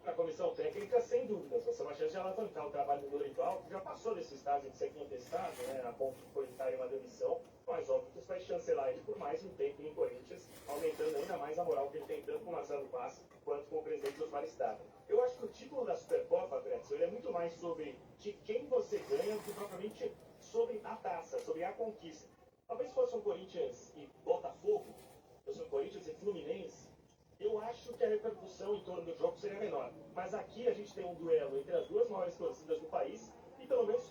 A comissão técnica, sem dúvidas, vai ser uma chance de alavancar o trabalho do Dorival, que já passou desse estágio de ser contestado, né, a ponto de cogitar uma demissão, mas óbvio que isso vai chancelar ele por mais um tempo em Corinthians, aumentando ainda mais a moral que ele tem tanto com o Marcelo Paz quanto com o presidente Osmar Stadler. Eu acho que o título da Supercopa, Pretzel, ele é muito mais sobre de quem você ganha do que propriamente sobre a taça, sobre a conquista. Talvez fosse um Corinthians e Botafogo, fosse um Corinthians e Fluminense, eu acho que a repercussão em torno do jogo seria menor. Mas aqui a gente tem um duelo entre as duas maiores torcidas do país e pelo menos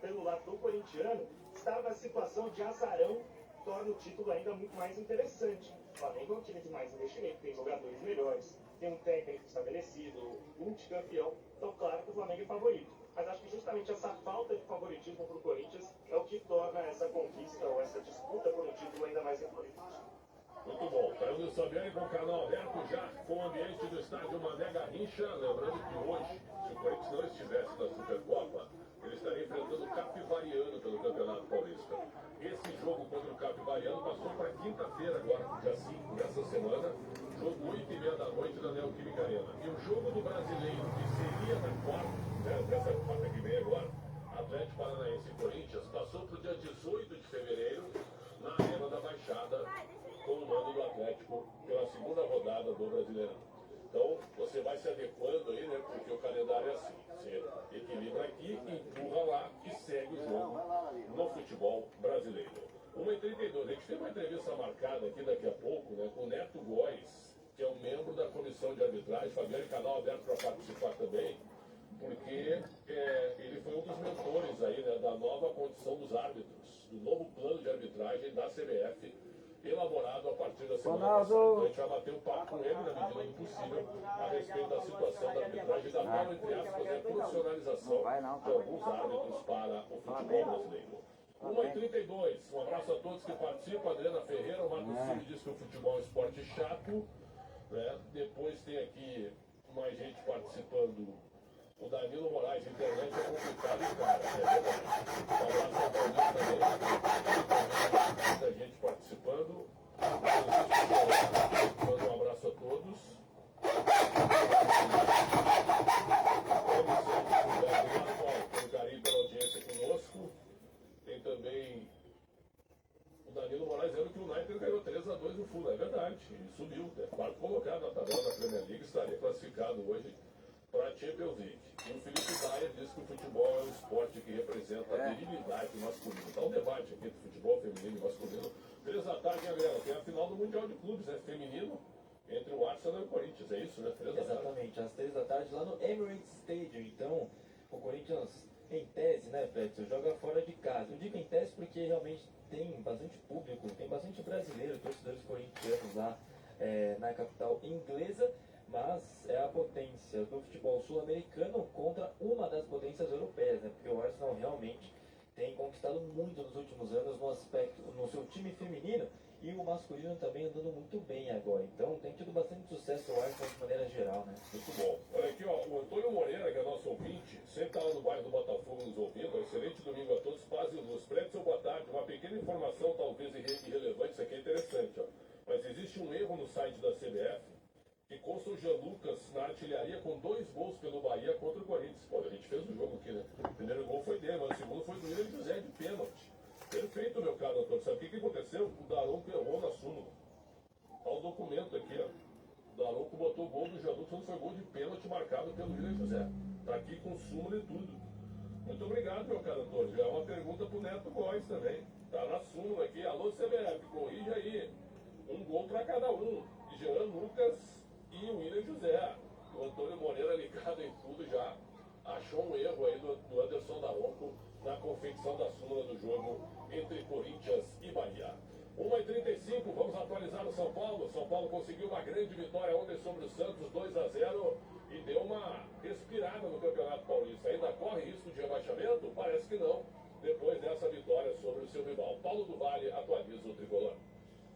pelo lado do corintiano, estar na situação de azarão torna o título ainda muito mais interessante. O Flamengo é um time de mais investimento, tem jogadores melhores, tem um técnico estabelecido, multicampeão, então claro que o Flamengo é favorito. Mas acho que justamente essa falta de favoritismo para o Corinthians é o que torna essa conquista ou essa disputa por um título ainda mais importante. Muito bom. Tá o Luiz Fabiani com o canal aberto já com o ambiente do estádio Mané Garrincha. Lembrando que hoje, se o Corinthians não estivesse na Supercopa, ele estaria enfrentando o Capivariano pelo Campeonato Paulista. Esse jogo contra o Capivariano passou para quinta-feira, agora, dia 5 dessa semana, jogo 8h30 da noite na Neoquímica Arena. E o jogo do Brasileiro, que seria na quarta, né, dessa quarta que vem agora, Atlético Paranaense e Corinthians, passou para o dia 18 de fevereiro, na Arena da Baixada, com o mando do Atlético pela segunda rodada do Brasileirão. Então, você vai se adequando aí, né? Porque o calendário é assim. Você equilibra aqui, empurra lá e segue o jogo no futebol brasileiro. 1h32. A gente tem uma entrevista marcada aqui daqui a pouco, né? Com o Neto Góes, que é um membro da comissão de arbitragem. Fabiano, canal aberto para participar também, porque ele foi um dos mentores aí, né? Da nova condição dos árbitros, do novo plano de arbitragem da CBF, elaborado a partir da semana passada. Então, a gente vai bater um papo com ele, na medida do possível, a respeito da situação da arbitragem e da nova, entre aspas, profissionalização de alguns árbitros para o futebol brasileiro. 1h32. Um abraço a todos que participam. Adriana Ferreira, o Marcos Silva diz que o futebol é um esporte chato. Né? Depois tem aqui mais gente participando. O Danilo Moraes, internet é complicado, cara. É verdade. Um abraço ao Danilo também. Muita gente participando. Mando um abraço a todos. Obrigado pelo carinho, pela audiência conosco. Tem também o Danilo Moraes dizendo que o United ganhou 3-2 no Fulham. É verdade, e subiu. É quarto colocado na tabela da Premier League, estaria classificado hoje para a Champions League. E o Felipe Dyer diz que o futebol é um esporte que representa a virilidade masculina. Está um debate aqui do futebol feminino e masculino. 3 da tarde, galera, tem a final do Mundial de Clubes, né? Feminino, entre o Arsenal e o Corinthians, é isso, né? 3 da tarde. Exatamente, às 3 da tarde lá no Emirates Stadium. Então, o Corinthians, em tese, né, Fredson, joga fora de casa. Eu digo em tese porque realmente tem bastante público, tem bastante brasileiro, torcedores corintianos lá na capital inglesa. Mas é a potência do futebol sul-americano contra uma das potências europeias, né? Porque o Arsenal realmente tem conquistado muito nos últimos anos no aspecto, no seu time feminino, e o masculino também andando muito bem agora. Então tem tido bastante sucesso o Arsenal de maneira geral, né? Muito bom. Olha aqui, ó, o Antônio Moreira, que é nosso ouvinte, sempre está lá no bairro do Botafogo nos ouvindo. Excelente domingo a todos, paz e luz. Predson, boa tarde. Uma pequena informação, talvez irrelevante, isso aqui é interessante, ó. Mas existe um erro no site da CBF, que consta o Jean Lucas na artilharia com 2 gols pelo Bahia contra o Corinthians. Pô, a gente fez o jogo aqui, né? O primeiro gol foi dele, mas o segundo foi do William José de pênalti. Perfeito, meu caro Antônio. Sabe o que aconteceu? O Daronco errou na súmula. Tá o documento aqui, ó. O Daronco botou o gol do Jean Lucas, não foi gol de pênalti marcado pelo William José. Tá aqui com súmula e tudo. Muito obrigado, meu caro Antônio. É uma pergunta pro Neto Góes também. Tá na súmula aqui. Alô, CBF, corrige aí. 1 gol pra cada um. Jean Lucas e o William José. O Antônio Moreira, ligado em tudo, já achou um erro aí do Anderson Daronco na confecção da súmula do jogo entre Corinthians e Bahia. 1h35, vamos atualizar o São Paulo. São Paulo conseguiu uma grande vitória ontem sobre o Santos, 2-0, e deu uma respirada no Campeonato Paulista. Ainda corre risco de rebaixamento? Parece que não, depois dessa vitória sobre o seu rival. Paulo do Vale atualiza o tricolor.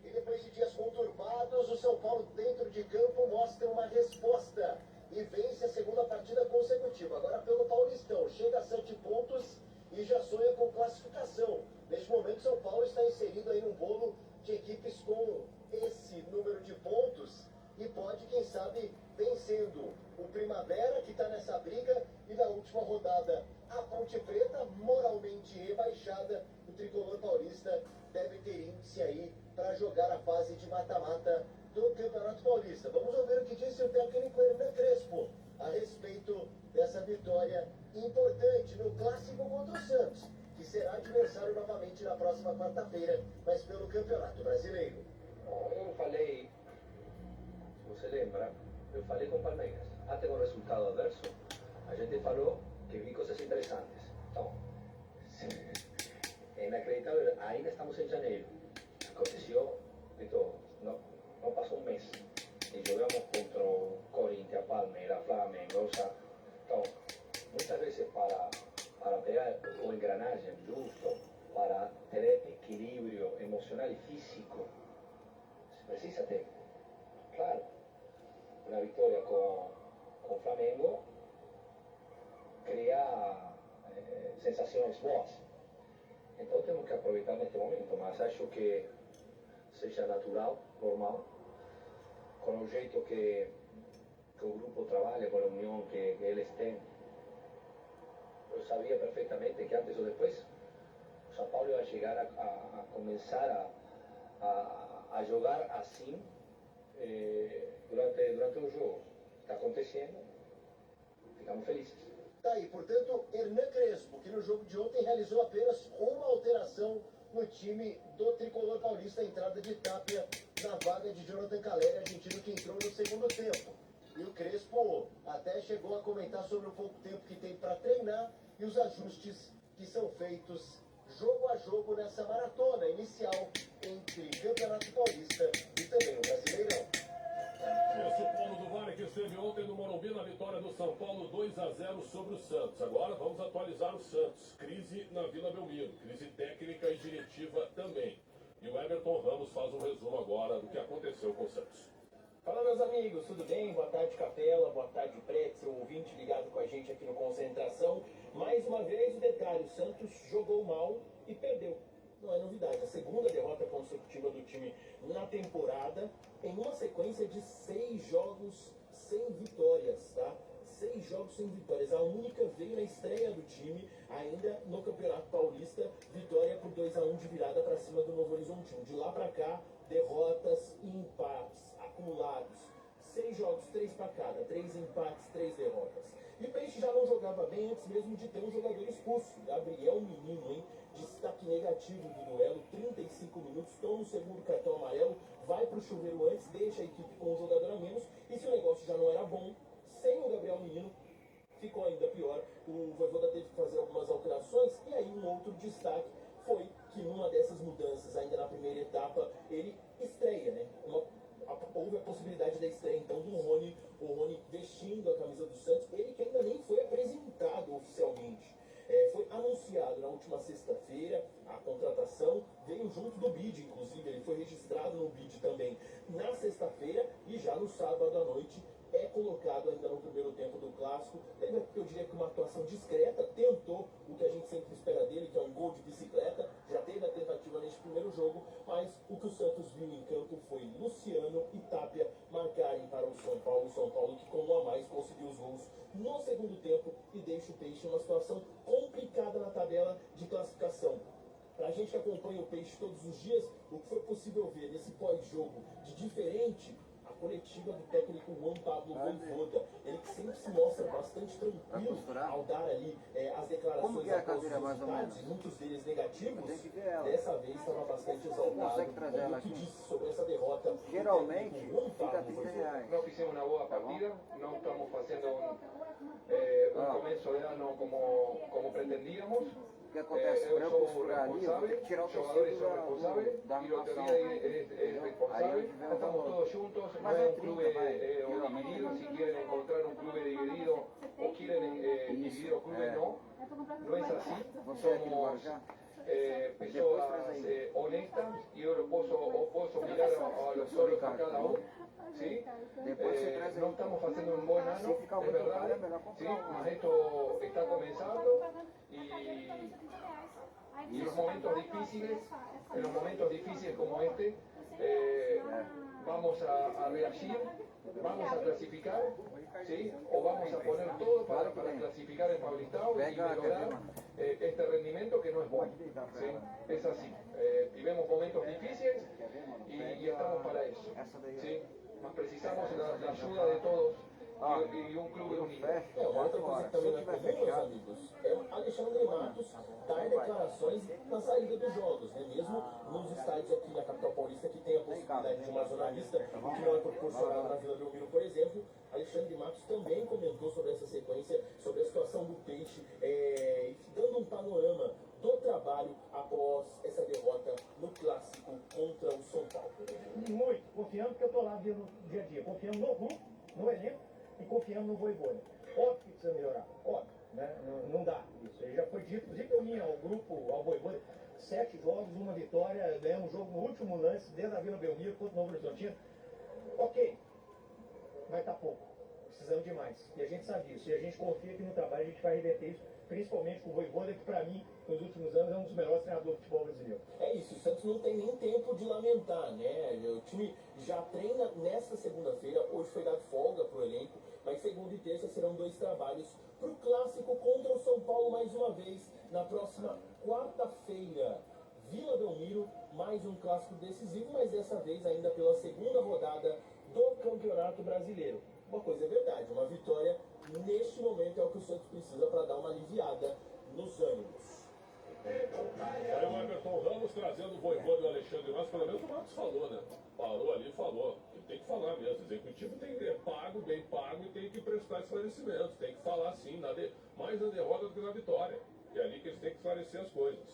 E depois de dias conturbados, o São Paulo dentro de campo mostra uma resposta e vence a segunda partida consecutiva. Agora pelo Paulistão, chega a 7 pontos e já sonha com classificação. Neste momento, São Paulo está inserido aí num bolo de equipes com esse número de pontos e pode, quem sabe, vencendo o Primavera, que está nessa briga, e na última rodada a Ponte Preta, moralmente rebaixada. O tricolor paulista deve ter índice aí para jogar a fase de mata-mata do Campeonato Paulista. Vamos ouvir o que disse o técnico Hernan Crespo a respeito dessa vitória importante no clássico contra o Santos, que será adversário novamente na próxima quarta-feira, mas pelo Campeonato Brasileiro. Eu falei, se você lembra, eu falei com o Palmeiras. Até com o resultado adverso, a gente falou que vi coisas interessantes. Então, é inacreditável, ainda estamos em janeiro. Aconteceu de todo, não passou um mês. E jogamos contra o Corinthians, Palmeiras, Flamengo, o sea, então, muitas vezes para pegar o engranagem justo, para ter equilíbrio emocional e físico, se precisa ter, claro, uma vitória com o Flamengo cria sensações boas. Então temos que aproveitar neste momento, mas acho que seja natural, normal, com o jeito que o grupo trabalha, com a união que eles têm. Eu sabia perfeitamente que antes ou depois o São Paulo ia chegar a começar a jogar assim durante o jogo. Está acontecendo, ficamos felizes. Tá aí, portanto, Hernan Crespo, que no jogo de ontem realizou apenas uma alteração no time do tricolor paulista, a entrada de Tapia na vaga de Jonathan Caleri, argentino que entrou no segundo tempo. E o Crespo até chegou a comentar sobre o pouco tempo que tem para treinar e os ajustes que são feitos jogo a jogo nessa maratona inicial entre Campeonato Paulista e também o Brasileirão. Esse Paulo do Vale que esteve ontem no Morumbi na na vitória do São Paulo 2-0 sobre o Santos. Agora vamos atualizar o Santos. Crise na Vila Belmiro, crise técnica e diretiva também. E o Everton Ramos faz um resumo agora do que aconteceu com o Santos. Fala, meus amigos, tudo bem? Boa tarde, Capela, boa tarde, Pretzel, ouvinte ligado com a gente aqui no Concentração. Mais uma vez, o detalhe, o Santos jogou mal e perdeu. Não é novidade, a segunda derrota consecutiva do time na temporada, em uma sequência de 6 jogos sem vitórias, tá? 6 jogos sem vitórias. A única veio na estreia do time, ainda no Campeonato Paulista, vitória por 2-1 de virada para cima do Novo Horizontino. De lá para cá, derrotas e empates acumulados. 6 jogos, 3 para cada, 3 empates, 3 derrotas. E o Peixe já não jogava bem antes mesmo de ter um jogador expulso. Gabriel Menino, hein? Destaque negativo do duelo, 35 minutos, toma o segundo cartão amarelo, vai para o chuveiro antes, deixa a equipe com um jogador a menos. E se o negócio já não era bom, sem o Gabriel Menino, ficou ainda pior. O Vojvoda teve que fazer algumas alterações. E aí um outro destaque foi que numa dessas mudanças, ainda na primeira etapa, ele estreia, né? Houve a possibilidade da estreia então do Rony, o Rony vestindo a camisa do Santos, ele que ainda nem foi apresentado oficialmente. Foi anunciado na última sexta-feira a contratação, veio junto do BID, inclusive, ele foi registrado no BID também na sexta-feira e já no sábado à noite é colocado ainda no primeiro tempo do Clássico. Teve, eu diria que uma atuação discreta, tentou o que a gente sempre espera dele, que é um gol de bicicleta, já teve a tentativa neste primeiro jogo, mas o que o Santos viu em campo foi Luciano e Tapia marcarem para o São Paulo que com 1 a mais conseguiu os gols no segundo tempo e deixa o Peixe em uma situação complicada na tabela de classificação. Para a gente que acompanha o Peixe todos os dias, o que foi possível ver nesse pós-jogo de diferente, a coletiva do técnico Juan Pablo Vojvoda, ele que sempre se mostra bastante tranquilo ao dar ali as declarações após os resultados, muitos deles negativos, dessa vez estava bastante exaltado. O que disse sobre essa derrota? Geralmente fica R$30. Não fizemos uma boa partida, não estamos fazendo um começo de ano como pretendíamos. O que acontece? Para eu costurar ali, eu vou ter que tirar o tecido da armação. Estamos todos juntos, no es un club dividido, si quieren encontrar un club dividido o quieren dividir o clubes, no es así. Somos pessoas honestas y yo puedo mirar a los ojos a cada uno. ¿Sí? No estamos haciendo un buen año, es verdad, ¿sí? Mas esto está comenzando y en los momentos difíciles como este, vamos a reagir, vamos a clasificar, ¿sí? O vamos a poner todo para clasificar en Paulistao y lograr este rendimiento que no es bueno, ¿sí? Es así, vivimos momentos difíciles y estamos para eso, ¿sí? Mas precisamos da ajuda de todos e um clube unido. Outra coisa que também não é comum, meus amigos, é o Alexandre Matos dar declarações na saída dos jogos, né? Mesmo nos estádios aqui na capital paulista que tem a possibilidade de uma zona mista, o que não é proporcionado na Vila Belmiro, por exemplo. Alexandre Matos também comentou sobre essa sequência, sobre a situação do Peixe, dando um panorama do trabalho após essa derrota no Clássico contra o São Paulo. Muito, confiando que eu estou lá vendo dia a dia, confiando no grupo, no elenco e confiando no Vojvoda. Óbvio que precisa melhorar, óbvio, né? Não dá, isso aí já foi dito, inclusive por mim, ao grupo, ao Vojvoda, 7 jogos, 1 vitória, ganhamos um jogo no último lance, dentro da Vila Belmiro, contra o Novo Horizontino. Ok, vai estar pouco, precisamos de mais, e a gente sabe disso, e a gente confia que no trabalho a gente vai reverter isso, principalmente com o Vojvoda, que para mim, nos últimos anos, é um dos melhores treinadores de futebol brasileiro. É isso, o Santos não tem nem tempo de lamentar, né? O time já treina nesta segunda-feira, hoje foi dado folga pro elenco, mas segunda e terça serão 2 trabalhos pro Clássico contra o São Paulo mais uma vez, na próxima quarta-feira. Vila Belmiro, mais um clássico decisivo, mas dessa vez ainda pela segunda rodada do Campeonato Brasileiro. Uma coisa é verdade, uma vitória neste momento é o que o Santos precisa para dar uma aliviada nos ânimos. Aí o Everton Ramos trazendo o Vojvoda e o Alexandre Matos, pelo menos o Matos falou, né? Parou ali e falou. Ele tem que falar mesmo. O executivo tem que ser pago, bem pago, e tem que prestar esclarecimentos. Tem que falar sim, mais na derrota do que na vitória. É ali que eles têm que esclarecer as coisas.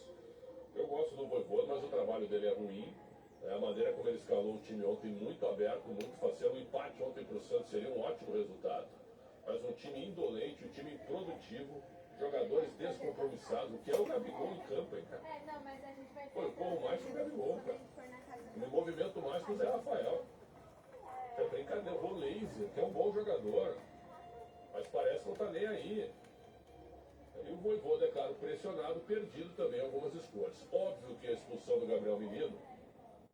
Eu gosto do Vojvoda, mas o trabalho dele é ruim. A maneira como ele escalou o time ontem, muito aberto, muito faceiro. O empate ontem para o Santos seria um ótimo resultado. Mas time indolente, um time improdutivo, jogadores descompromissados, o que é o Gabigol em campo, hein, cara? Não, mas a gente vai Pô, eu corro mais que o Gabigol, cara. Eu me movimento mais que o Zé Rafael. É brincadeira, o Laser, que é um bom jogador, mas parece que não tá nem aí. E o Vojvoda, é claro, pressionado, perdido também algumas escolhas. Óbvio que a expulsão do Gabriel Menino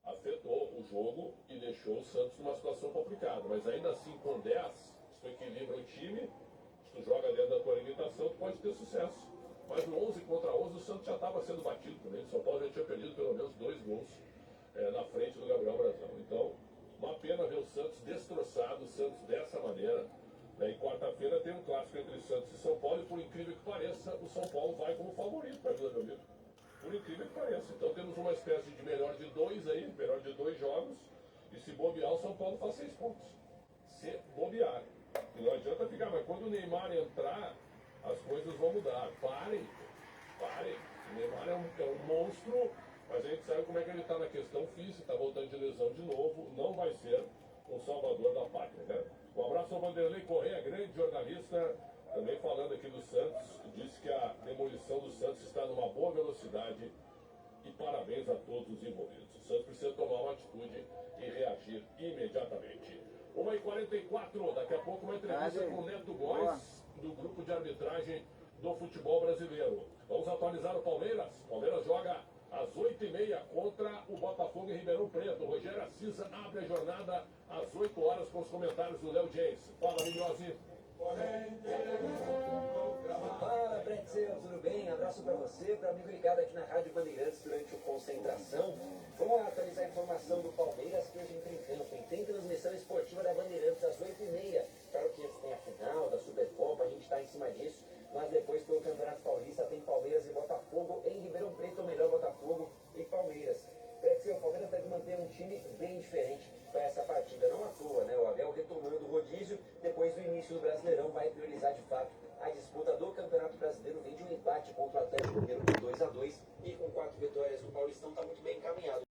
afetou o jogo e deixou o Santos numa situação complicada. Mas ainda assim, com 10, se tu equilibra o time, se tu joga dentro da tua limitação, tu pode ter sucesso. Mas no 11 contra 11, o Santos já estava sendo batido também. O São Paulo já tinha perdido pelo menos 2 gols na frente do Gabriel Brazão. Então, uma pena ver o Santos destroçado, o Santos dessa maneira. E quarta-feira tem um clássico entre Santos e São Paulo, e por incrível que pareça, o São Paulo vai como favorito para a Vila Belmiro. Por incrível que pareça. Então temos uma espécie de melhor de 2 aí, melhor de 2 jogos, e se bobear, o São Paulo faz 6 pontos. Se bobear. E não adianta ficar, mas quando o Neymar entrar, as coisas vão mudar. Parem. O Neymar é um monstro, mas a gente sabe como é que ele está na questão física, está voltando de lesão de novo, não vai ser um salvador da pátria, né? Um abraço ao Vanderlei Correia, grande jornalista, também falando aqui do Santos, disse que a demolição do Santos está numa boa velocidade e parabéns a todos os envolvidos. O Santos precisa tomar uma atitude e reagir imediatamente. 1h44, daqui a pouco uma entrevista com o Neto Góes, do grupo de arbitragem do futebol brasileiro. Vamos atualizar o Palmeiras. Palmeiras joga às 8h30 contra o Botafogo em Ribeirão Preto. Rogério Assis abre a jornada às 8 horas com os comentários do Léo James. Fala, Milhose. Fala, Pretzel, tudo bem? Abraço pra você, para amigo ligado aqui na Rádio Bandeirantes durante o Concentração. Vamos lá atualizar a informação do Palmeiras que hoje entra em campo. Tem transmissão esportiva da Bandeirantes às 8h30. Claro que antes tem a final da Supercopa, a gente está em cima disso. Mas depois pelo Campeonato Paulista tem Palmeiras e Botafogo em Ribeirão Preto, ou melhor, Botafogo e Palmeiras. Pretzel, o Palmeiras deve manter um time bem diferente para essa partida. Não à toa, né? O Abel retomando o rodízio depois do início do Brasileirão vai priorizar de fato a disputa do Campeonato Brasileiro. Vem de um empate contra o Atlético Mineiro por 2-2 e com 4 vitórias no Paulistão está muito bem encaminhado.